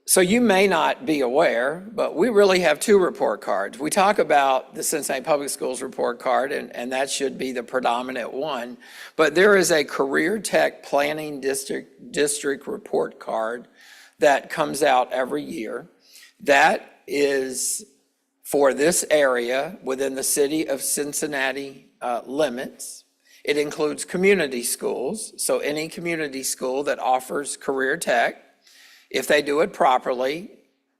So you may not be aware, but we really have 2 report cards. We talk about the Cincinnati Public Schools report card, and that should be the predominant one. But there is a Career Tech Planning District report card that comes out every year. That is for this area within the city of Cincinnati limits. It includes community schools, so any community school that offers career tech. If they do it properly,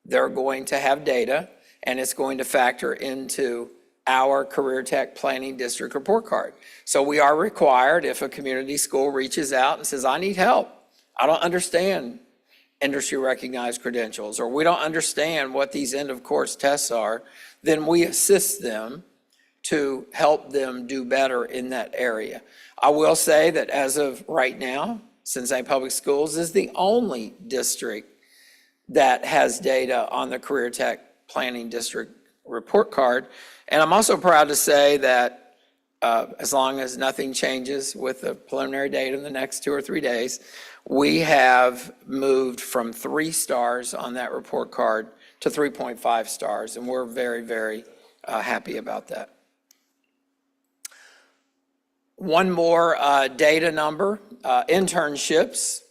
they're going to have data, and it's going to factor into our Career Tech Planning District Report Card. So we are required, if a community school reaches out and says, I need help, I don't understand industry recognized credentials, or we don't understand what these end of course tests are, then we assist them to help them do better in that area. I will say that as of right now, Cincinnati Public Schools is the only district that has data on the Career Tech Planning District Report Card. And I'm also proud to say that as long as nothing changes with the preliminary data in the next 2 or 3 days, we have moved from 3 stars on that report card to 3.5 stars, and we're very, very happy about that. One more data number, internships.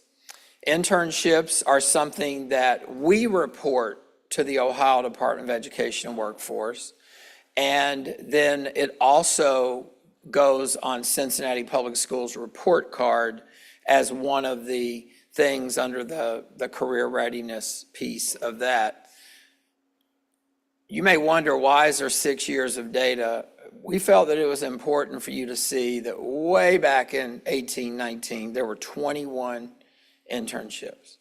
Internships are something that we report to the Ohio Department of Education and Workforce, and then it also goes on Cincinnati Public Schools report card as one of the things under the career readiness piece of that. You may wonder, why is there 6 years of data? We felt that it was important for you to see that way back in 1819, there were 21 internships.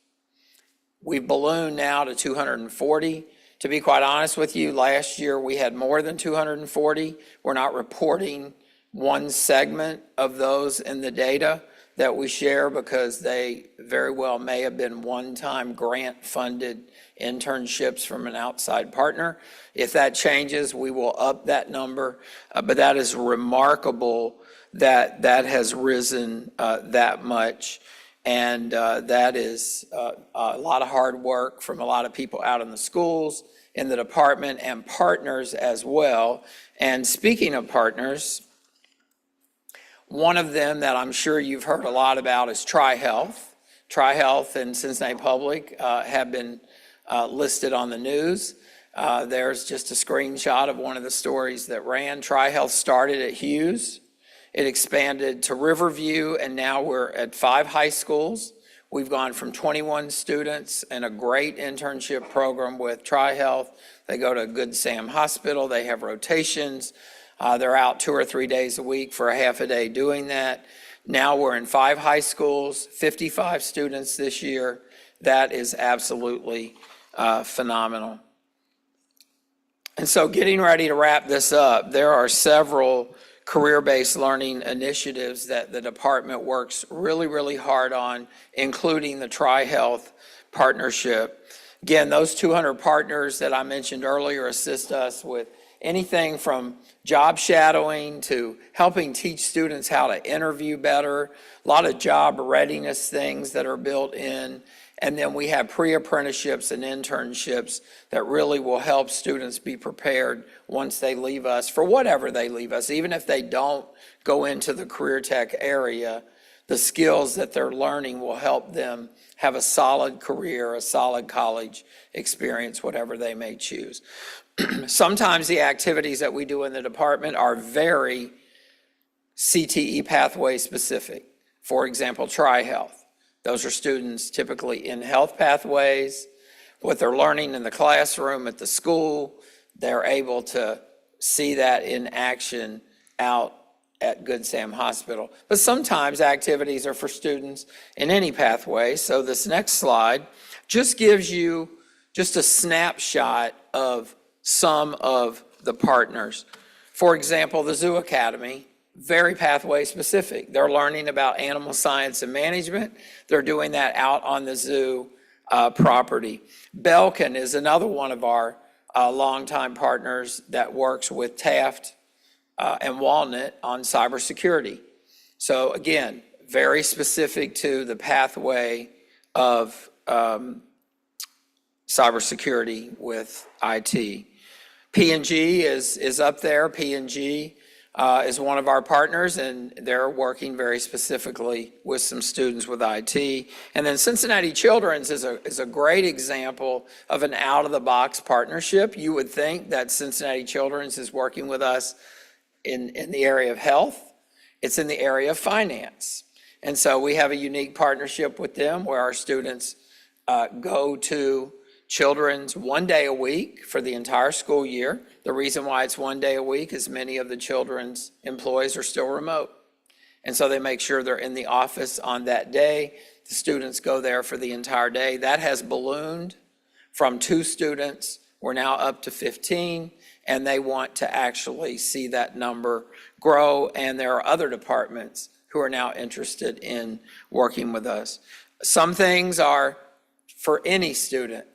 We've ballooned now to 240. To be quite honest with you, last year we had more than 240. We're not reporting one segment of those in the data that we share because they very well may have been one-time grant-funded internships from an outside partner. If that changes, we will up that number, but that is remarkable that that has risen that much. And that is a lot of hard work from a lot of people out in the schools, in the department, and partners as well. And speaking of partners, one of them that I'm sure you've heard a lot about is TriHealth. TriHealth and Cincinnati Public have been listed on the news. There's just a screenshot of one of the stories that ran. TriHealth started at Hughes. It expanded to Riverview, and now we're at 5 high schools. We've gone from 21 students and a great internship program with TriHealth. They go to Good Sam Hospital. They have rotations. They're out 2 or 3 days a week for a half a day doing that. Now we're in 5 high schools, 55 students this year. That is absolutely phenomenal. And so getting ready to wrap this up, there are several career-based learning initiatives that the department works really, really hard on, including the TriHealth partnership. Again, those 200 partners that I mentioned earlier assist us with anything from job shadowing to helping teach students how to interview better, a lot of job readiness things that are built in. And then we have pre-apprenticeships and internships that really will help students be prepared once they leave us, for whatever they leave us. Even if they don't go into the career tech area, the skills that they're learning will help them have a solid career, a solid college experience, whatever they may choose. Sometimes the activities that we do in the department are very CTE pathway specific. For example, TriHealth. Those are students typically in health pathways. What they're learning in the classroom at the school, they're able to see that in action out at Good Sam Hospital. But sometimes activities are for students in any pathway. So this next slide just gives you just a snapshot of some of the partners. For example, the Zoo Academy, very pathway specific. They're learning about animal science and management. They're doing that out on the zoo property. Belkin is another one of our longtime partners that works with Taft and Walnut on cybersecurity. So again, very specific to the pathway of cybersecurity with IT. P&G is up there. P&G is one of our partners, and they're working very specifically with some students with IT. And then Cincinnati Children's is a great example of an out-of-the-box partnership. You would think that Cincinnati Children's is working with us in the area of health. It's in the area of finance. And so we have a unique partnership with them where our students go to children's 1 day a week for the entire school year. The reason why it's 1 day a week is many of the children's employees are still remote. And so they make sure they're in the office on that day. The students go there for the entire day. That has ballooned from 2 students. We're now up to 15, and they want to actually see that number grow. And there are other departments who are now interested in working with us. Some things are for any student.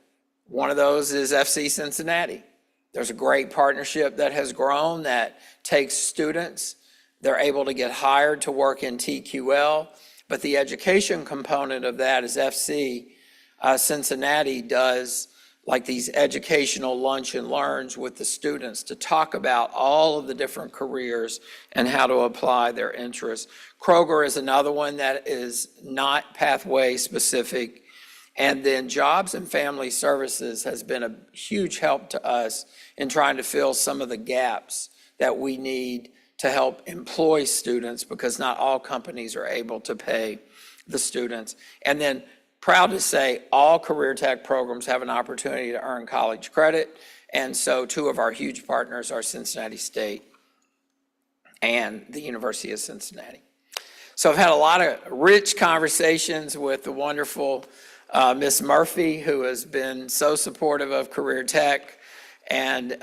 One of those is FC Cincinnati. There's a great partnership that has grown that takes students. They're able to get hired to work in TQL, but the education component of that is FC Cincinnati does like these educational lunch and learns with the students to talk about all of the different careers and how to apply their interests. Kroger is another one that is not pathway specific. And then Jobs and Family Services has been a huge help to us in trying to fill some of the gaps that we need to help employ students, because not all companies are able to pay the students. And then proud to say all career tech programs have an opportunity to earn college credit. And so 2 of our huge partners are Cincinnati State and the University of Cincinnati. So I've had a lot of rich conversations with the wonderful Ms. Murphy, who has been so supportive of career tech, and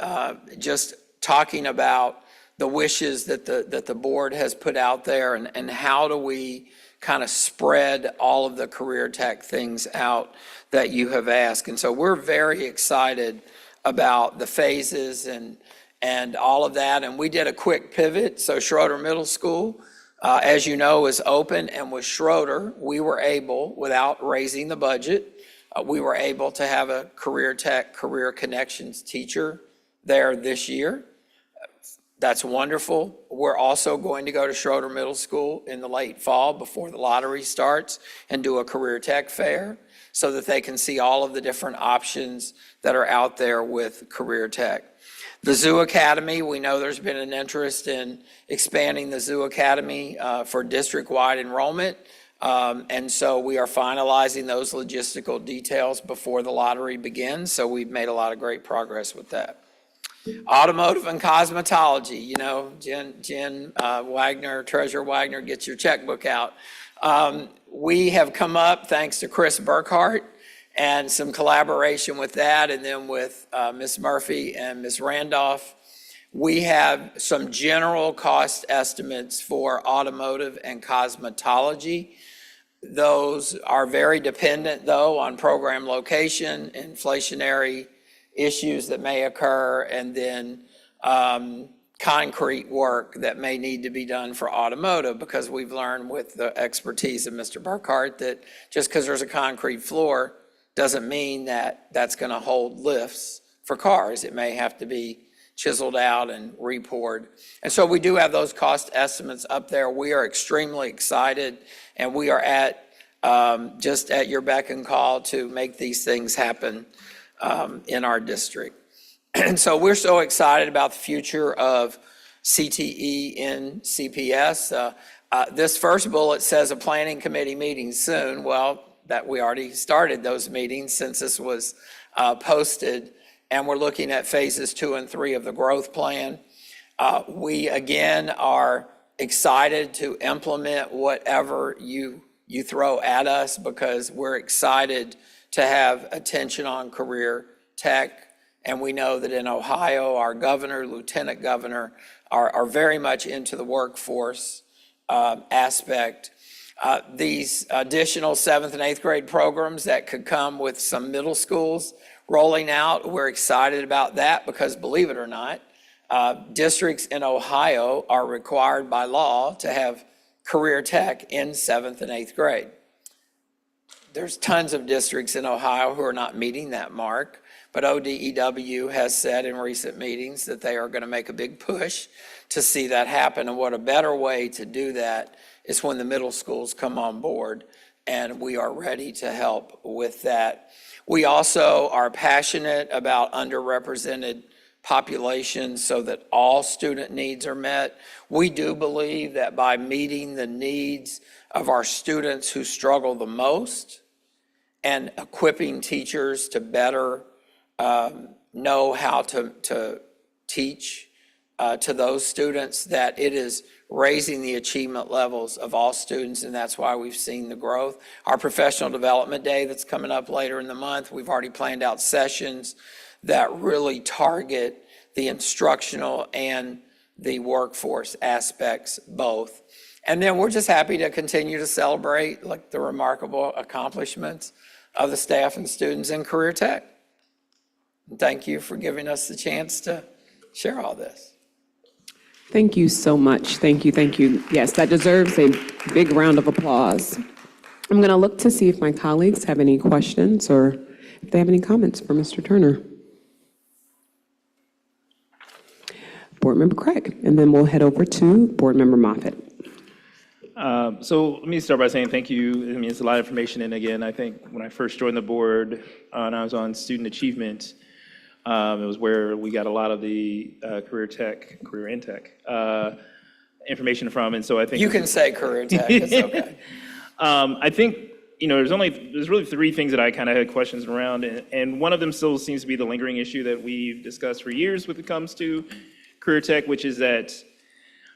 just talking about the wishes that the board has put out there, and how do we kind of spread all of the career tech things out that you have asked. And so we're very excited about the phases and all of that. And we did a quick pivot. So Schroeder Middle School, as you know, is open, and with Schroeder, we were able, without raising the budget, we were able to have a career tech, career connections teacher there this year. That's wonderful. We're also going to go to Schroeder Middle School in the late fall before the lottery starts and do a career tech fair so that they can see all of the different options that are out there with career tech. The Zoo Academy, we know there's been an interest in expanding the Zoo Academy for district-wide enrollment. And so we are finalizing those logistical details before the lottery begins. So we've made a lot of great progress with that. Automotive and cosmetology, you know, Jen Wagner, Treasurer Wagner, get your checkbook out. We have come up, thanks to Chris Burkhart, and some collaboration with that, and then with Ms. Murphy and Ms. Randolph. We have some general cost estimates for automotive and cosmetology. Those are very dependent, though, on program location, inflationary issues that may occur, and then concrete work that may need to be done for automotive, because we've learned with the expertise of Mr. Burkhart that just because there's a concrete floor doesn't mean that that's going to hold lifts for cars. It may have to be chiseled out and repoured. And so we do have those cost estimates up there. We are extremely excited, and we are at just at your beck and call to make these things happen in our district. And so we're so excited about the future of CTE in CPS. This first bullet says a planning committee meeting soon. Well, that we already started those meetings since this was posted, and we're looking at phases 2 and 3 of the growth plan. We again are excited to implement whatever you throw at us, because we're excited to have attention on career tech. And we know that in Ohio, our governor, lieutenant governor are very much into the workforce aspect. These additional 7th and 8th grade programs that could come with some middle schools rolling out, we're excited about that, because believe it or not, districts in Ohio are required by law to have career tech in 7th and 8th grade. There's tons of districts in Ohio who are not meeting that mark, but ODEW has said in recent meetings that they are going to make a big push to see that happen. And what a better way to do that is when the middle schools come on board, and we are ready to help with that. We also are passionate about underrepresented populations so that all student needs are met. We do believe that by meeting the needs of our students who struggle the most and equipping teachers to better know how to teach to those students, that it is raising the achievement levels of all students, and that's why we've seen the growth. Our professional development day that's coming up later in the month, we've already planned out sessions that really target the instructional and the workforce aspects both. And then we're just happy to continue to celebrate like the remarkable accomplishments of the staff and students in Career Tech. Thank you for giving us the chance to share all this. Thank you so much. Thank you, thank you. Yes, that deserves a big round of applause. I'm going to look to see if my colleagues have any questions or if they have any comments for Mr. Turner. Board Member Craig, and then we'll head over to Board Member Moffitt. So let me start by saying thank you. I mean, it's a lot of information. And again, I think when I first joined the board and I was on student achievement, it was where we got a lot of the career and tech information from. And so I think You can say Career Tech, it's okay. I think, there's really three things that I kind of had questions around. And one of them still seems to be the lingering issue that we've discussed for years when it comes to career tech, which is that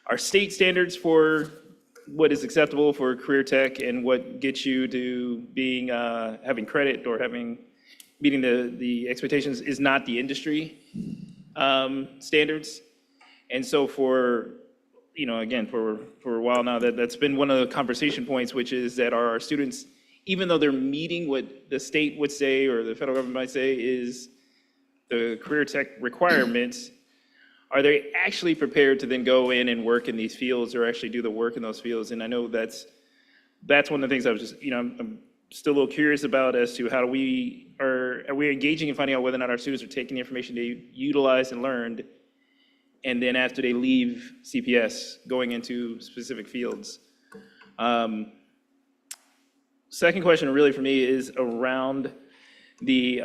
our state standards for what is acceptable for career tech and what gets you to being having credit or meeting the expectations is not the industry standards. And so for a while now, that's been one of the conversation points, which is that our students, even though they're meeting what the state would say or the federal government might say is the career tech requirements, are they actually prepared to then go in and work in these fields or actually do the work in those fields? And I know that's one of the things I was just, I'm still a little curious about as to how are we engaging in finding out whether or not our students are taking the information they utilized and learned, and then after they leave CPS, going into specific fields. Second question really for me is around the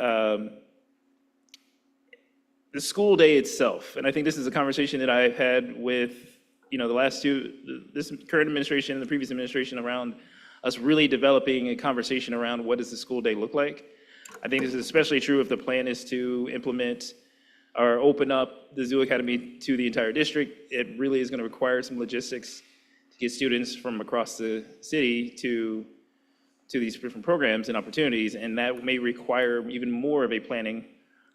school day itself. And I think this is a conversation that I've had with, this current administration and the previous administration around us really developing a conversation around what does the school day look like. I think this is especially true if the plan is to implement or open up the Zoo Academy to the entire district. It really is going to require some logistics to get students from across the city to these different programs and opportunities, and that may require even more of a planning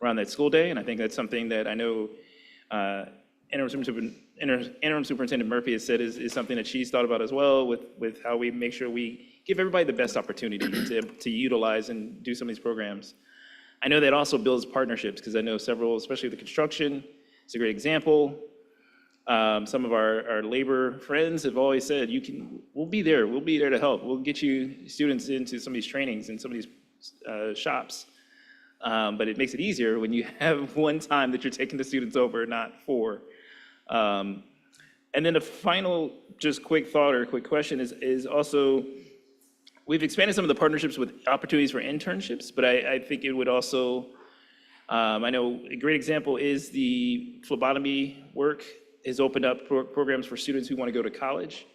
around that school day. And I think that's something that I know Interim Superintendent Murphy has said is something that she's thought about as well, with how we make sure we give everybody the best opportunity to utilize and do some of these programs. I know that also builds partnerships, because I know several, especially the construction, it's a great example. Some of our labor friends have always said, we'll be there to help. We'll get you students into some of these trainings and some of these shops. But it makes it easier when you have one time that you're taking the students over, not four. And then the final just quick thought or quick question is also, we've expanded some of the partnerships with opportunities for internships, but I think it would also, I know a great example is the phlebotomy work has opened up programs for students who want to go to college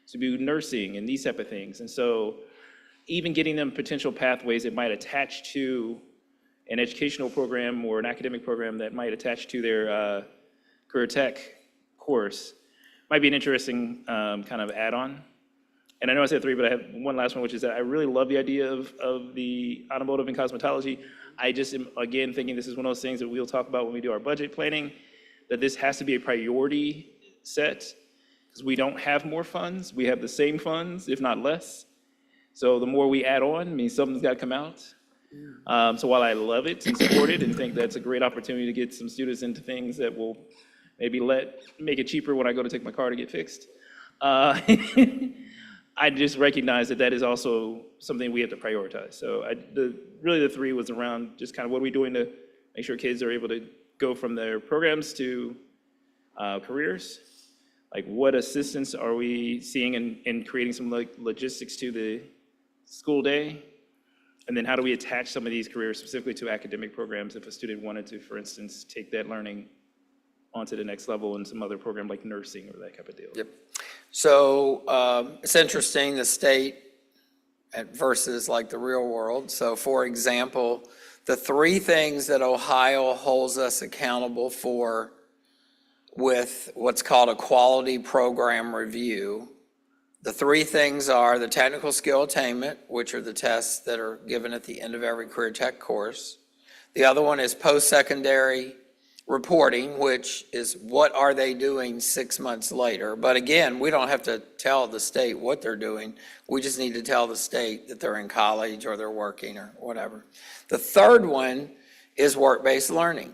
to do nursing and these type of things. And so even getting them potential pathways that might attach to an educational program or an academic program that might attach to their career tech course might be an interesting kind of add-on. And I know I said three, but I have one last one, which is that I really love the idea of the automotive and cosmetology. I just am, again, thinking this is one of those things that we'll talk about when we do our budget planning, that this has to be a priority set, because we don't have more funds. We have the same funds, if not less. So the more we add on, means something's got to come out. So while I love it and support it and think that's a great opportunity to get some students into things that will maybe make it cheaper when I go to take my car to get fixed, I just recognize that is also something we have to prioritize. So really the three was around just kind of what are we doing to make sure kids are able to go from their programs to careers. Like what assistance are we seeing in creating some logistics to the school day? And then how do we attach some of these careers specifically to academic programs if a student wanted to, for instance, take that learning onto the next level in some other program like nursing or that type of deal? Yep. So it's interesting, the state versus like the real world. So for example, the three things that Ohio holds us accountable for with what's called a quality program review, the three things are the technical skill attainment, which are the tests that are given at the end of every career tech course. The other one is post-secondary reporting, which is what are they doing 6 months later. But again, we don't have to tell the state what they're doing. We just need to tell the state that they're in college or they're working or whatever. The third one is work-based learning.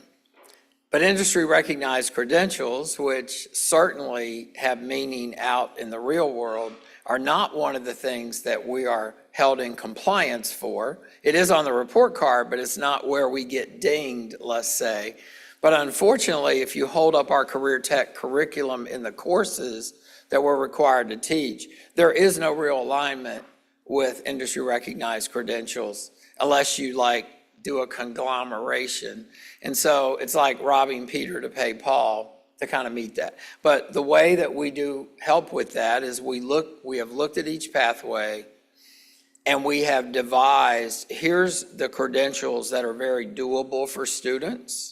But industry-recognized credentials, which certainly have meaning out in the real world, are not one of the things that we are held in compliance for. It is on the report card, but it's not where we get dinged, let's say. But unfortunately, if you hold up our career tech curriculum in the courses that we're required to teach, there is no real alignment with industry-recognized credentials unless you do a conglomeration. And so it's like robbing Peter to pay Paul to kind of meet that. But the way that we do help with that is we have looked at each pathway and we have devised, here's the credentials that are very doable for students.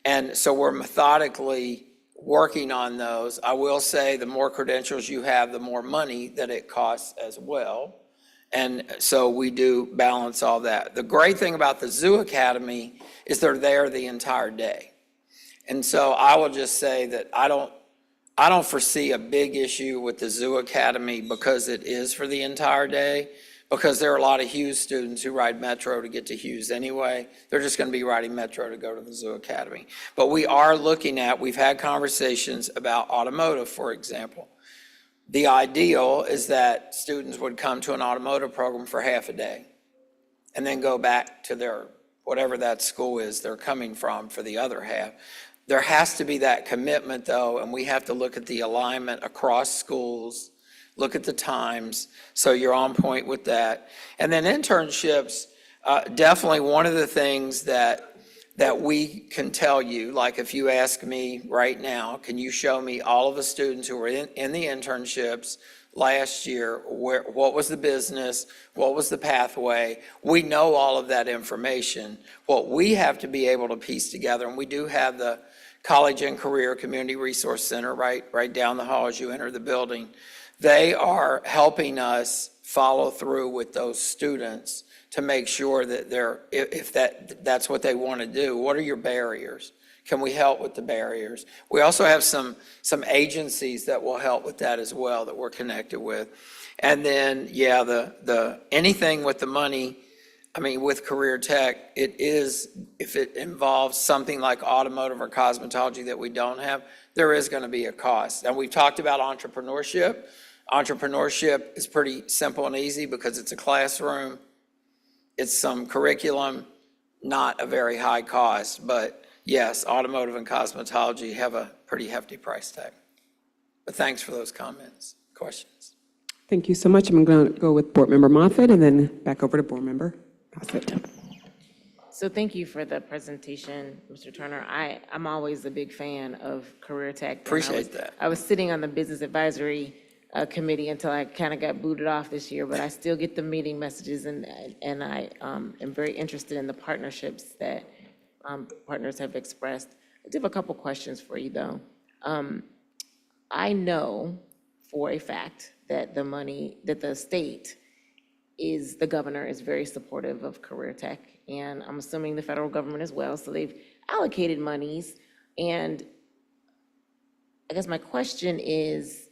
And so we're methodically working on those. I will say the more credentials you have, the more money that it costs as well. And so we do balance all that. The great thing about the Zoo Academy is they're there the entire day. And so I will just say that I don't foresee a big issue with the Zoo Academy because it is for the entire day, because there are a lot of Hughes students who ride Metro to get to Hughes anyway. They're just going to be riding Metro to go to the Zoo Academy. But we are looking at, we've had conversations about automotive, for example. The ideal is that students would come to an automotive program for half a day and then go back to their, whatever that school is they're coming from for the other half. There has to be that commitment though, and we have to look at the alignment across schools, look at the times, so you're on point with that. And then internships, definitely one of the things that we can tell you, like if you ask me right now, can you show me all of the students who were in the internships last year, what was the business, what was the pathway? We know all of that information. What we have to be able to piece together, and we do have the College and Career Community Resource Center right down the hall as you enter the building. They are helping us follow through with those students to make sure that if that's what they want to do. What are your barriers? Can we help with the barriers? We also have some agencies that will help with that as well that we're connected with. And then, yeah, the anything with the money, I mean, with career tech, it is, if it involves something like automotive or cosmetology that we don't have, there is going to be a cost. And we've talked about entrepreneurship. Entrepreneurship is pretty simple and easy because it's a classroom, it's some curriculum, not a very high cost. But yes, automotive and cosmetology have a pretty hefty price tag. But thanks for those comments, questions. Thank you so much. I'm going to go with Board Member Moffitt and then back over to Board Member Bassett. So thank you for the presentation, Mr. Turner. I'm always a big fan of career tech. Appreciate that. I was sitting on the Business Advisory Committee until I kind of got booted off this year, but I still get the meeting messages, and I am very interested in the partnerships that partners have expressed. I do have a couple questions for you, though. I know for a fact that the state the governor is very supportive of career tech, and I'm assuming the federal government as well, so they've allocated monies. And I guess my question is,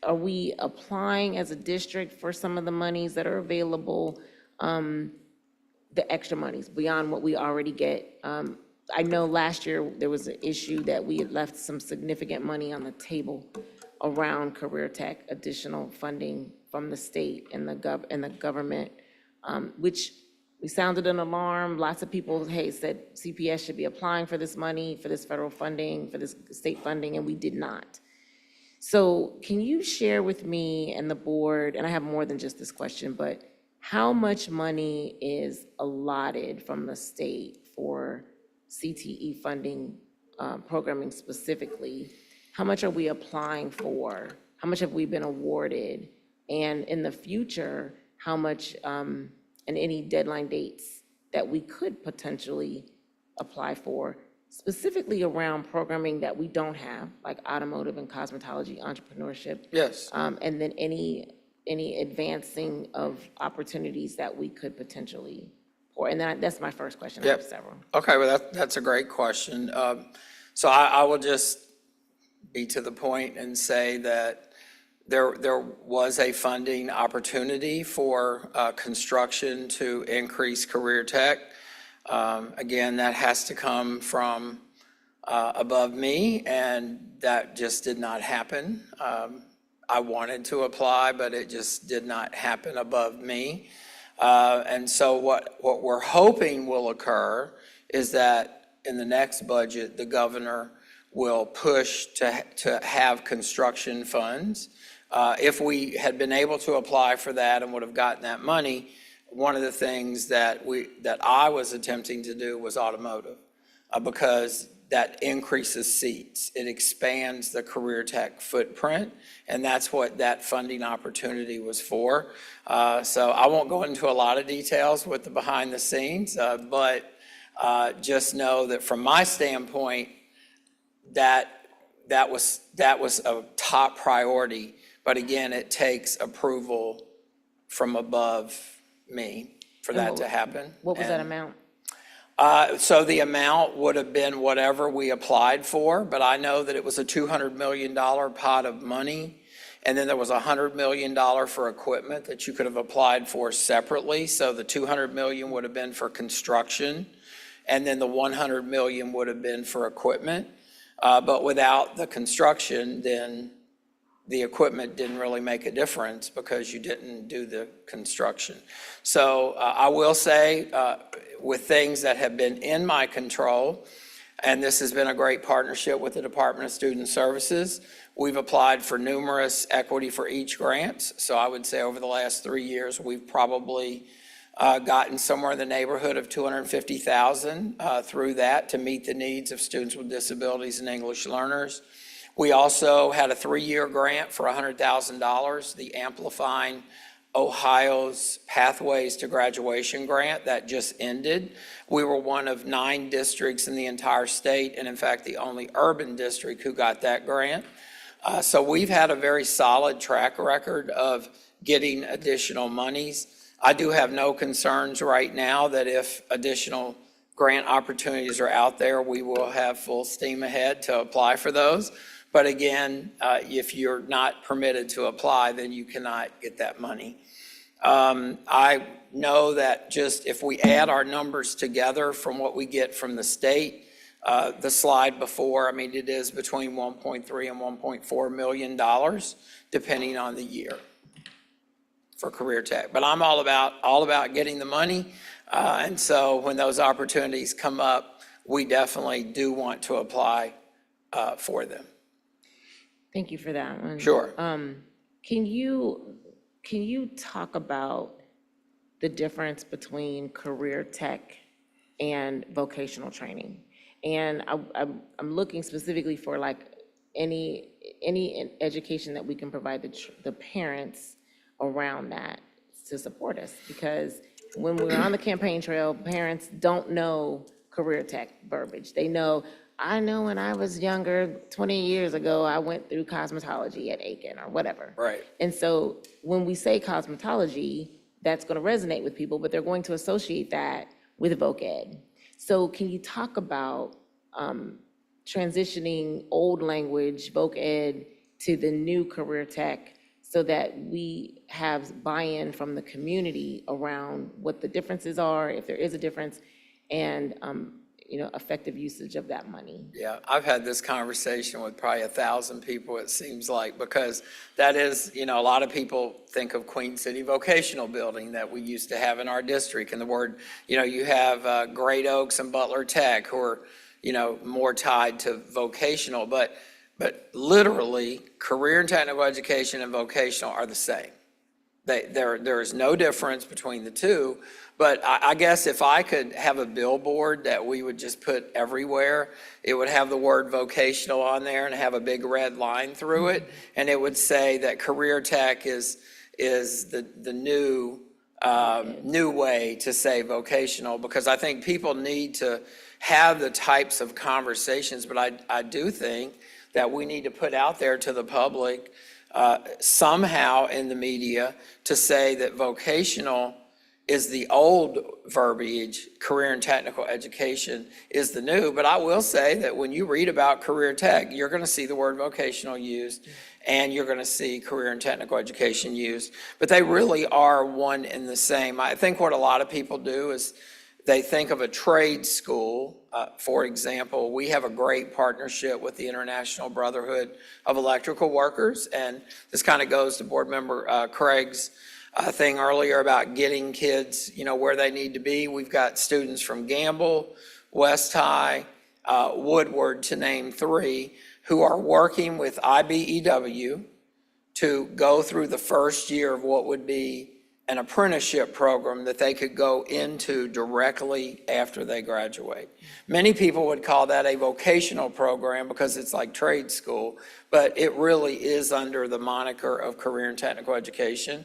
are we applying as a district for some of the monies that are available, the extra monies beyond what we already get? I know last year there was an issue that we had left some significant money on the table around career tech, additional funding from the state and the government, which we sounded an alarm. Lots of people, said CPS should be applying for this money, for this federal funding, for this state funding, and we did not. So can you share with me and the board, and I have more than just this question, but how much money is allotted from the state for CTE funding, programming specifically? How much are we applying for? How much have we been awarded? And in the future, how much, and any deadline dates that we could potentially apply for, specifically around programming that we don't have, like automotive and cosmetology, entrepreneurship. Yes. And then any advancing of opportunities that we could potentially, or, and that's my first question. I have Yep. several. Okay, well, that's a great question. So I will just be to the point and say that there was a funding opportunity for construction to increase career tech. Again, that has to come from above me, and that just did not happen. I wanted to apply, but it just did not happen above me. And so what we're hoping will occur is that in the next budget, the governor will push to have construction funds. If we had been able to apply for that and would have gotten that money, one of the things that I was attempting to do was automotive, because that increases seats. It expands the career tech footprint, and that's what that funding opportunity was for. So I won't go into a lot of details with the behind the scenes, but just know that from my standpoint, that was a top priority. But again, it takes approval from above me for that to happen. What was that amount? So the amount would have been whatever we applied for, but I know that it was a $200 million pot of money. And then there was $100 million for equipment that you could have applied for separately. So the $200 million would have been for construction, and then the $100 million would have been for equipment. But without the construction, then the equipment didn't really make a difference because you didn't do the construction. So I will say, with things that have been in my control, and this has been a great partnership with the Department of Student Services, we've applied for numerous equity for each grants. So I would say over the last 3 years, we've probably gotten somewhere in the neighborhood of $250,000 through that to meet the needs of students with disabilities and English learners. We also had a 3-year grant for $100,000, the Amplifying Ohio's Pathways to Graduation grant that just ended. We were one of 9 districts in the entire state, and in fact, the only urban district who got that grant. So we've had a very solid track record of getting additional monies. I do have no concerns right now that if additional grant opportunities are out there, we will have full steam ahead to apply for those. But again, if you're not permitted to apply, then you cannot get that money. I know that just if we add our numbers together from what we get from the state, the slide before, I mean, it is between $1.3 and $1.4 million, depending on the year for career tech. But I'm all about getting the money. And so when those opportunities come up, we definitely do want to apply for them. Thank you for that one. Sure. Can you talk about the difference between career tech and vocational training? And I'm looking specifically for like any education that we can provide the parents around that to support us. Because when we're on the campaign trail, parents don't know career tech verbiage. I know when I was younger, 20 years ago, I went through cosmetology at Aiken or whatever. Right. And so when we say cosmetology, that's going to resonate with people, but they're going to associate that with voc ed. So can you talk about transitioning old language, voc ed, to the new career tech so that we have buy-in from the community around what the differences are, if there is a difference, and effective usage of that money? Yeah, I've had this conversation with probably 1,000 people, it seems like, because that is, a lot of people think of Queen City Vocational Building that we used to have in our district, and the word, you have Great Oaks and Butler Tech who are, more tied to vocational, but literally, career and technical education and vocational are the same. There is no difference between the two. But I guess if I could have a billboard that we would just put everywhere, it would have the word vocational on there and have a big red line through it. And it would say that career tech is the new new way to say vocational, because I think people need to have the types of conversations, but I do think that we need to put out there to the public somehow in the media to say that vocational is the old verbiage, career and technical education is the new. But I will say that when you read about career tech, you're going to see the word vocational used, and you're going to see career and technical education used. But they really are one and the same. I think what a lot of people do is they think of a trade school. For example, we have a great partnership with the International Brotherhood of Electrical Workers, and this kind of goes to Board Member Craig's thing earlier about getting kids, where they need to be. We've got students from Gamble, West High, Woodward, to name three, who are working with IBEW to go through the first year of what would be an apprenticeship program that they could go into directly after they graduate. Many people would call that a vocational program because it's like trade school, but it really is under the moniker of career and technical education.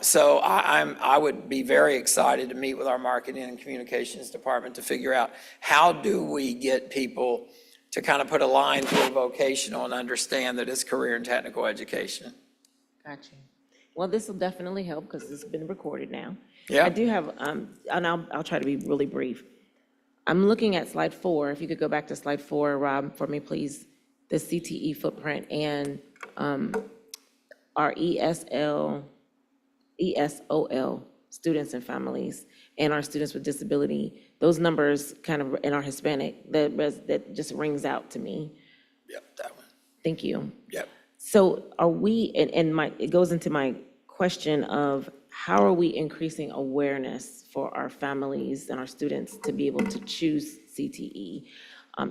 So I would be very excited to meet with our marketing and communications department to figure out how do we get people to kind of put a line through vocational and understand that it's career and technical education. Gotcha. Well, this will definitely help because it's been recorded now. Yeah. I do have, and I'll try to be really brief. I'm looking at slide 4. If you could go back to slide 4, Rob, for me, please. The CTE footprint and our ESOL students and families and our students with disability. Those numbers kind of in our Hispanic, that just rings out to me. Yep, that one. Thank you. Yep. So are we, it goes into my question of how are we increasing awareness for our families and our students to be able to choose CTE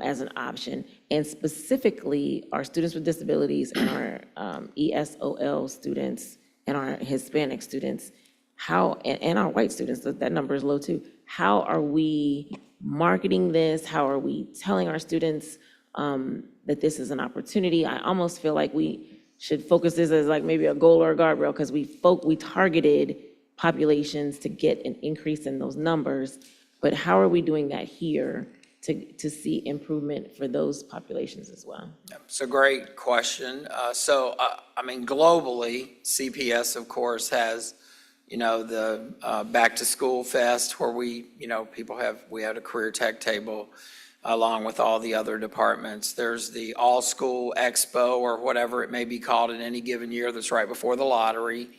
as an option? And specifically, our students with disabilities and our ESOL students and our Hispanic students, and our white students, that number is low too. How are we marketing this? How are we telling our students that this is an opportunity? I almost feel like we should focus this as like maybe a goal or a guardrail, because we targeted populations to get an increase in those numbers, but how are we doing that here to see improvement for those populations as well? It's a great question. Globally, CPS, of course, has, the Back to School Fest where we had a career tech table along with all the other departments. There's the All School Expo, or whatever it may be called in any given year, that's right before the lottery.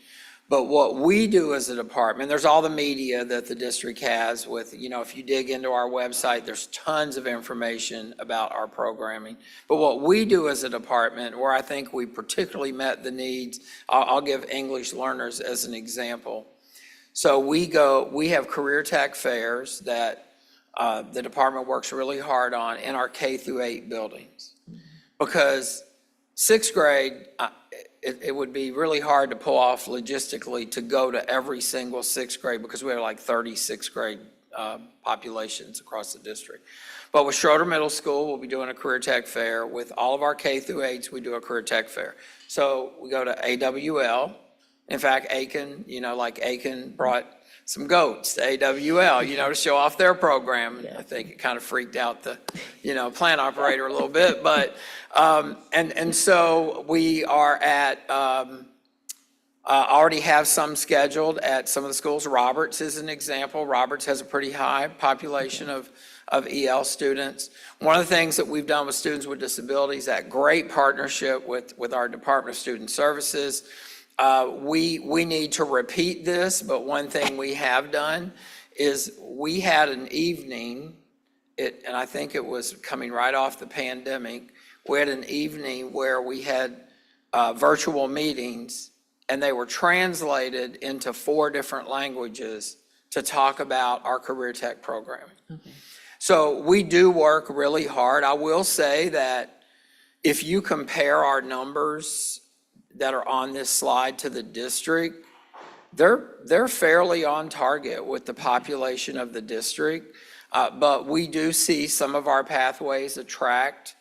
But what we do as a department, there's all the media that the district has with, if you dig into our website, there's tons of information about our programming. But what we do as a department, where I think we particularly met the needs, I'll give English learners as an example. So we have career tech fairs that the department works really hard on in our K-8 buildings. Because sixth grade, it would be really hard to pull off logistically to go to every single sixth grade, because we have like 30 sixth grade populations across the district. But with Schroeder Middle School, we'll be doing a career tech fair. With all of our K-8s, we do a career tech fair. So we go to AWL. In fact, Aiken, Aiken brought some goats to AWL, to show off their program. And I think it kind of freaked out the, plant operator a little bit. But, and so we are at, already have some scheduled at some of the schools. Roberts is an example. Roberts has a pretty high population of EL students. One of the things that we've done with students with disabilities, that great partnership with our Department of Student Services, we need to repeat this, but one thing we have done is we had an evening, and I think it was coming right off the pandemic, we had an evening where we had virtual meetings, and they were translated into 4 different languages to talk about our career tech programming. Okay. So we do work really hard. I will say that if you compare our numbers that are on this slide to the district, they're fairly on target with the population of the district. But we do see some of our pathways attract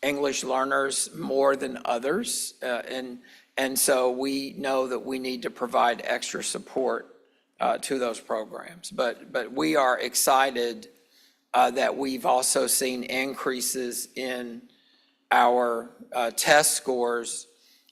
English learners more than others. And And so we know that we need to provide extra support to those programs. But we are excited that we've also seen increases in our test scores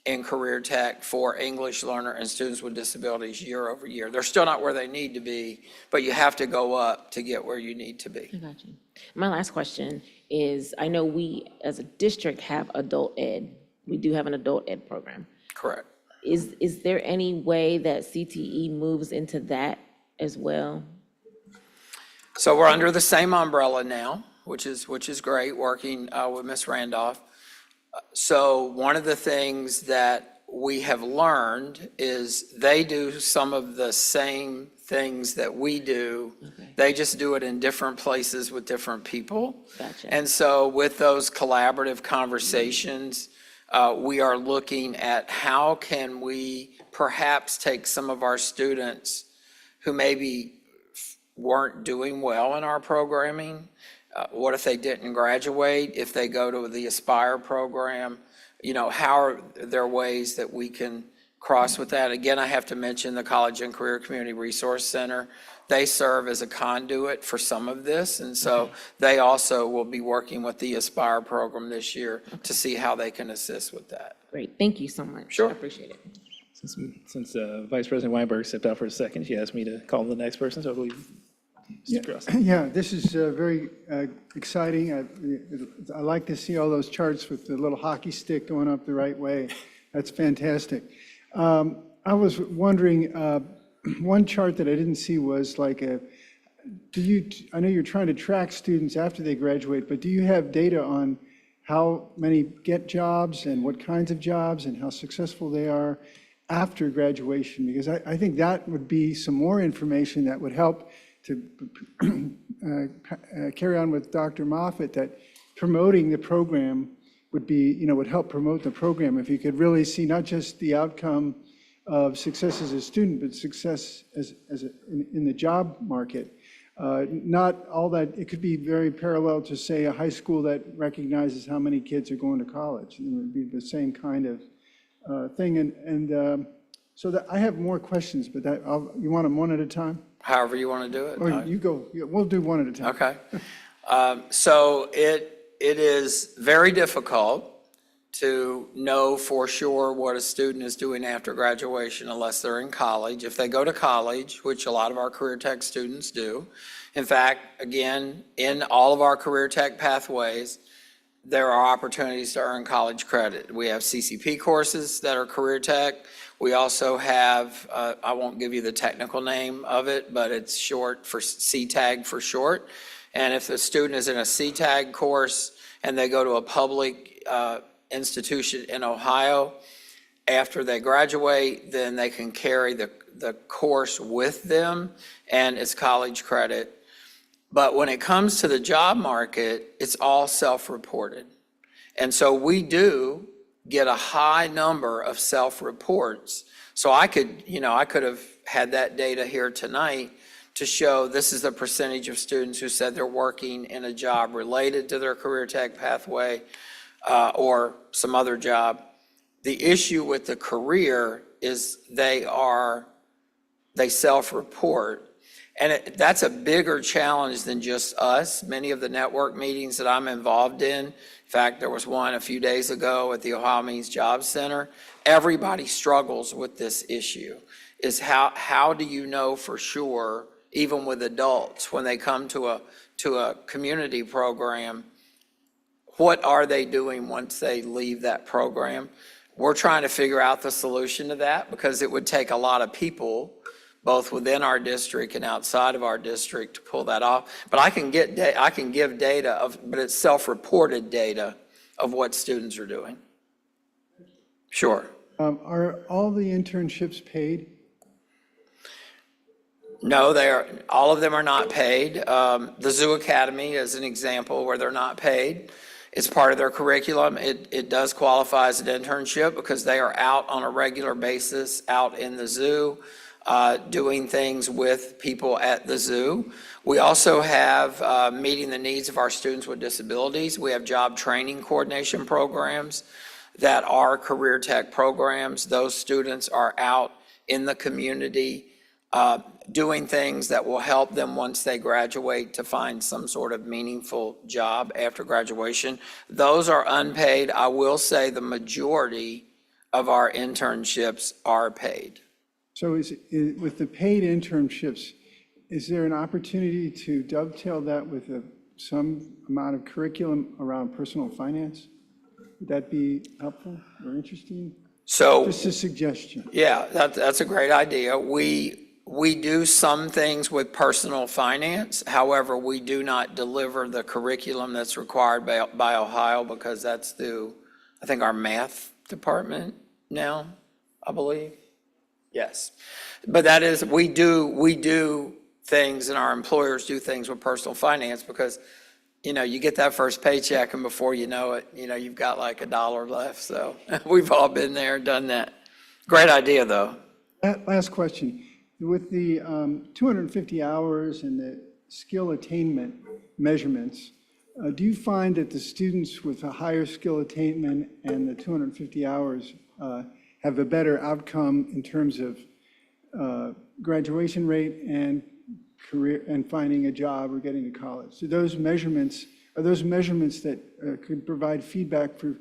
in career tech for English learner and students with disabilities year over year. They're still not where they need to be, but you have to go up to get where you need to be. I got you. My last question is, I know we as a district have adult ed. We do have an adult ed program. Correct. Is there any way that CTE moves into that as well? So we're under the same umbrella now, which is great, working with Ms. Randolph. So one of the things that we have learned is they do some of the same things that we do. Okay. They just do it in different places with different people. Gotcha. And so with those collaborative conversations, we are looking at how can we perhaps take some of our students who maybe weren't doing well in our programming. What if they didn't graduate? If they go to the Aspire program, how are there ways that we can cross with that? Again, I have to mention the College and Career Community Resource Center. They serve as a conduit for some of this, and so they also will be working with the Aspire program this year to see how they can assist with that. Great, thank you so much. Sure. I appreciate it. Since Vice President Weinberg stepped out for a second, she asked me to call the next person, so I believe Mr. Gross. Yeah, this is very exciting. I like to see all those charts with the little hockey stick going up the right way. That's fantastic. I was wondering, one chart that I didn't see was like I know you're trying to track students after they graduate, but do you have data on how many get jobs and what kinds of jobs and how successful they are after graduation? Because I think that would be some more information that would help to carry on with Dr. Moffett, that promoting the program would help promote the program if you could really see not just the outcome of success as a student, but success in the job market. Not all that, it could be very parallel to, say, a high school that recognizes how many kids are going to college. It would be the same kind of thing. So that I have more questions, but you want them one at a time? However you want to do it. Or you go, we'll do one at a time. Okay. So it is very difficult to know for sure what a student is doing after graduation unless they're in college. If they go to college, which a lot of our career tech students do, in fact, again, in all of our career tech pathways, there are opportunities to earn college credit. We have CCP courses that are career tech. We also have, I won't give you the technical name of it, but it's short for CTAG for short. And if the student is in a CTAG course and they go to a public institution in Ohio, after they graduate, then they can carry the course with them and it's college credit. But when it comes to the job market, it's all self-reported. And so we do get a high number of self-reports. So I could have had that data here tonight to show this is the percentage of students who said they're working in a job related to their career tech pathway or some other job. The issue with the career is they self-report. And that's a bigger challenge than just us. Many of the network meetings that I'm involved in fact, there was one a few days ago at the Ohio Means Job Center. Everybody struggles with this issue, is how do you know for sure, even with adults, when they come to a community program, what are they doing once they leave that program? We're trying to figure out the solution to that because it would take a lot of people, both within our district and outside of our district, to pull that off. But I can give data but it's self-reported data of what students are doing. Sure. Are all the internships paid? No, all of them are not paid. The Zoo Academy is an example where they're not paid. It's part of their curriculum. It does qualify as an internship because they are out on a regular basis out in the zoo, doing things with people at the zoo. We also have meeting the needs of our students with disabilities. We have job training coordination programs that are career tech programs. Those students are out in the community doing things that will help them once they graduate to find some sort of meaningful job after graduation. Those are unpaid. I will say the majority of our internships are paid. So with the paid internships, is there an opportunity to dovetail that with some amount of curriculum around personal finance? Would that be helpful or interesting? So, Just a suggestion. yeah, that's a great idea. We do some things with personal finance. However, we do not deliver the curriculum that's required by Ohio because that's through, I think, our math department now, I believe. Yes. But that is, we do things and our employers do things with personal finance because, you get that first paycheck and before you know it, you've got like $1 left. So we've all been there, done that. Great idea, though. Last question. With the 250 hours and the skill attainment measurements, do you find that the students with a higher skill attainment and the 250 hours have a better outcome in terms of graduation rate and career and finding a job or getting to college? So those measurements that could provide feedback for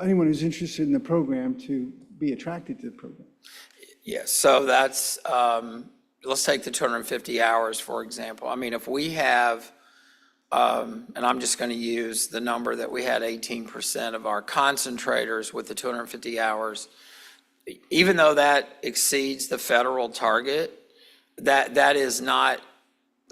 anyone who's interested in the program to be attracted to the program? Yes, so that's, let's take the 250 hours, for example. I mean, if we have, and I'm just going to use the number that we had 18% of our concentrators with the 250 hours, even though that exceeds the federal target, that's not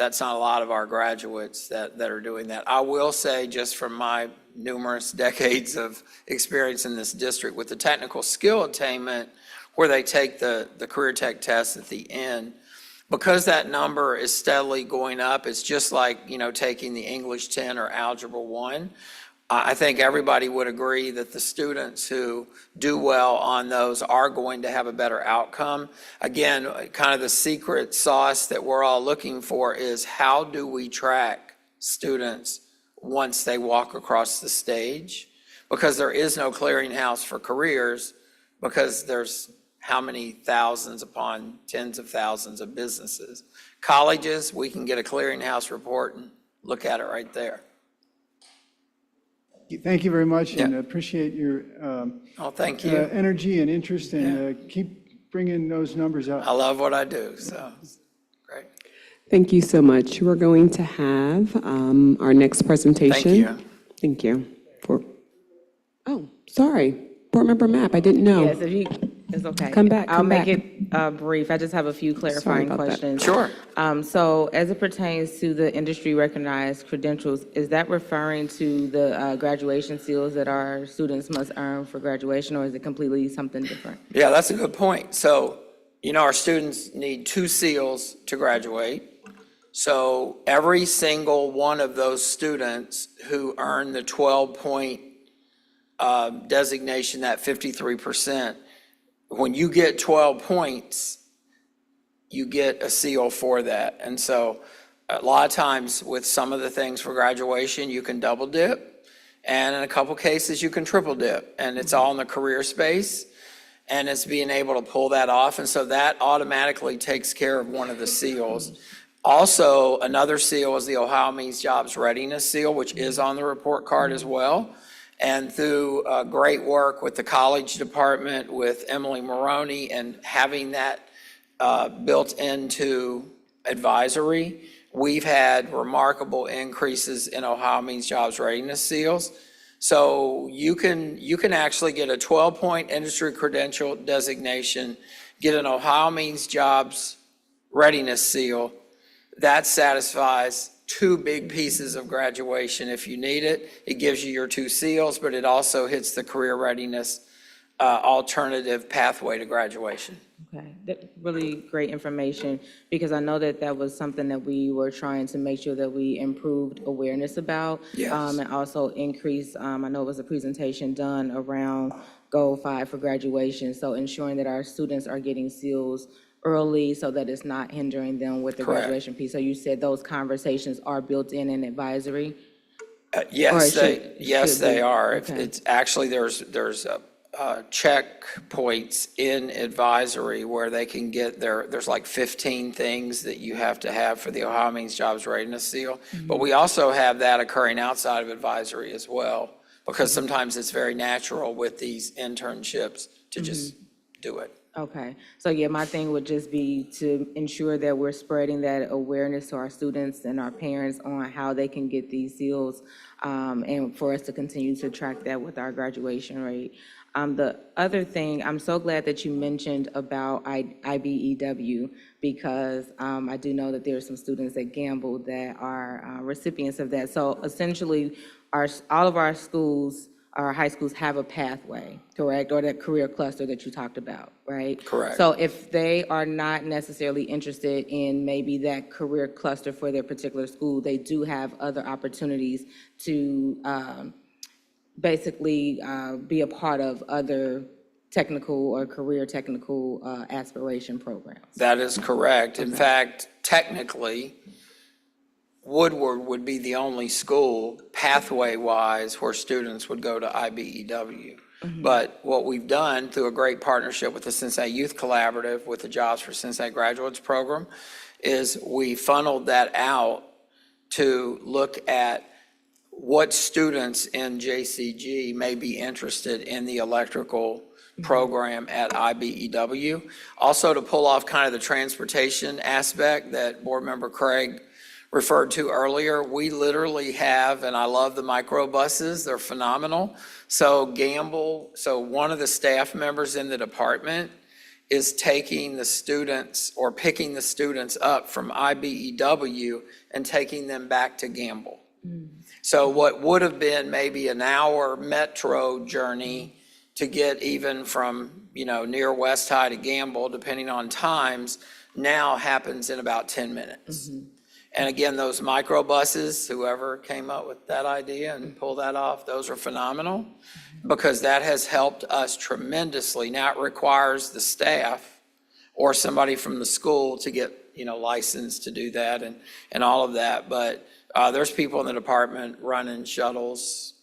a lot of our graduates that are doing that. I will say, just from my numerous decades of experience in this district with the technical skill attainment, where they take the career tech test at the end, because that number is steadily going up, it's just like, taking the English 10 or Algebra 1. I think everybody would agree that the students who do well on those are going to have a better outcome. Again, kind of the secret sauce that we're all looking for is how do we track students once they walk across the stage? Because there is no clearinghouse for careers, because there's how many thousands upon tens of thousands of businesses. Colleges, we can get a clearinghouse report and look at it right there. Thank you very much, and appreciate your thank you. Energy and interest, and keep bringing those numbers up. I love what I do, so great. Thank you so much. We're going to have our next presentation. Thank you. Thank you. Oh, sorry. Board Member Mapp, I didn't know. Yes, it's okay. Come back, I'll come make back. it brief. I just have a few clarifying about that. questions. Sure. So as it pertains to the industry recognized credentials, is that referring to the graduation seals that our students must earn for graduation, or is it completely something different? Yeah, that's a good point. So, our students need 2 seals to graduate. So every single one of those students who earn the 12-point designation, that 53%, when you get 12 points, you get a seal for that. And so a lot of times with some of the things for graduation, you can double dip. And in a couple cases, you can triple dip. And it's all in the career space. And it's being able to pull that off. And so that automatically takes care of one of the seals. Also, another seal is the Ohio Means Jobs Readiness Seal, which is on the report card as well. And through great work with the college department, with Emily Maroney, and having that built into advisory, we've had remarkable increases in Ohio Means Jobs Readiness Seals. So you can actually get a 12-point industry credential designation, get an Ohio Means Jobs Readiness Seal. That satisfies 2 big pieces of graduation if you need it. It gives you your 2 seals, but it also hits the career readiness alternative pathway to graduation. Okay, that's really great information, because I know that was something that we were trying to make sure that we improved awareness about. Yes. And also increase, I know it was a presentation done around Goal 5 for graduation, so ensuring that our students are getting seals early so that it's not hindering them with the Correct. graduation piece. So you said those conversations are built in advisory? Yes, Or it yes, should they be? are. Okay. It's actually, there's checkpoints in advisory where they can get there's like 15 things that you have to have for the Ohio Means Jobs Readiness Seal. But we also have that occurring outside of advisory as well, because sometimes it's very natural with these internships to just do it. Okay, so yeah, my thing would just be to ensure that we're spreading that awareness to our students and our parents on how they can get these seals, and for us to continue to track that with our graduation rate. The other thing, I'm so glad that you mentioned about IBEW, because I do know that there are some students at Gamble that are recipients of that. So essentially, all of our schools, our high schools have a pathway, correct? Or that career cluster that you talked about, right? Correct. So if they are not necessarily interested in maybe that career cluster for their particular school, they do have other opportunities to basically be a part of other technical or career technical aspiration programs. That is correct. In fact, technically, Woodward would be the only school, pathway-wise, where students would go to IBEW. But what we've done through a great partnership with the Cincinnati Youth Collaborative, with the Jobs for Cincinnati Graduates program, is we funneled that out to look at what students in JCG may be interested in the electrical program at IBEW. Also to pull off kind of the transportation aspect that Board Member Craig referred to earlier, we literally have, and I love the microbuses, they're phenomenal. So one of the staff members in the department is taking the students or picking the students up from IBEW and taking them back to Gamble. So what would have been maybe an hour metro journey to get even from, near West High to Gamble, depending on times, now happens in about 10 minutes. And again, those microbuses, whoever came up with that idea and pulled that off, those are phenomenal, because that has helped us tremendously. Now it requires the staff or somebody from the school to get, licensed to do that and all of that. But there's people in the department running shuttles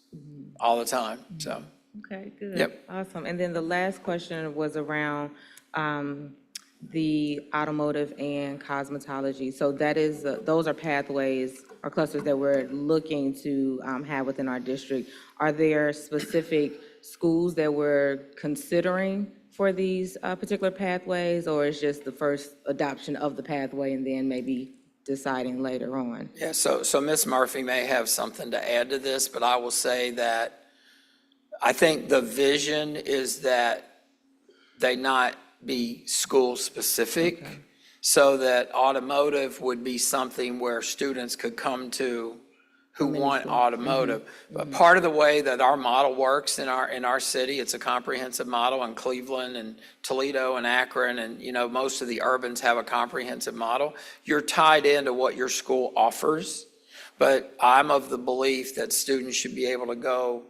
all the time, so. Okay, good. Yep. Awesome. And then the last question was around the automotive and cosmetology. So that is, those are pathways or clusters that we're looking to have within our district. Are there specific schools that we're considering for these particular pathways, or is just the first adoption of the pathway and then maybe deciding later on? Yeah, so Ms. Murphy may have something to add to this, but I will say that I think the vision is that they not be school-specific, so that automotive would be something where students could come to who want automotive. But part of the way that our model works in our city, it's a comprehensive model in Cleveland and Toledo and Akron, and most of the urbans have a comprehensive model. You're tied into what your school offers, but I'm of the belief that students should be able to go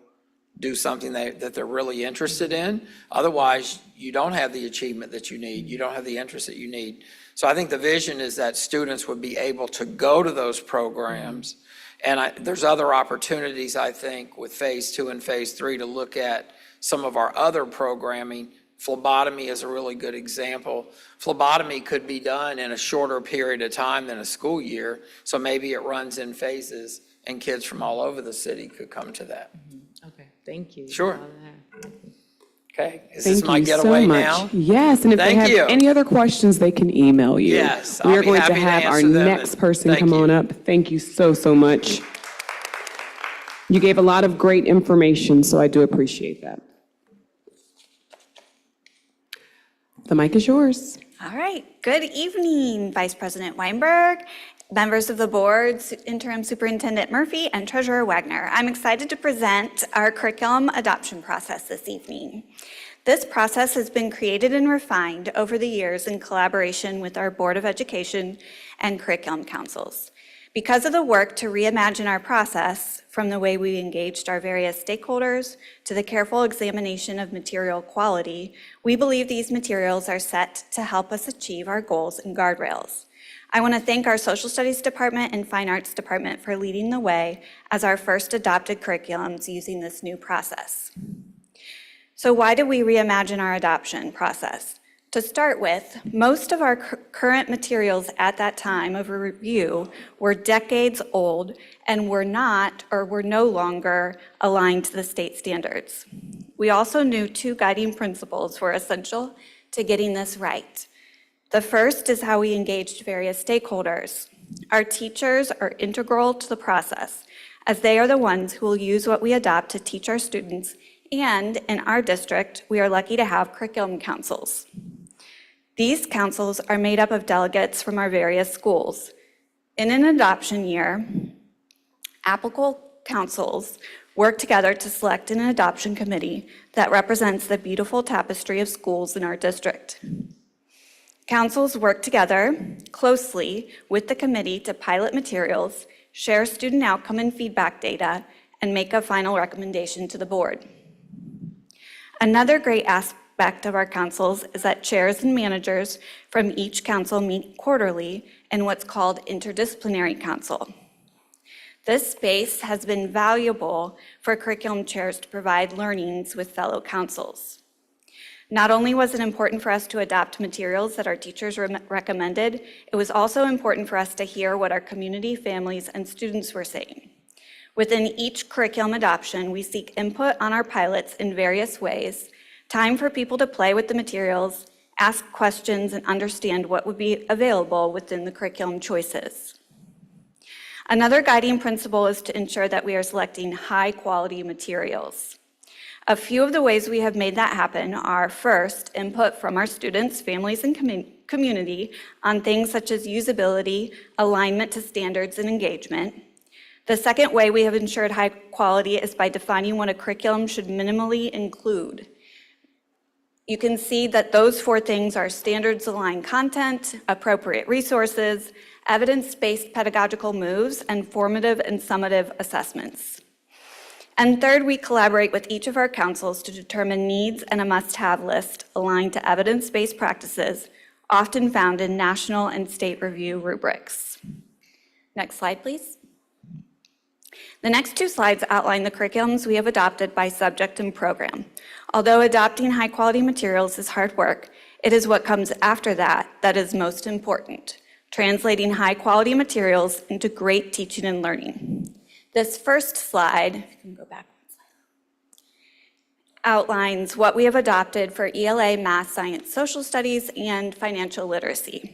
do something that they're really interested in. Otherwise, you don't have the achievement that you need. You don't have the interest that you need. So I think the vision is that students would be able to go to those programs. And there's other opportunities, I think, with Phase 2 and Phase 3 to look at some of our other programming. Phlebotomy is a really good example. Phlebotomy could be done in a shorter period of time than a school year. So maybe it runs in phases, and kids from all over the city could come to that. Okay, thank you. Sure. Okay, is Thank this my you getaway so much. now? Yes, and if they Thank have you. any other questions, they can email you. Yes, We I'll are be going to happy to have our answer them, next and person thank come on you. up. Thank you so, so much. You gave a lot of great information, so I do appreciate that. The mic is yours. All right. Good evening, Vice President Weinberg, members of the board, Interim Superintendent Murphy, and Treasurer Wagner. I'm excited to present our curriculum adoption process this evening. This process has been created and refined over the years in collaboration with our Board of Education and curriculum councils. Because of the work to reimagine our process, from the way we engaged our various stakeholders to the careful examination of material quality, we believe these materials are set to help us achieve our goals and guardrails. I want to thank our Social Studies Department and Fine Arts Department for leading the way as our first adopted curriculums using this new process. So why did we reimagine our adoption process? To start with, most of our current materials at that time of review were decades old and were not or were no longer aligned to the state standards. We also knew two guiding principles were essential to getting this right. The first is how we engaged various stakeholders. Our teachers are integral to the process, as they are the ones who will use what we adopt to teach our students, and in our district, we are lucky to have curriculum councils. These councils are made up of delegates from our various schools. In an adoption year, applicable councils work together to select an adoption committee that represents the beautiful tapestry of schools in our district. Councils work together closely with the committee to pilot materials, share student outcome and feedback data, and make a final recommendation to the board. Another great aspect of our councils is that chairs and managers from each council meet quarterly in what's called interdisciplinary council. This space has been valuable for curriculum chairs to provide learnings with fellow councils. Not only was it important for us to adopt materials that our teachers recommended, it was also important for us to hear what our community, families, and students were saying. Within each curriculum adoption, we seek input on our pilots in various ways, time for people to play with the materials, ask questions, and understand what would be available within the curriculum choices. Another guiding principle is to ensure that we are selecting high-quality materials. A few of the ways we have made that happen are, first, input from our students, families, and community on things such as usability, alignment to standards, and engagement. The second way we have ensured high quality is by defining what a curriculum should minimally include. You can see that those four things are standards-aligned content, appropriate resources, evidence-based pedagogical moves, and formative and summative assessments. And third, we collaborate with each of our councils to determine needs and a must-have list aligned to evidence-based practices, often found in national and state review rubrics. Next slide, please. The next two slides outline the curriculums we have adopted by subject and program. Although adopting high-quality materials is hard work, it is what comes after that that is most important, translating high-quality materials into great teaching and learning. This first slide, if you can go back one slide, outlines what we have adopted for ELA, math, science, social studies, and financial literacy.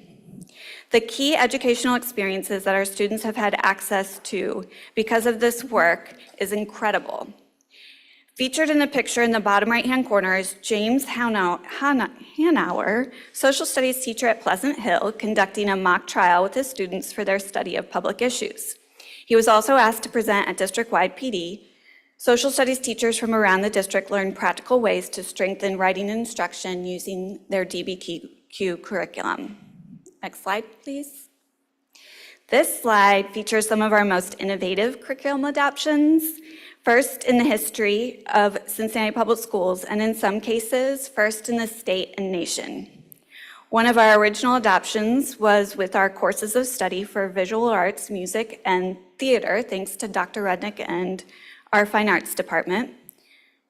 The key educational experiences that our students have had access to because of this work is incredible. Featured in the picture in the bottom right-hand corner is James Hanauer, social studies teacher at Pleasant Hill, conducting a mock trial with his students for their study of public issues. He was also asked to present at district-wide PD. Social studies teachers from around the district learned practical ways to strengthen writing and instruction using their DBQ curriculum. Next slide, please. This slide features some of our most innovative curriculum adoptions. First in the history of Cincinnati Public Schools, and in some cases, first in the state and nation. One of our original adoptions was with our courses of study for visual arts, music, and theater, thanks to Dr. Rudnick and our Fine Arts Department.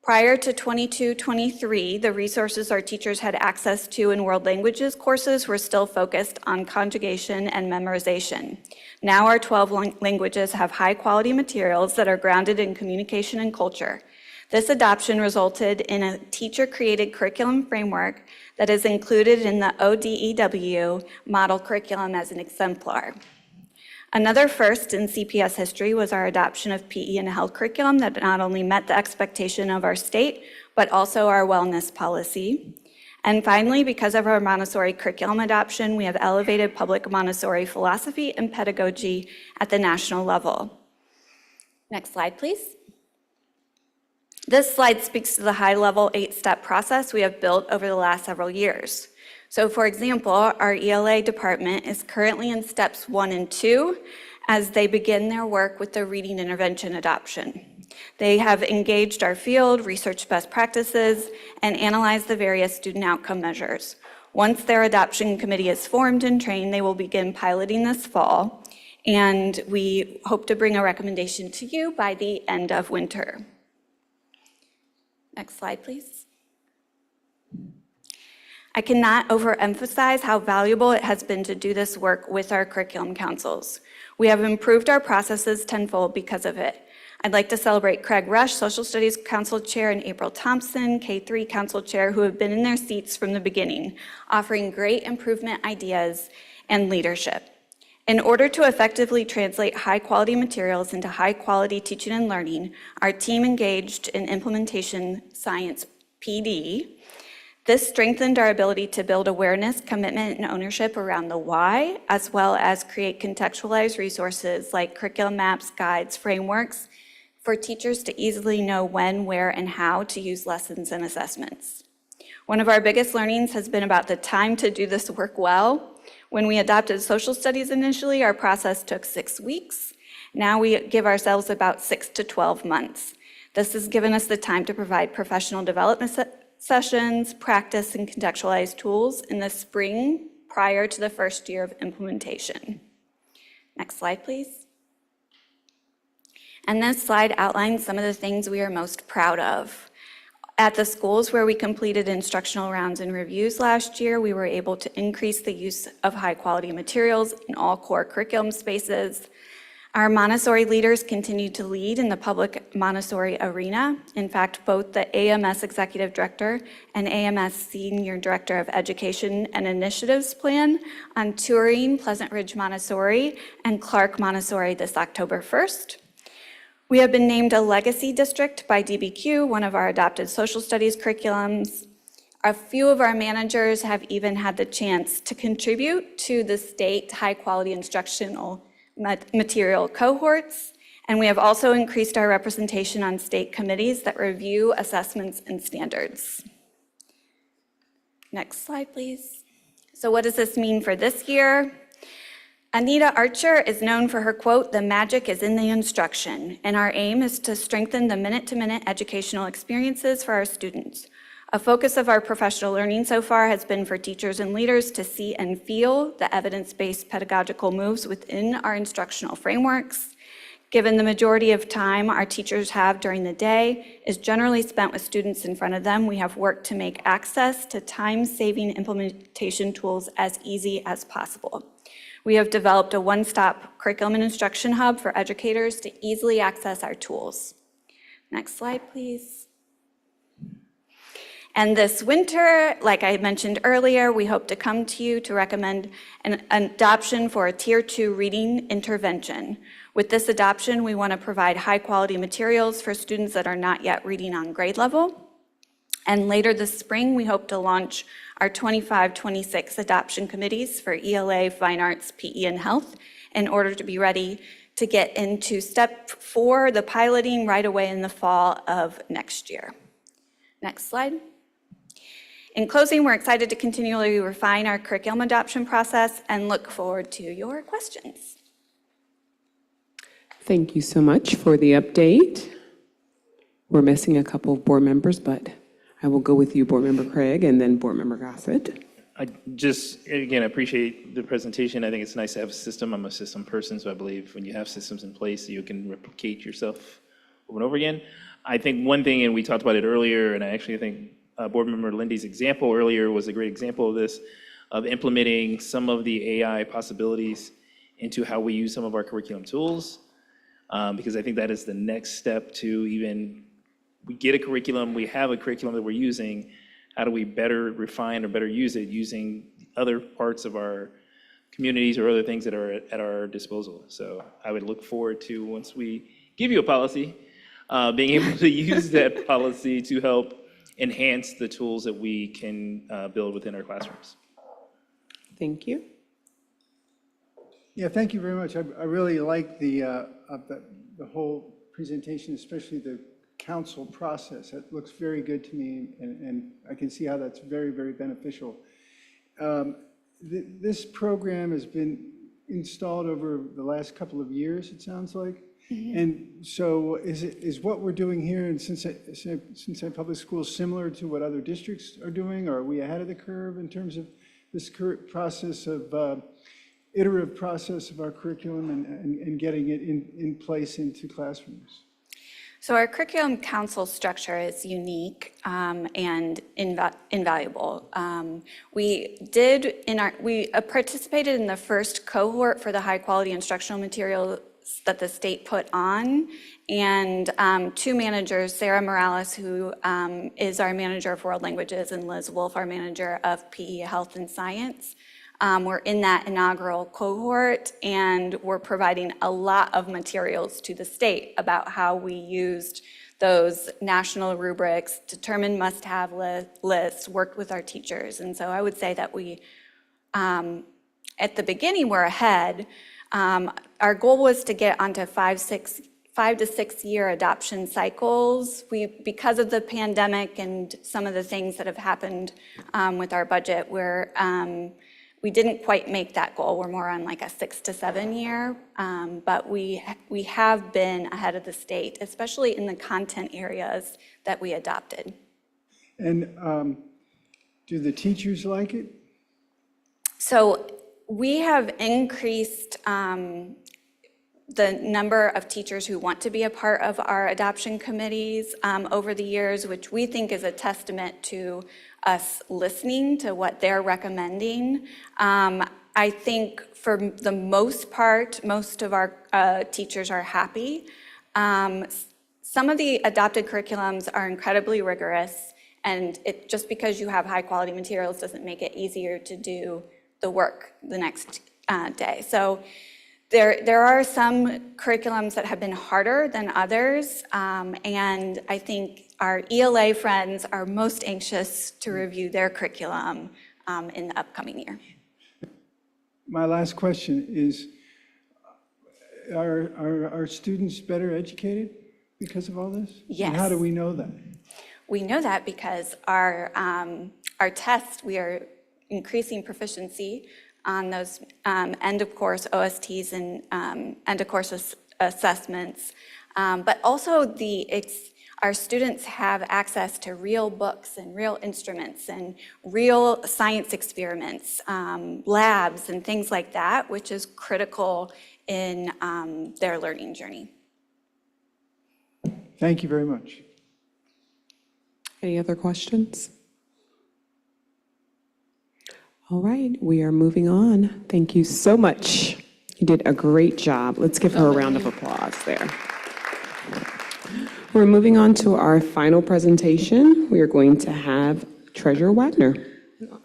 Prior to 22-23, the resources our teachers had access to in world languages courses were still focused on conjugation and memorization. Now our 12 languages have high-quality materials that are grounded in communication and culture. This adoption resulted in a teacher-created curriculum framework that is included in the ODEW model curriculum as an exemplar. Another first in CPS history was our adoption of PE and health curriculum that not only met the expectation of our state, but also our wellness policy. And finally, because of our Montessori curriculum adoption, we have elevated public Montessori philosophy and pedagogy at the national level. Next slide, please. This slide speaks to the high-level 8-step process we have built over the last several years. So for example, our ELA department is currently in steps 1 and 2 as they begin their work with the reading intervention adoption. They have engaged our field, researched best practices, and analyzed the various student outcome measures. Once their adoption committee is formed and trained, they will begin piloting this fall, and we hope to bring a recommendation to you by the end of winter. Next slide, please. I cannot overemphasize how valuable it has been to do this work with our curriculum councils. We have improved our processes tenfold because of it. I'd like to celebrate Craig Rush, Social Studies Council Chair, and April Thompson, K3 Council Chair, who have been in their seats from the beginning, offering great improvement ideas and leadership. In order to effectively translate high-quality materials into high-quality teaching and learning, our team engaged in implementation science PD. This strengthened our ability to build awareness, commitment, and ownership around the why, as well as create contextualized resources like curriculum maps, guides, frameworks for teachers to easily know when, where, and how to use lessons and assessments. One of our biggest learnings has been about the time to do this work well. When we adopted social studies initially, our process took 6 weeks. Now we give ourselves about 6 to 12 months. This has given us the time to provide professional development sessions, practice, and contextualized tools in the spring prior to the first year of implementation. Next slide, please. And this slide outlines some of the things we are most proud of. At the schools where we completed instructional rounds and reviews last year, we were able to increase the use of high-quality materials in all core curriculum spaces. Our Montessori leaders continue to lead in the public Montessori arena. In fact, both the AMS Executive Director and AMS Senior Director of Education and Initiatives plan on touring Pleasant Ridge Montessori and Clark Montessori this October 1st. We have been named a legacy district by DBQ, one of our adopted social studies curriculums. A few of our managers have even had the chance to contribute to the state high-quality instructional material cohorts, and we have also increased our representation on state committees that review assessments and standards. Next slide, please. So what does this mean for this year? Anita Archer is known for her quote, "The magic is in the instruction," and our aim is to strengthen the minute-to-minute educational experiences for our students. A focus of our professional learning so far has been for teachers and leaders to see and feel the evidence-based pedagogical moves within our instructional frameworks. Given the majority of time our teachers have during the day is generally spent with students in front of them, we have worked to make access to time-saving implementation tools as easy as possible. We have developed a one-stop curriculum and instruction hub for educators to easily access our tools. Next slide, please. And this winter, like I mentioned earlier, we hope to come to you to recommend an adoption for a Tier 2 reading intervention. With this adoption, we want to provide high-quality materials for students that are not yet reading on grade level. And later this spring, we hope to launch our 25-26 adoption committees for ELA, Fine Arts, PE, and Health in order to be ready to get into step 4, the piloting, right away in the fall of next year. Next slide. In closing, we're excited to continually refine our curriculum adoption process and look forward to your questions. Thank you so much for the update. We're missing a couple of board members, but I will go with you, Board Member Craig, and then Board Member Gossett. I just, again, appreciate the presentation. I think it's nice to have a system. I'm a system person, so I believe when you have systems in place, you can replicate yourself over and over again. I think one thing, and we talked about it earlier, and I actually think Board Member Lindy's example earlier was a great example of this, of implementing some of the AI possibilities into how we use some of our curriculum tools, because I think that is the next step to even, we get a curriculum, we have a curriculum that we're using, how do we better refine or better use it using other parts of our communities or other things that are at our disposal. So I would look forward to, once we give you a policy, being able to use that policy to help enhance the tools that we can build within our classrooms. Thank you. Yeah, thank you very much. I really like the whole presentation, especially the council process. It looks very good to me, and I can see how that's very, very beneficial. This program has been installed over the last couple of years, it sounds like. Mm-hmm. And so is what we're doing here in Cincinnati Public Schools similar to what other districts are doing? Or are we ahead of the curve in terms of this process of, iterative process of our curriculum and getting it in place into classrooms? So our curriculum council structure is unique and invaluable. We participated in the first cohort for the high quality instructional materials that the state put on, and two managers, Sarah Morales, who is our manager of world languages, and Liz Wolf, our manager of PE, health and science, were in that inaugural cohort, and we're providing a lot of materials to the state about how we used those national rubrics, determined must-have lists, worked with our teachers. And so I would say that we, at the beginning, we're ahead. Our goal was to get onto 5 to 6 year adoption cycles. Because of the pandemic and some of the things that have happened with our budget, we didn't quite make that goal. We're more on like a 6 to 7 year, but we have been ahead of the state, especially in the content areas that we adopted. And do the teachers like it? So we have increased the number of teachers who want to be a part of our adoption committees over the years, which we think is a testament to us listening to what they're recommending. I think for the most part, most of our teachers are happy. Some of the adopted curriculums are incredibly rigorous, and just because you have high quality materials doesn't make it easier to do the work the next day. So there are some curriculums that have been harder than others, and I think our ELA friends are most anxious to review their curriculum in the upcoming year. My last question is, are students better educated because of all this? Yes. And how do we know that? We know that because our tests, we are increasing proficiency on those end of course OSTs and end of course assessments, but also our students have access to real books and real instruments and real science experiments, labs and things like that, which is critical in their learning journey. Thank you very much. Any other questions? All right, we are moving on. Thank you so much. You did a great job. Let's give her a round of applause there. We're moving on to our final presentation. We are going to have Treasurer Wagner.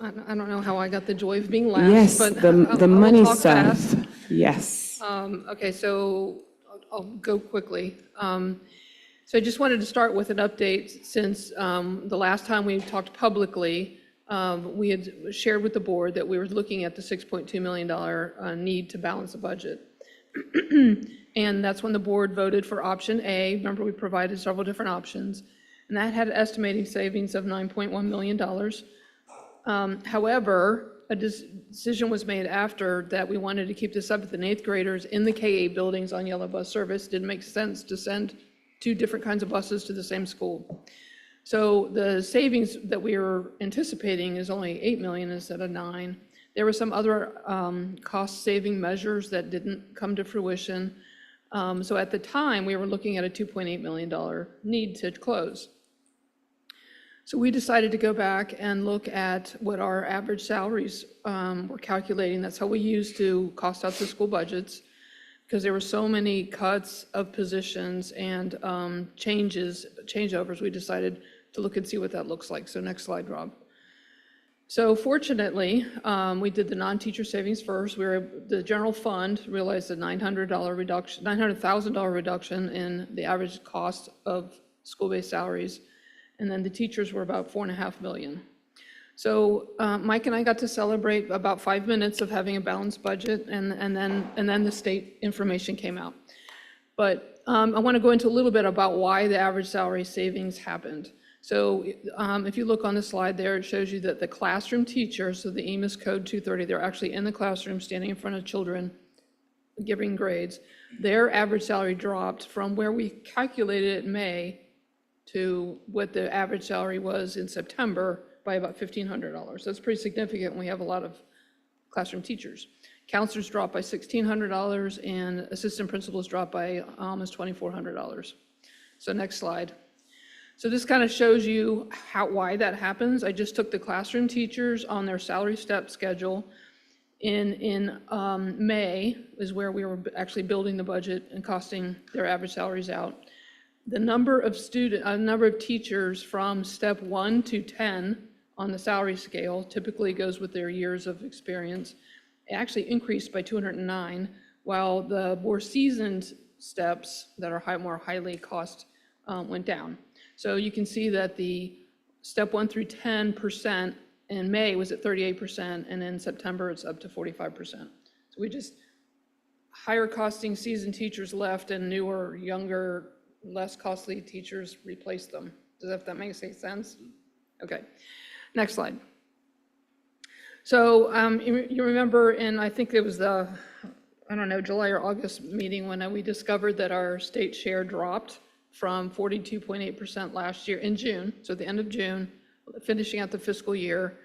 I don't know how I got the joy of being last, Yes, but the I will money talk stuff. fast. Yes. Okay, so I'll go quickly. So I just wanted to start with an update since the last time we talked publicly. We had shared with the board that we were looking at the $6.2 million need to balance the budget. And that's when the board voted for option A. Remember, we provided several different options, and that had an estimating savings of $9.1 million. However, a decision was made after that we wanted to keep the 7th and 8th graders in the K-8 buildings on yellow bus service. Didn't make sense to send 2 different kinds of buses to the same school. So the savings that we were anticipating is only $8 million instead of $9 million. There were some other cost-saving measures that didn't come to fruition. So at the time, we were looking at a $2.8 million need to close. So we decided to go back and look at what our average salaries were calculating. That's how we used to cost out the school budgets, because there were so many cuts of positions and changeovers. We decided to look and see what that looks like. So next slide, Rob. So fortunately, we did the non-teacher savings first. The general fund realized a $900,000 reduction in the average cost of school-based salaries, and then the teachers were about $4.5 million. So Mike and I got to celebrate about 5 minutes of having a balanced budget, and then the state information came out. But I want to go into a little bit about why the average salary savings happened. So if you look on the slide there, it shows you that the classroom teachers, so the EMIS code 230, they're actually in the classroom standing in front of children giving grades. Their average salary dropped from where we calculated it in May to what the average salary was in September by about $1,500. That's pretty significant when we have a lot of classroom teachers. Counselors dropped by $1,600, and assistant principals dropped by almost $2,400. So next slide. So this kind of shows you why that happens. I just took the classroom teachers on their salary step schedule. In May is where we were actually building the budget and costing their average salaries out. The number of teachers from step 1 to 10 on the salary scale typically goes with their years of experience. It actually increased by 209, while the more seasoned steps that are more highly cost went down. So you can see that the step 1 through 10% in May was at 38%, and in September it's up to 45%. So we just, higher costing seasoned teachers left and newer, younger, less costly teachers replaced them. Does that make sense? Okay, next slide. So you remember I think it was the, July or August meeting when we discovered that our state share dropped from 42.8% last year in June, so at the end of June, finishing out the fiscal year.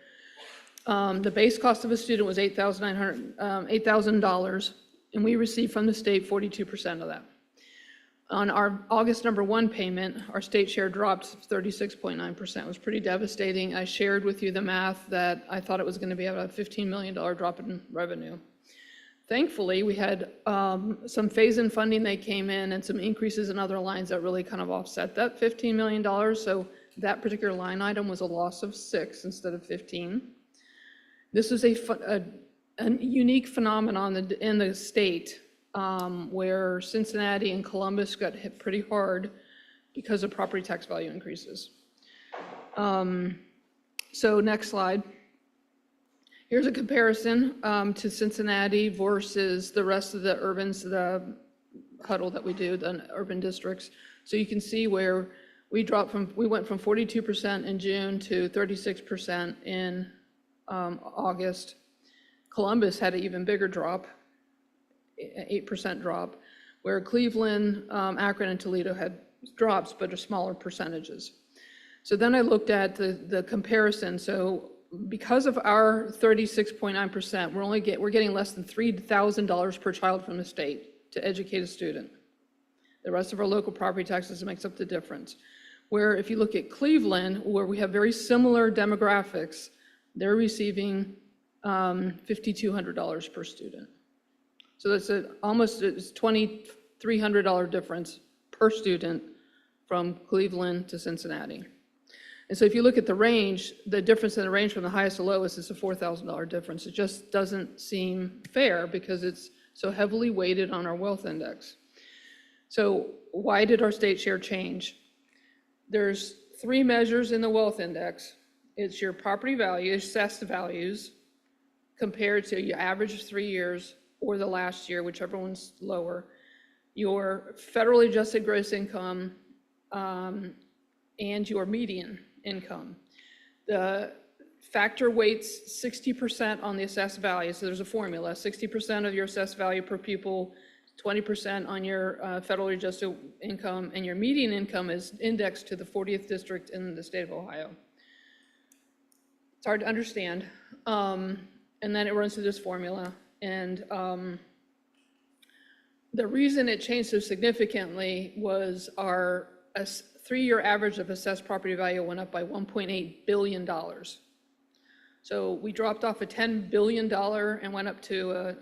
The base cost of a student was $8,000, and we received from the state 42% of that. On our August #1 payment, our state share dropped 36.9%. It was pretty devastating. I shared with you the math that I thought it was going to be about a $15 million drop in revenue. Thankfully, we had some phase-in funding that came in and some increases in other lines that really kind of offset that $15 million. So that particular line item was a loss of 6 instead of 15. This is a unique phenomenon in the state where Cincinnati and Columbus got hit pretty hard because of property tax value increases. So next slide. Here's a comparison to Cincinnati versus the rest of the the huddle that we do, the urban districts. So you can see where we went from 42% in June to 36% in August. Columbus had an even bigger drop, 8% drop, where Cleveland, Akron, and Toledo had drops, but are smaller percentages. So then I looked at the comparison. So because of our 36.9%, we're getting less than $3,000 per child from the state to educate a student. The rest of our local property taxes makes up the difference. Where if you look at Cleveland, where we have very similar demographics, they're receiving $5,200 per student. So that's almost a $2,300 difference per student from Cleveland to Cincinnati. And so if you look at the range, the difference in the range from the highest to lowest is a $4,000 difference. It just doesn't seem fair because it's so heavily weighted on our wealth index. So why did our state share change? There's 3 measures in the wealth index. It's your property value, assessed values, compared to your average of 3 years or the last year, whichever one's lower, your federally adjusted gross income, and your median income. The factor weights 60% on the assessed value, so there's a formula, 60% of your assessed value per pupil, 20% on your federally adjusted income, and your median income is indexed to the 40th district in the state of Ohio. It's hard to understand. And then it runs through this formula. And the reason it changed so significantly was our 3-year average of assessed property value went up by $1.8 billion. So we dropped off a $10 billion and went up to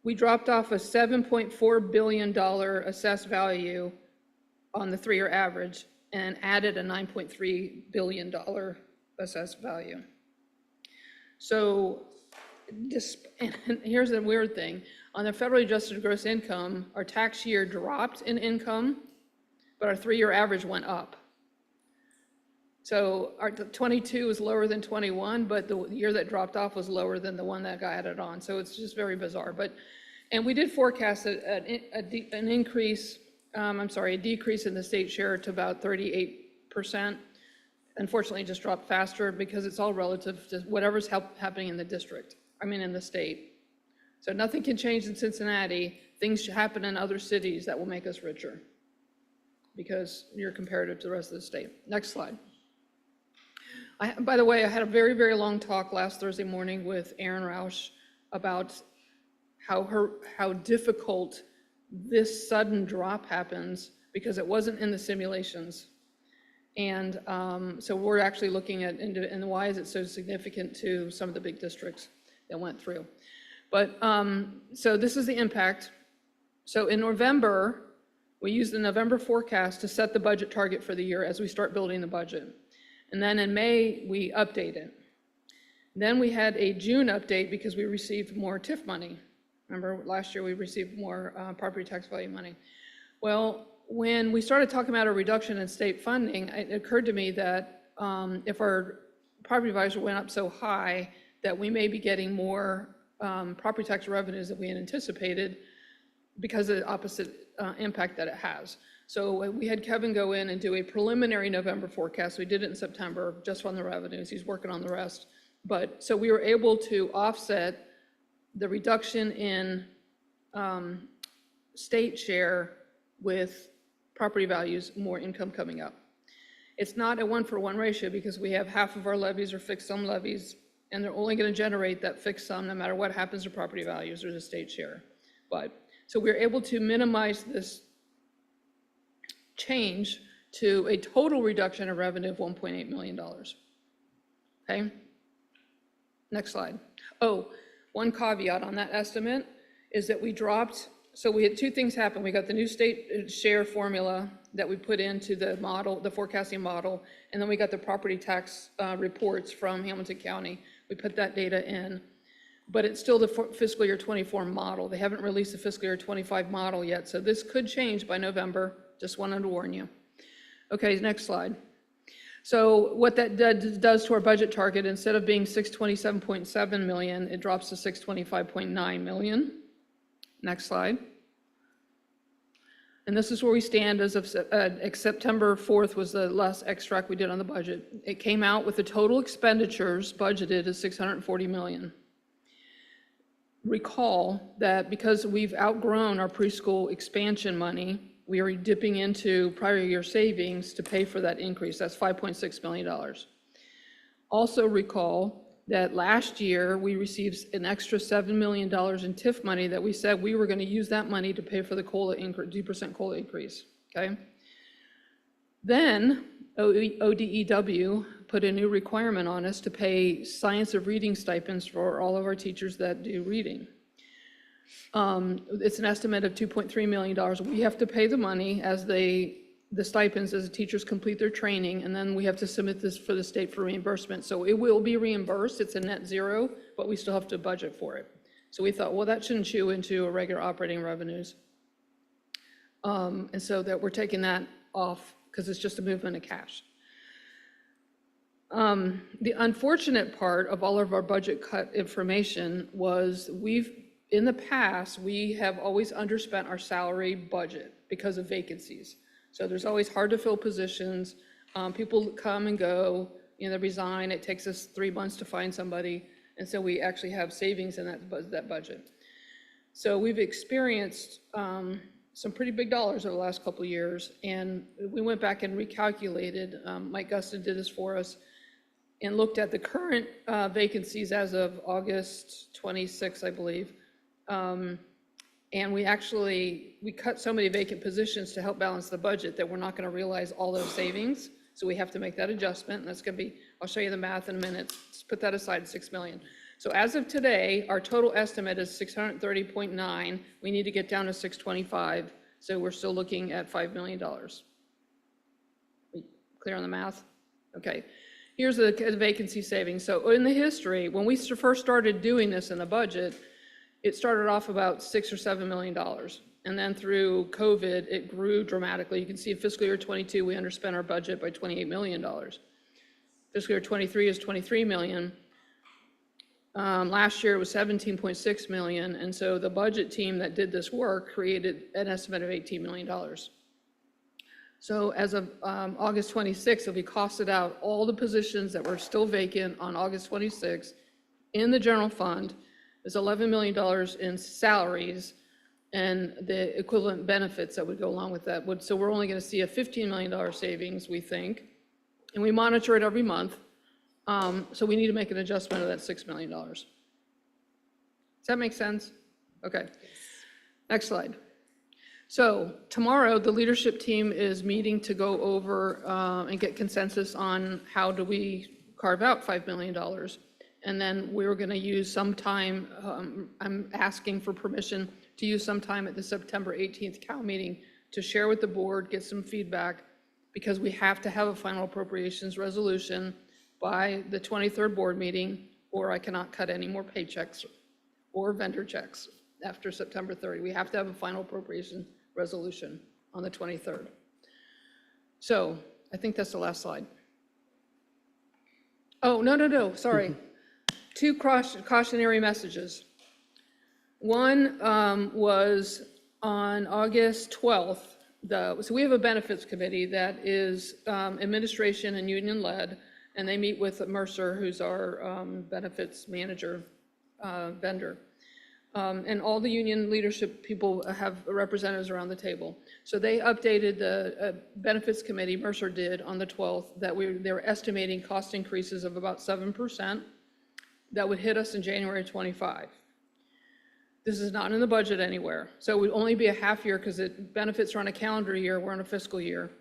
we dropped off a $7.4 billion assessed value on the 3-year average and added a $9.3 billion assessed value. So and here's the weird thing. On the federally adjusted gross income, our tax year dropped in income, but our 3-year average went up. So our 22 was lower than 21, but the year that dropped off was lower than the one that got added on. So it's just very bizarre. And we did forecast a decrease in the state share to about 38%. Unfortunately, it just dropped faster because it's all relative to whatever's happening in the district, in the state. So nothing can change in Cincinnati. Things happen in other cities that will make us richer. because you're comparative to the rest of the state. Next slide. By the way, I had a very, very long talk last Thursday morning with Erin Roush about how difficult this sudden drop happens because it wasn't in the simulations. And so we're actually looking at, and why is it so significant to some of the big districts that went through. But so this is the impact. So in November, we used the November forecast to set the budget target for the year as we start building the budget. And then in May, we update it. Then we had a June update because we received more TIF money. Remember last year we received more property tax value money. Well, when we started talking about a reduction in state funding, it occurred to me that if our property values went up so high that we may be getting more property tax revenues than we had anticipated because of the opposite impact that it has. So we had Kevin go in and do a preliminary November forecast. We did it in September just on the revenues. He's working on the rest. But so we were able to offset the reduction in state share with property values, more income coming up. It's not a 1-for-1 ratio because we have half of our levies are fixed sum levies, and they're only going to generate that fixed sum no matter what happens to property values or the state share. But so we're able to minimize this change to a total reduction of revenue of $1.8 million. Okay, next slide. Oh, one caveat on that estimate is that we dropped, so we had two things happen. We got the new state share formula that we put into the model, the forecasting model, and then we got the property tax reports from Hamilton County. We put that data in, but it's still the fiscal year 24 model. They haven't released the fiscal year 25 model yet, so this could change by November. Just wanted to warn you. Okay, next slide. So what that does to our budget target, instead of being 627.7 million, it drops to 625.9 million. Next slide. And this is where we stand as of September 4th was the last extract we did on the budget. It came out with the total expenditures budgeted as 640 million. Recall that because we've outgrown our preschool expansion money, we are dipping into prior year savings to pay for that increase. That's $5.6 million. Also recall that last year we received an extra $7 million in TIF money that we said we were going to use that money to pay for the COLA increase, 2% COLA increase, okay? Then ODEW put a new requirement on us to pay science of reading stipends for all of our teachers that do reading. It's an estimate of $2.3 million. We have to pay the money as the stipends as the teachers complete their training, and then we have to submit this for the state for reimbursement. So it will be reimbursed. It's a net zero, but we still have to budget for it. So we thought, well, that shouldn't chew into a regular operating revenues. And so that we're taking that off because it's just a movement of cash. The unfortunate part of all of our budget cut information was in the past, we have always underspent our salary budget because of vacancies. So there's always hard to fill positions. People come and go, they resign. It takes us 3 months to find somebody. And so we actually have savings in that budget. So we've experienced some pretty big dollars over the last couple of years. And we went back and recalculated. Mike Gustin did this for us and looked at the current vacancies as of August 26, I believe. And we cut so many vacant positions to help balance the budget that we're not going to realize all those savings. So we have to make that adjustment, and that's going to be, I'll show you the math in a minute. Just put that aside, 6 million. So as of today, our total estimate is 630.9. We need to get down to 625. So we're still looking at $5 million. Clear on the math? Okay. Here's the vacancy savings. So in the history, when we first started doing this in the budget, it started off about $6 or $7 million. And then through COVID, it grew dramatically. You can see in fiscal year 22, we underspent our budget by $28 million. Fiscal year 23 is $23 million. Last year it was $17.6 million. And so the budget team that did this work created an estimate of $18 million. So as of August 26th, if we costed out all the positions that were still vacant on August 26th in the general fund, is $11 million in salaries, and the equivalent benefits that would go along with that would, so we're only going to see a $15 million savings, we think, and we monitor it every month. So we need to make an adjustment of that $6 million. Does that make sense? Okay. Next slide. So tomorrow, the leadership team is meeting to go over and get consensus on how do we carve out $5 million. And then we're going to use some time, I'm asking for permission to use some time at the September 18th CAL meeting to share with the board, get some feedback, because we have to have a final appropriations resolution by the 23rd board meeting, or I cannot cut any more paychecks or vendor checks after September 30. We have to have a final appropriation resolution on the 23rd. So I think that's the last slide. Oh, no, sorry. Two cautionary messages. One was on August 12th. So we have a benefits committee that is administration and union led, and they meet with Mercer, who's our benefits manager vendor. And all the union leadership people have representatives around the table. So they updated the benefits committee, Mercer did, on the 12th, that they were estimating cost increases of about 7% that would hit us in January 25. This is not in the budget anywhere. So it would only be a half year because benefits are on a calendar year, we're on a fiscal year.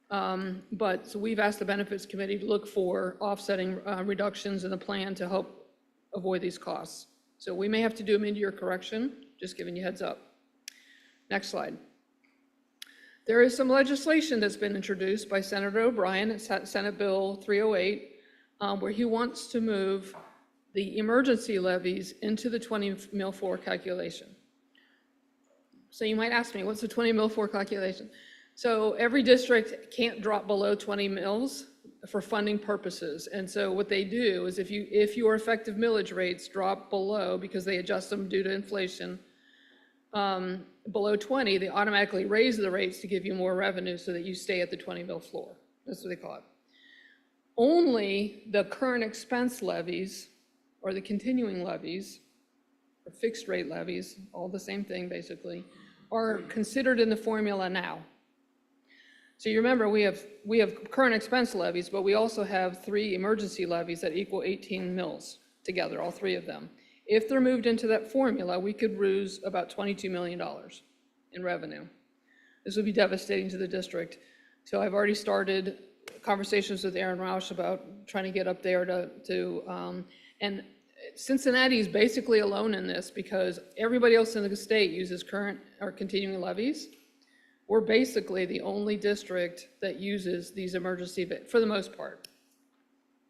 But so we've asked the benefits committee to look for offsetting reductions in the plan to help avoid these costs. So we may have to do a mid-year correction, just giving you heads up. Next slide. There is some legislation that's been introduced by Senator O'Brien, it's Senate Bill 308, where he wants to move the emergency levies into the 20 mil floor calculation. So you might ask me, what's the 20 mil floor calculation? So every district can't drop below 20 mils for funding purposes. And so what they do is if your effective millage rates drop below, because they adjust them due to inflation, below 20, they automatically raise the rates to give you more revenue so that you stay at the 20 mil floor. That's what they call it. Only the current expense levies or the continuing levies, or fixed rate levies, all the same thing basically, are considered in the formula now. So you remember we have current expense levies, but we also have 3 emergency levies that equal 18 mils together, all 3 of them. If they're moved into that formula, we could lose about $22 million in revenue. This would be devastating to the district. So I've already started conversations with Aaron Roush about trying to get up there and Cincinnati is basically alone in this because everybody else in the state uses current or continuing levies. We're basically the only district that uses these emergency, for the most part.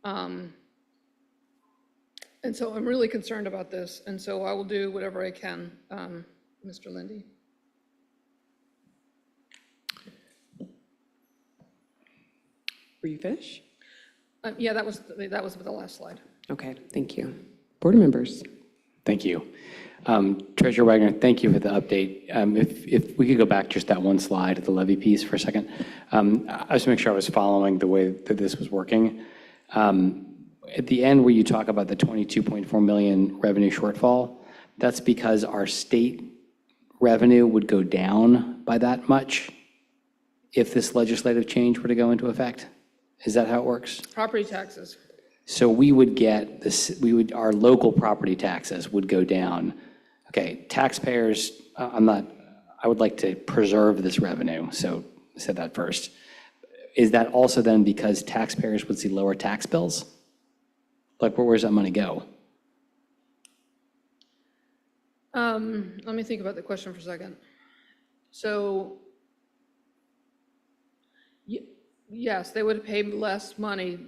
And so I'm really concerned about this, and so I will do whatever I can, Mr. Lindy. Were you finished? Yeah, that was the last slide. Okay, thank you. Board members. Thank you. Treasurer Wagner, thank you for the update. If we could go back just that one slide, the levy piece for a second. I just make sure I was following the way that this was working. At the end where you talk about the 22.4 million revenue shortfall, that's because our state revenue would go down by that much if this legislative change were to go into effect? Is that how it works? Property taxes. So we would get this, our local property taxes would go down. Okay, taxpayers, I would like to preserve this revenue, so I said that first. Is that also then because taxpayers would see lower tax bills? Like, where's that money go? Let me think about the question for a second. So, yes, they would pay less money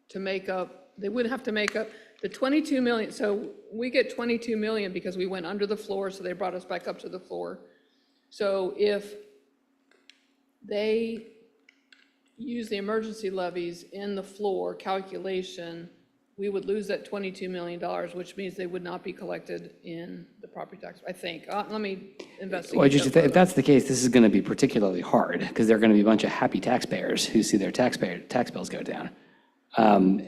to make up, they would have to make up the 22 million. So we get 22 million because we went under the floor, so they brought us back up to the floor. So if they use the emergency levies in the floor calculation, we would lose that $22 million, which means they would not be collected in the property tax, I think. Let me investigate. Well, just if that's the case, this is going to be particularly hard because there are going to be a bunch of happy taxpayers who see their tax bills go down. And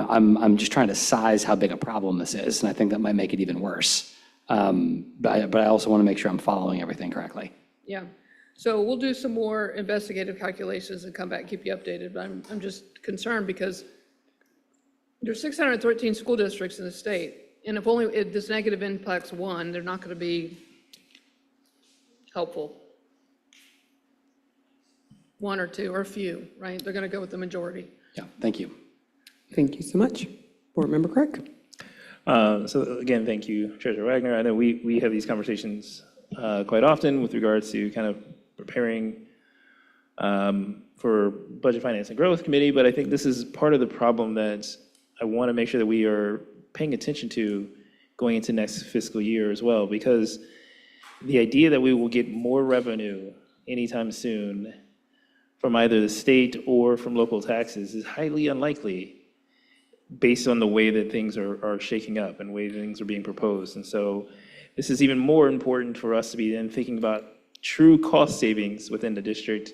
I'm just trying to size how big a problem this is, and I think that might make it even worse. But I also want to make sure I'm following everything correctly. Yeah. So we'll do some more investigative calculations and come back and keep you updated. But I'm just concerned because there's 613 school districts in the state. And if this negative impacts one, they're not going to be helpful. One or two or a few, right? They're going to go with the majority. Yeah, thank you. Thank you so much. Board Member Craig. So again, thank you, Treasurer Wagner. I know we have these conversations quite often with regards to kind of preparing for Budget, Finance, and Growth Committee, but I think this is part of the problem that I want to make sure that we are paying attention to going into next fiscal year as well, because the idea that we will get more revenue anytime soon from either the state or from local taxes is highly unlikely based on the way that things are shaking up and the way things are being proposed. And so this is even more important for us to be then thinking about true cost savings within the district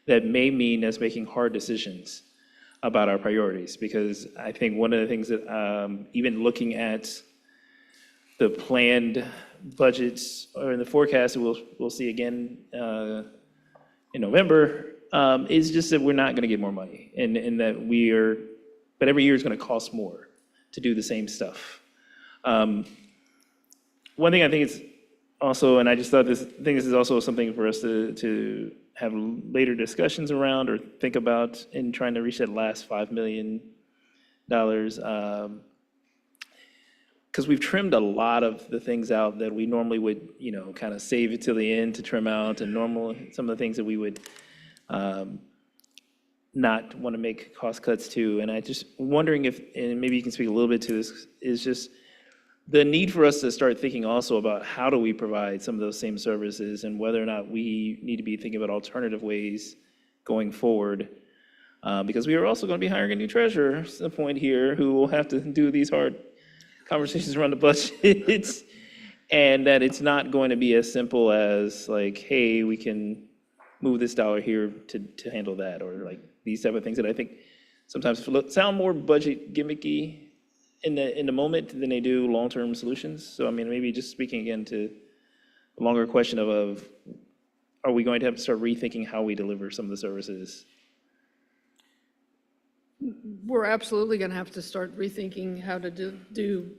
that may mean us making hard decisions about our priorities. Because I think one of the things that even looking at the planned budgets or in the forecast that we'll see again in November, is just that we're not going to get more money, and that but every year is going to cost more to do the same stuff. One thing I think it's also, and I just thought this is also something for us to have later discussions around or think about in trying to reach that last $5 million, because we've trimmed a lot of the things out that we normally would, kind of save it till the end to trim out, and some of the things that we would not want to make cost cuts to. And I just wondering if, and maybe you can speak a little bit to this, is just the need for us to start thinking also about how do we provide some of those same services and whether or not we need to be thinking about alternative ways going forward. Because we are also going to be hiring a new treasurer at some point here who will have to do these hard conversations around the budget. And that it's not going to be as simple as like, hey, we can move this dollar here to handle that, or like these type of things that I think sometimes sound more budget gimmicky in the moment than they do long-term solutions. So I mean, maybe just speaking again to a longer question of are we going to have to start rethinking how we deliver some of the services? We're absolutely going to have to start rethinking how to do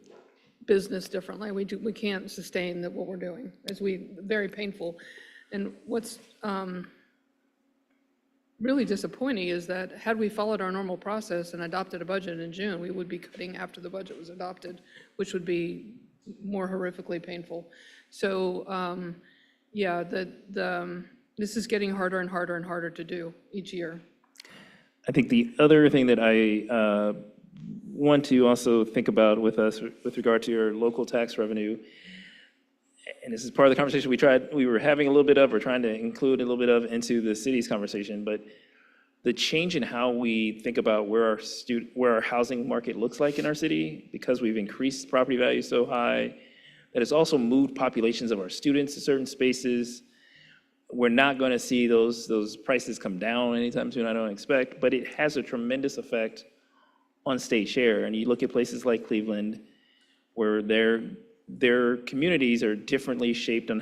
business differently. We can't sustain what we're doing. Very painful. And what's really disappointing is that had we followed our normal process and adopted a budget in June, we would be cutting after the budget was adopted, which would be more horrifically painful. So yeah, this is getting harder and harder and harder to do each year. I think the other thing that I want to also think about with us with regard to your local tax revenue, and this is part of the conversation we were having a little bit of, or trying to include a little bit of into the city's conversation, but the change in how we think about where our housing market looks like in our city, because we've increased property values so high, that it's also moved populations of our students to certain spaces. We're not going to see those prices come down anytime soon, I don't expect, but it has a tremendous effect on state share. And you look at places like Cleveland, where their communities are differently shaped on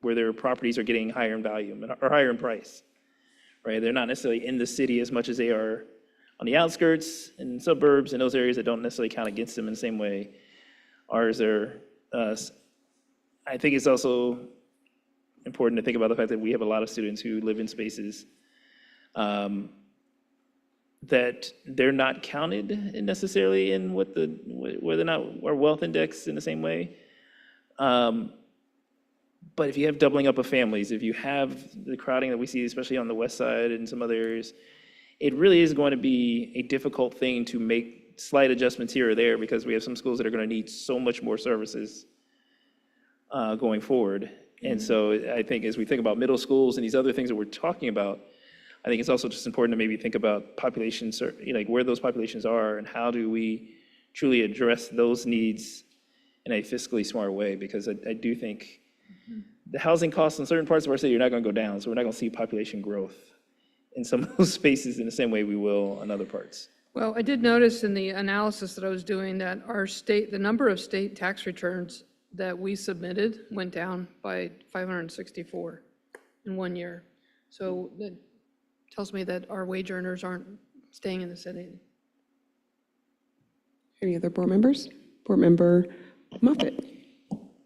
where their properties are getting higher in value or higher in price, right? They're not necessarily in the city as much as they are on the outskirts and suburbs and those areas that don't necessarily count against them in the same way. Ours are, I think it's also important to think about the fact that we have a lot of students who live in spaces that they're not counted necessarily in whether or not our wealth index in the same way. But if you have doubling up of families, if you have the crowding that we see, especially on the west side and some other areas, it really is going to be a difficult thing to make slight adjustments here or there, because we have some schools that are going to need so much more services going forward. And so I think as we think about middle schools and these other things that we're talking about, I think it's also just important to maybe think about populations, like where those populations are and how do we truly address those needs in a fiscally smart way, because I do think the housing costs in certain parts of our city are not going to go down, so we're not going to see population growth in some of those spaces in the same way we will in other parts. Well, I did notice in the analysis that I was doing that the number of state tax returns that we submitted went down by 564 in 1 year. So that tells me that our wage earners aren't staying in the city. Any other board members? Board Member Moffitt.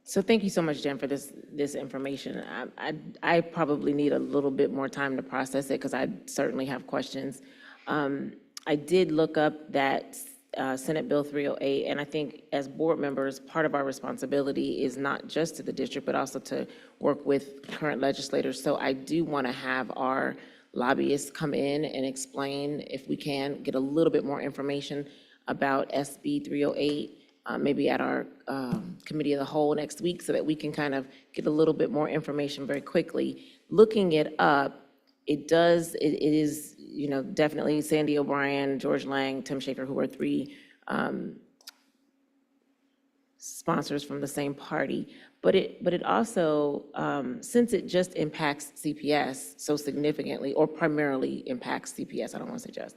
So thank you so much, Jen, for this information. I probably need a little bit more time to process it because I certainly have questions. I did look up that Senate Bill 308, and I think as board members, part of our responsibility is not just to the district, but also to work with current legislators. So I do want to have our lobbyists come in and explain, if we can, get a little bit more information about SB 308, maybe at our committee of the whole next week, so that we can kind of get a little bit more information very quickly. Looking it up, it is, definitely Sandy O'Brien, George Lang, Tim Schaefer, who are three sponsors from the same party. But it also, since it just impacts CPS so significantly, or primarily impacts CPS, I don't want to say just,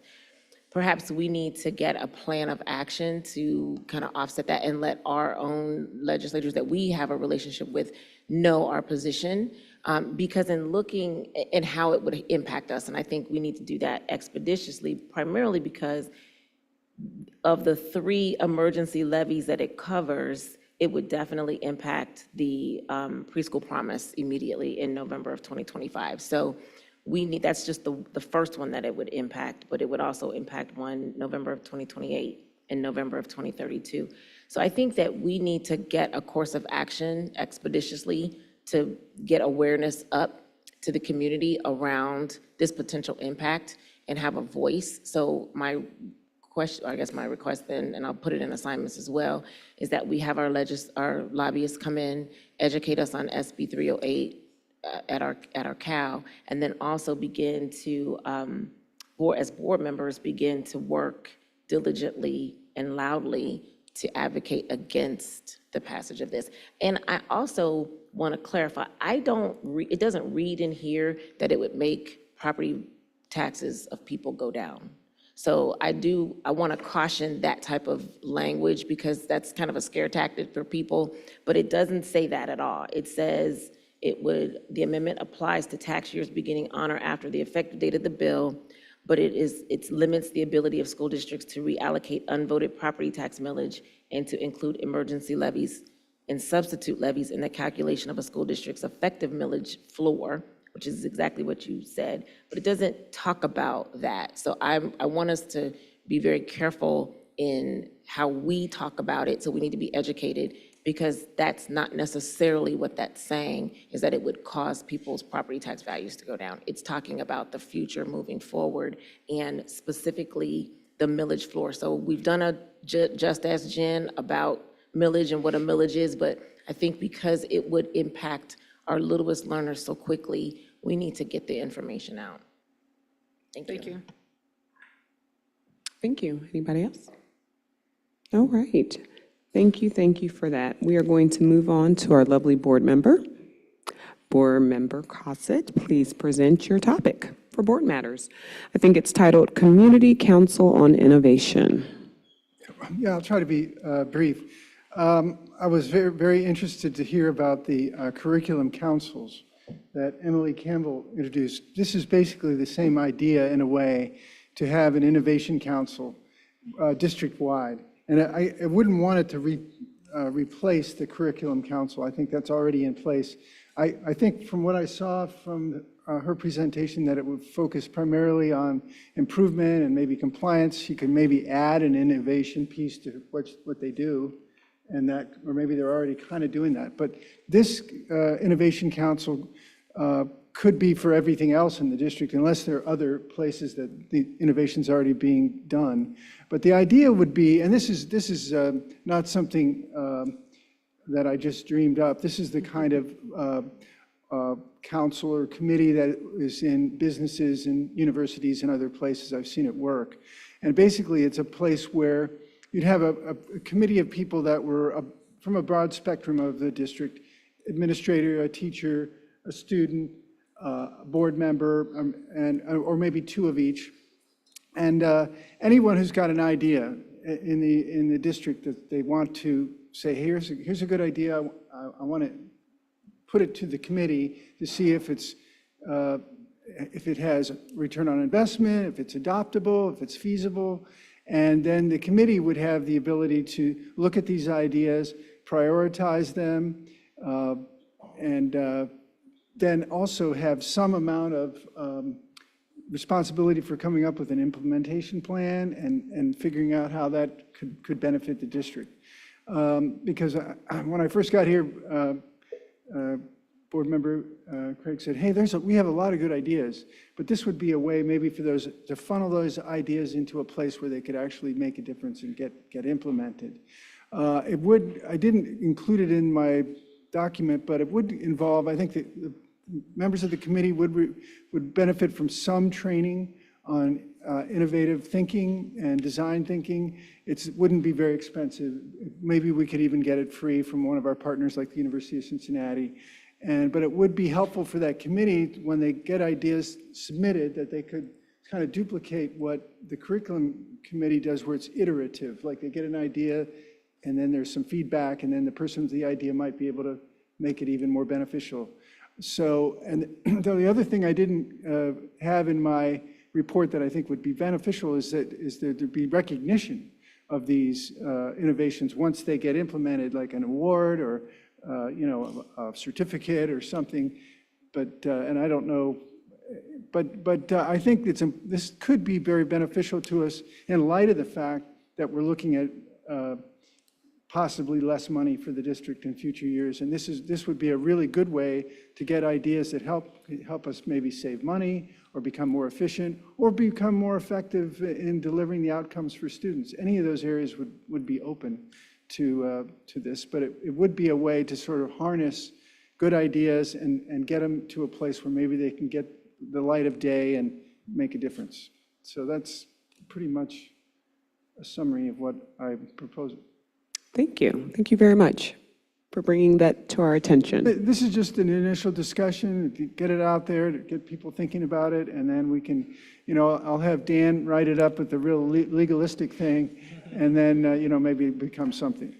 perhaps we need to get a plan of action to kind of offset that and let our own legislators that we have a relationship with know our position. Because in looking at how it would impact us, and I think we need to do that expeditiously, primarily because of the 3 emergency levies that it covers, it would definitely impact the preschool promise immediately in November of 2025. So that's just the first one that it would impact, but it would also impact one November of 2028 and November of 2032. So I think that we need to get a course of action expeditiously to get awareness up to the community around this potential impact and have a voice. So my question, I guess my request then, and I'll put it in assignments as well, is that we have our lobbyists come in, educate us on SB 308 at our CAL, and then also begin to, as board members, begin to work diligently and loudly to advocate against the passage of this. And I also want to clarify, it doesn't read in here that it would make property taxes of people go down. So I want to caution that type of language because that's kind of a scare tactic for people, but it doesn't say that at all. It says the amendment applies to tax years beginning on or after the effective date of the bill, but it limits the ability of school districts to reallocate unvoted property tax millage and to include emergency levies and substitute levies in the calculation of a school district's effective millage floor, which is exactly what you said, but it doesn't talk about that. So I want us to be very careful in how we talk about it, so we need to be educated, because that's not necessarily what that's saying, is that it would cause people's property tax values to go down. It's talking about the future moving forward, and specifically the millage floor. So we've done a Just Ask Jen about millage and what a millage is, but I think because it would impact our littlest learners so quickly, we need to get the information out. Thank you. Thank you. Anybody else? All right. Thank you for that. We are going to move on to our lovely board member. Board Member Cossett, please present your topic for board matters. I think it's titled Community Council on Innovation. Yeah, I'll try to be brief. I was very, very interested to hear about the curriculum councils that Emily Campbell introduced. This is basically the same idea in a way, to have an innovation council district-wide. And I wouldn't want it to replace the curriculum council. I think that's already in place. I think from what I saw from her presentation that it would focus primarily on improvement and maybe compliance. She could maybe add an innovation piece to what they do, and that, or maybe they're already kind of doing that. But this innovation council could be for everything else in the district, unless there are other places that the innovation's already being done. But the idea would be, and this is not something that I just dreamed up. This is the kind of council or committee that is in businesses and universities and other places. I've seen it work. And basically, it's a place where you'd have a committee of people that were from a broad spectrum of the district: administrator, a teacher, a student, a board member, or maybe 2 of each. And anyone who's got an idea in the district that they want to say, here's a good idea, I want to put it to the committee to see if it has return on investment, if it's adoptable, if it's feasible. And then the committee would have the ability to look at these ideas, prioritize them, and then also have some amount of responsibility for coming up with an implementation plan and figuring out how that could benefit the district. Because when I first got here, Board Member Craig said, hey, we have a lot of good ideas, but this would be a way maybe for those to funnel those ideas into a place where they could actually make a difference and get implemented. I didn't include it in my document, but it would involve, I think the members of the committee would benefit from some training on innovative thinking and design thinking. It wouldn't be very expensive. Maybe we could even get it free from one of our partners like the University of Cincinnati. But it would be helpful for that committee when they get ideas submitted that they could kind of duplicate what the curriculum committee does where it's iterative. Like they get an idea and then there's some feedback and then the person with the idea might be able to make it even more beneficial. So, and the other thing I didn't have in my report that I think would be beneficial is that there'd be recognition of these innovations once they get implemented, like an award or a certificate or something. But and I don't know, but I think this could be very beneficial to us in light of the fact that we're looking at possibly less money for the district in future years. And this would be a really good way to get ideas that help us maybe save money or become more efficient or become more effective in delivering the outcomes for students. Any of those areas would be open to this, but it would be a way to sort of harness good ideas and get them to a place where maybe they can get the light of day and make a difference. So that's pretty much a summary of what I'm proposing. Thank you. Thank you very much for bringing that to our attention. This is just an initial discussion, to get it out there, to get people thinking about it, and then we can, I'll have Dan write it up with the real legalistic thing, and then, maybe it becomes something.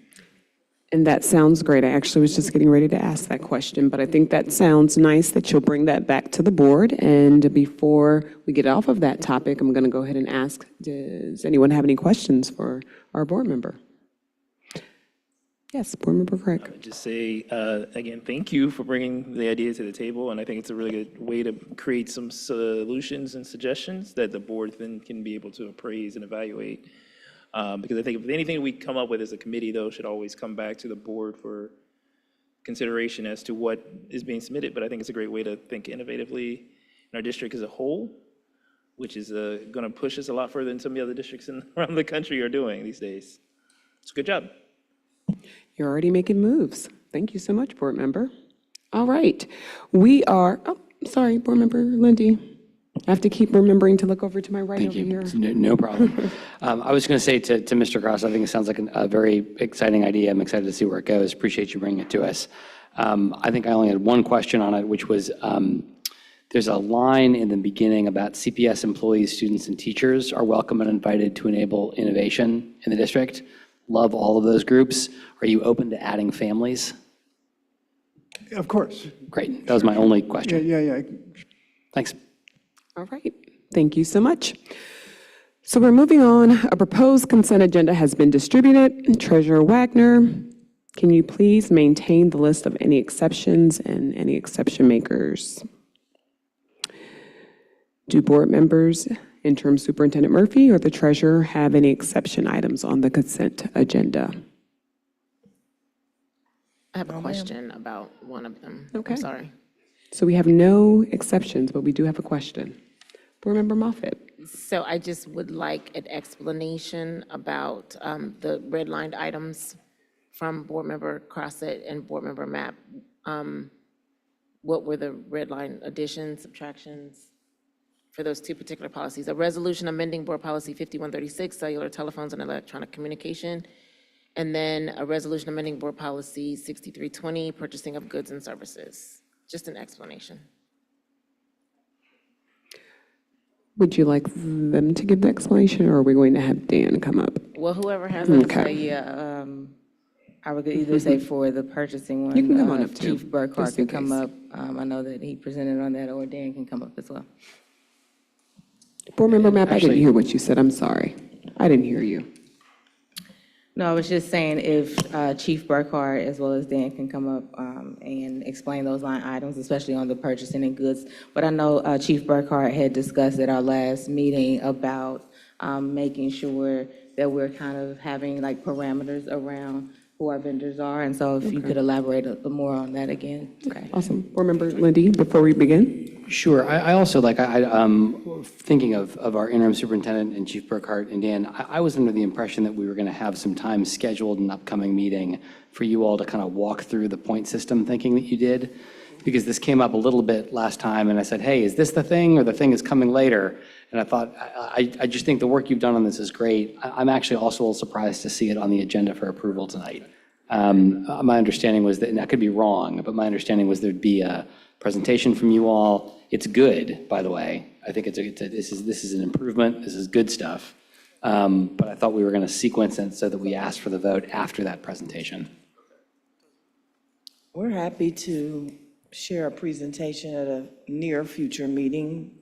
And that sounds great. I actually was just getting ready to ask that question, but I think that sounds nice that you'll bring that back to the board. And before we get off of that topic, I'm going to go ahead and ask, does anyone have any questions for our board member? Yes, Board Member Craig. I would just say, again, thank you for bringing the idea to the table, and I think it's a really good way to create some solutions and suggestions that the board then can be able to appraise and evaluate. Because I think if anything we come up with as a committee, though, should always come back to the board for consideration as to what is being submitted. But I think it's a great way to think innovatively in our district as a whole, which is going to push us a lot further than some of the other districts around the country are doing these days. It's a good job. You're already making moves. Thank you so much, Board Member. All right. We are, sorry, Board Member Lindy. I have to keep remembering to look over to my right over here. No problem. I was going to say to Mr. Cross, I think it sounds like a very exciting idea. I'm excited to see where it goes. Appreciate you bringing it to us. I think I only had one question on it, which was there's a line in the beginning about CPS employees, students, and teachers are welcome and invited to enable innovation in the district. Love all of those groups. Are you open to adding families? Of course. Great. That was my only question. Yeah. Thanks. All right. Thank you so much. So we're moving on. A proposed consent agenda has been distributed. Treasurer Wagner, can you please maintain the list of any exceptions and any exception makers? Do board members, Interim Superintendent Murphy or the treasurer, have any exception items on the consent agenda? I have a question about one of them. Okay. I'm sorry. So we have no exceptions, but we do have a question. Board Member Moffitt. So I just would like an explanation about the redlined items from Board Member Crossett and Board Member Mapp. What were the redline additions, subtractions for those two particular policies? A resolution amending Board Policy 5136, cellular telephones and electronic communication, and then a resolution amending Board Policy 6320, purchasing of goods and services. Just an explanation. Would you like them to give the explanation, or are we going to have Dan come up? Well, whoever has it to Okay. say, yeah, I would either say for the purchasing one. You can come on if up, too, Chief Burkhart just in can come case. up. I know that he presented on that, or Dan can come up as well. Board Member Mapp, I didn't Actually- hear what you said. I'm sorry. I didn't hear you. No, I was just saying if Chief Burkhart as well as Dan can come up and explain those line items, especially on the purchasing and goods. But I know Chief Burkhart had discussed at our last meeting about making sure that we're kind of having like parameters around who our vendors are. And so if you could elaborate a little more on that again. Okay. Awesome. Board Member Lindy, before we begin? Sure. I also like, thinking of our interim superintendent and Chief Burkhart and Dan, I was under the impression that we were going to have some time scheduled in an upcoming meeting for you all to kind of walk through the point system thinking that you did, because this came up a little bit last time, and I said, hey, is this the thing, or the thing is coming later? And I thought, I just think the work you've done on this is great. I'm actually also a little surprised to see it on the agenda for approval tonight. My understanding was that, and I could be wrong, but my understanding was there'd be a presentation from you all. It's good, by the way. I think this is an improvement. This is good stuff. But I thought we were going to sequence it so that we asked for the vote after that presentation. We're happy to share a presentation at a near future meeting,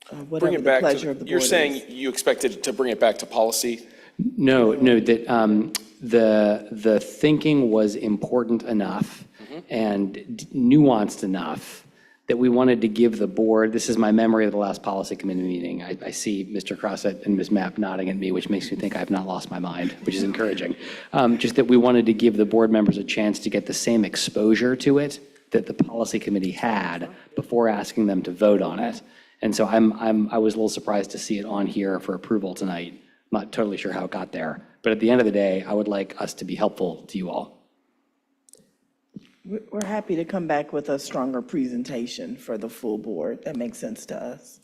Bring whatever it the back pleasure of the to, board you're is. saying you expected to bring it back to policy? No, that the thinking was important enough and nuanced enough that we wanted to give the board, this is my memory of the last policy committee meeting. I see Mr. Crossett and Ms. Mapp nodding at me, which makes me think I have not lost my mind, which is encouraging. Just that we wanted to give the board members a chance to get the same exposure to it that the policy committee had before asking them to vote on it. And so I was a little surprised to see it on here for approval tonight. I'm not totally sure how it got there, but at the end of the day, I would like us to be helpful to you all. We're happy to come back with a stronger presentation for the full board. That makes sense to us.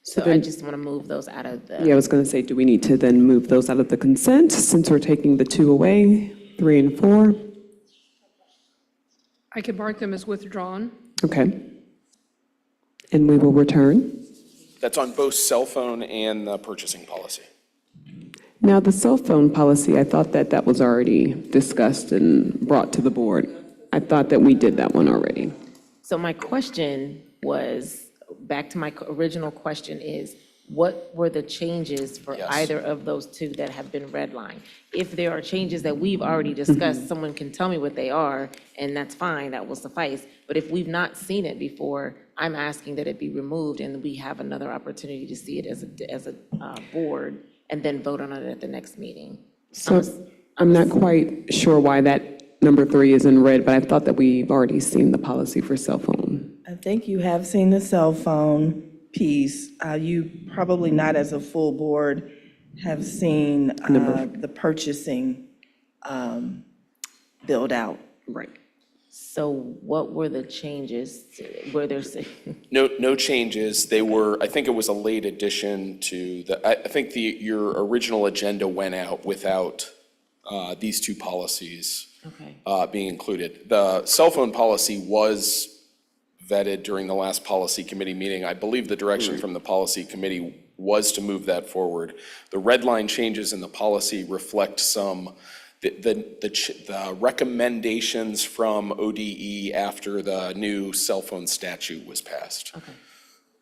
So I just want to move those out of the. Yeah, I was going to say, do we need to then move those out of the consent since we're taking the 2 away, 3 and 4? I could mark them as withdrawn. Okay. And we will return. That's on both cell phone and the purchasing policy. Now, the cell phone policy, I thought that that was already discussed and brought to the board. I thought that we did that one already. So my question was, back to my original question is, what were the changes for either of those two that have been redlined? If there are changes that we've already discussed, someone can tell me what they are, and that's fine, that will suffice. But if we've not seen it before, I'm asking that it be removed and we have another opportunity to see it as a board and then vote on it at the next meeting. So I'm not quite sure why that number 3 is in red, but I thought that we've already seen the policy for cell phone. I think you have seen the cell phone piece. You probably not as a full board have seen the purchasing build out. Right. So what were the changes? Were there? No changes. They were, I think it was a late addition to I think your original agenda went out without these 2 policies being included. The cell phone policy was vetted during the last policy committee meeting. I believe the direction from the policy committee was to move that forward. The red line changes in the policy reflect some the recommendations from ODE after the new cell phone statute was passed. Okay,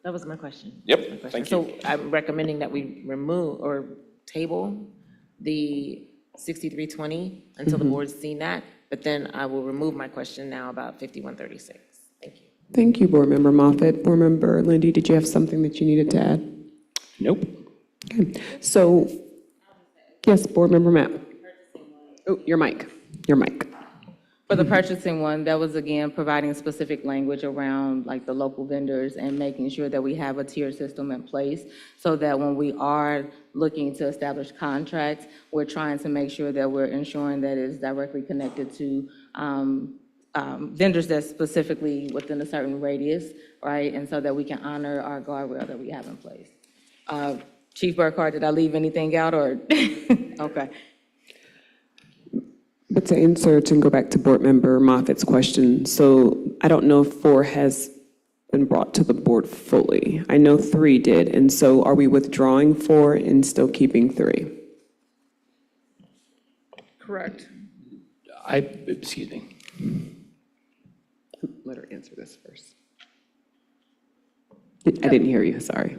that was my question. Yep, thank you. So I'm recommending that we remove or table the 6320 until the board's seen that, but then I will remove my question now about 5136. Thank you. Thank you, Board Member Moffitt. Board Member Lindy, did you have something that you needed to add? Nope. Okay, so, yes, Board Member Mapp. Oh, your mic. For the purchasing one, that was again providing specific language around like the local vendors and making sure that we have a tier system in place so that when we are looking to establish contracts, we're trying to make sure that we're ensuring that it's directly connected to vendors that's specifically within a certain radius, right? And so that we can honor our guardrail that we have in place. Chief Burkhart, did I leave anything out or? Okay. But to insert and go back to Board Member Moffitt's question, so I don't know if 4 has been brought to the board fully. I know 3 did, and so are we withdrawing 4 and still keeping 3? Correct. Excuse me. Let her answer this first. I didn't hear you, sorry.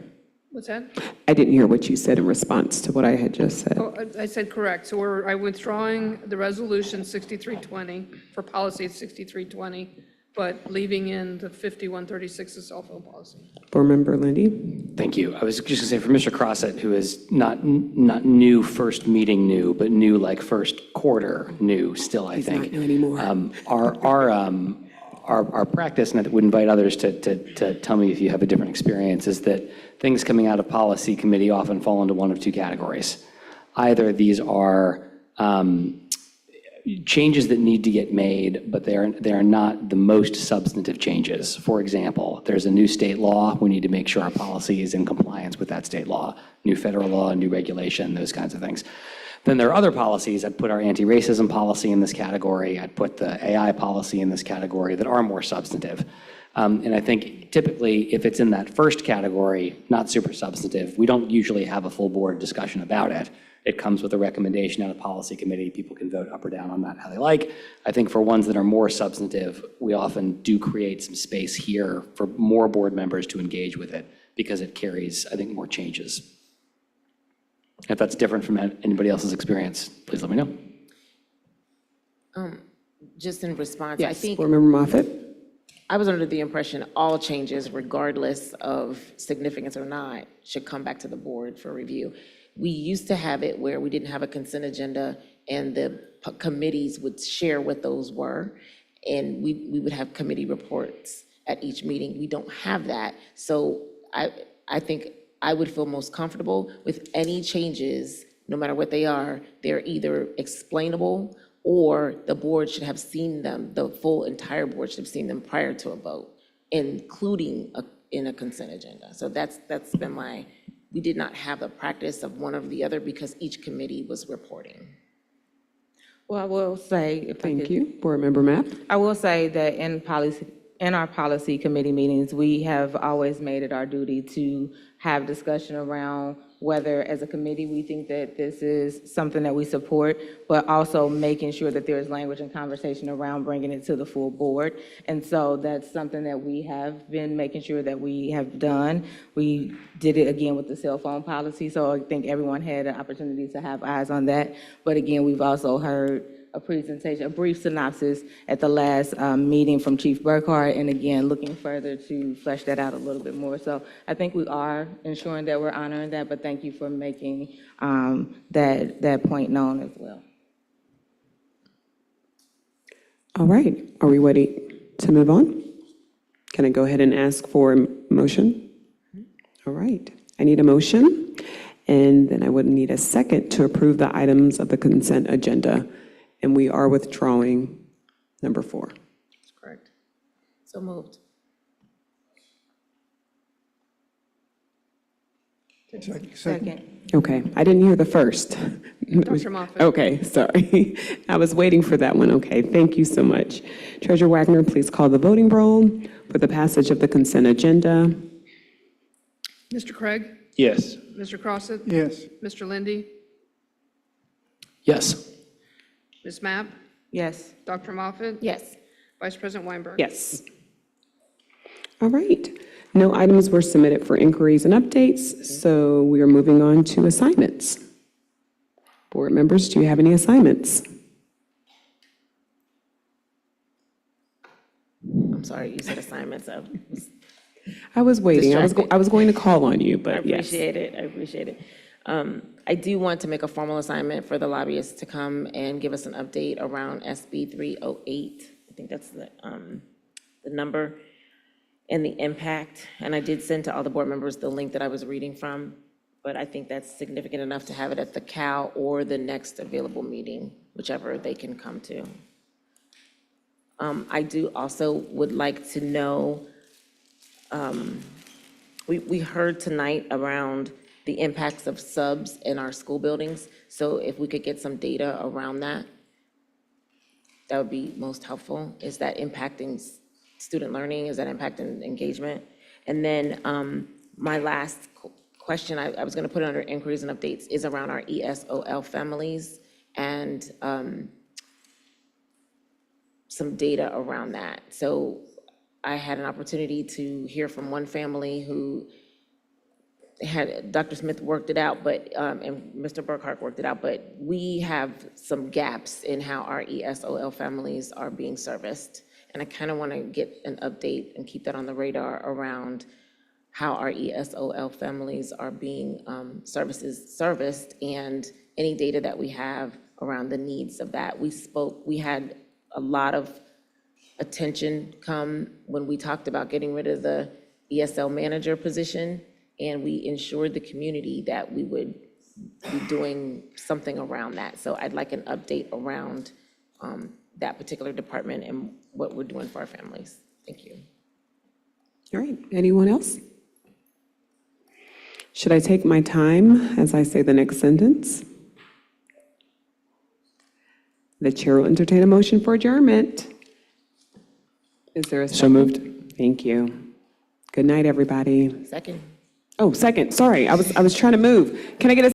What's that? I didn't hear what you said in response to what I had just said. Oh, I said correct. So I'm withdrawing the resolution 6320 for policy 6320, but leaving in the 5136 as cell phone policy. Board Member Lindy? Thank you. I was just going to say for Mr. Crossett, who is not new first meeting new, but new like first quarter new still, I think. He's not new anymore. Our practice, and I would invite others to tell me if you have a different experience, is that things coming out of policy committee often fall into one of 2 categories. Either these are changes that need to get made, but they are not the most substantive changes. For example, there's a new state law. We need to make sure our policy is in compliance with that state law. New federal law, new regulation, those kinds of things. Then there are other policies. I'd put our anti-racism policy in this category. I'd put the AI policy in this category that are more substantive. And I think typically if it's in that first category, not super substantive, we don't usually have a full board discussion about it. It comes with a recommendation out of policy committee. People can vote up or down on that how they like. I think for ones that are more substantive, we often do create some space here for more board members to engage with it because it carries, I think, more changes. If that's different from anybody else's experience, please let me know. Just in response, I Yes, think Board Member Moffett? I was under the impression all changes, regardless of significance or not, should come back to the board for review. We used to have it where we didn't have a consent agenda and the committees would share what those were. And we would have committee reports at each meeting. We don't have that. So I think I would feel most comfortable with any changes, no matter what they are, they're either explainable or the board should have seen them, the full entire board should have seen them prior to a vote, including in a consent agenda. So that's been we did not have the practice of one or the other because each committee was reporting. Well, I will say, if I Thank could- you. Board Member Mapp? I will say that in our policy committee meetings, we have always made it our duty to have discussion around whether, as a committee, we think that this is something that we support, but also making sure that there's language and conversation around bringing it to the full board. And so that's something that we have been making sure that we have done. We did it again with the cell phone policy, so I think everyone had an opportunity to have eyes on that. But again, we've also heard a presentation, a brief synopsis at the last meeting from Chief Burkhart, and again, looking further to flesh that out a little bit more. So I think we are ensuring that we're honoring that, but thank you for making that point known as well. All right, are we ready to move on? Can I go ahead and ask for a motion? All right, I need a motion, and then I would need a second to approve the items of the consent agenda. And we are withdrawing number 4. That's correct. So moved. Second. Okay, I didn't hear the first. Dr. Moffett. Okay, sorry. I was waiting for that one. Okay, thank you so much. Treasurer Wagner, please call the voting roll for the passage of the consent agenda. Mr. Craig? Yes. Mr. Crossett? Yes. Mr. Lindy? Yes. Ms. Mapp? Yes. Dr. Moffett? Yes. Vice President Weinberg? Yes. All right. No items were submitted for inquiries and updates, so we are moving on to assignments. Board members, do you have any assignments? I'm sorry, you said assignments. I was waiting. I was Distracted. going to call on you, I but yes. appreciate it. I appreciate it. I do want to make a formal assignment for the lobbyists to come and give us an update around SB 308. I think that's the number and the impact. And I did send to all the board members the link that I was reading from, but I think that's significant enough to have it at the CAL or the next available meeting, whichever they can come to. I do also would like to know, we heard tonight around the impacts of subs in our school buildings. So if we could get some data around that, that would be most helpful. Is that impacting student learning? Is that impacting engagement? And then my last question, I was going to put it under inquiries and updates, is around our ESOL families and some data around that. So I had an opportunity to hear from one family who had, Dr. Smith worked it out, but, and Mr. Burkhart worked it out, but we have some gaps in how our ESOL families are being serviced. And I kind of want to get an update and keep that on the radar around how our ESOL families are being serviced and any data that we have around the needs of that. We had a lot of attention come when we talked about getting rid of the ESL manager position, and we ensured the community that we would be doing something around that. So I'd like an update around that particular department and what we're doing for our families. Thank you. All right, anyone else? Should I take my time as I say the next sentence? The chair will entertain a motion for adjournment. Is there a second? So moved. Thank you. Good night, everybody. Second. Oh, second, sorry, I was trying to move. Can I get a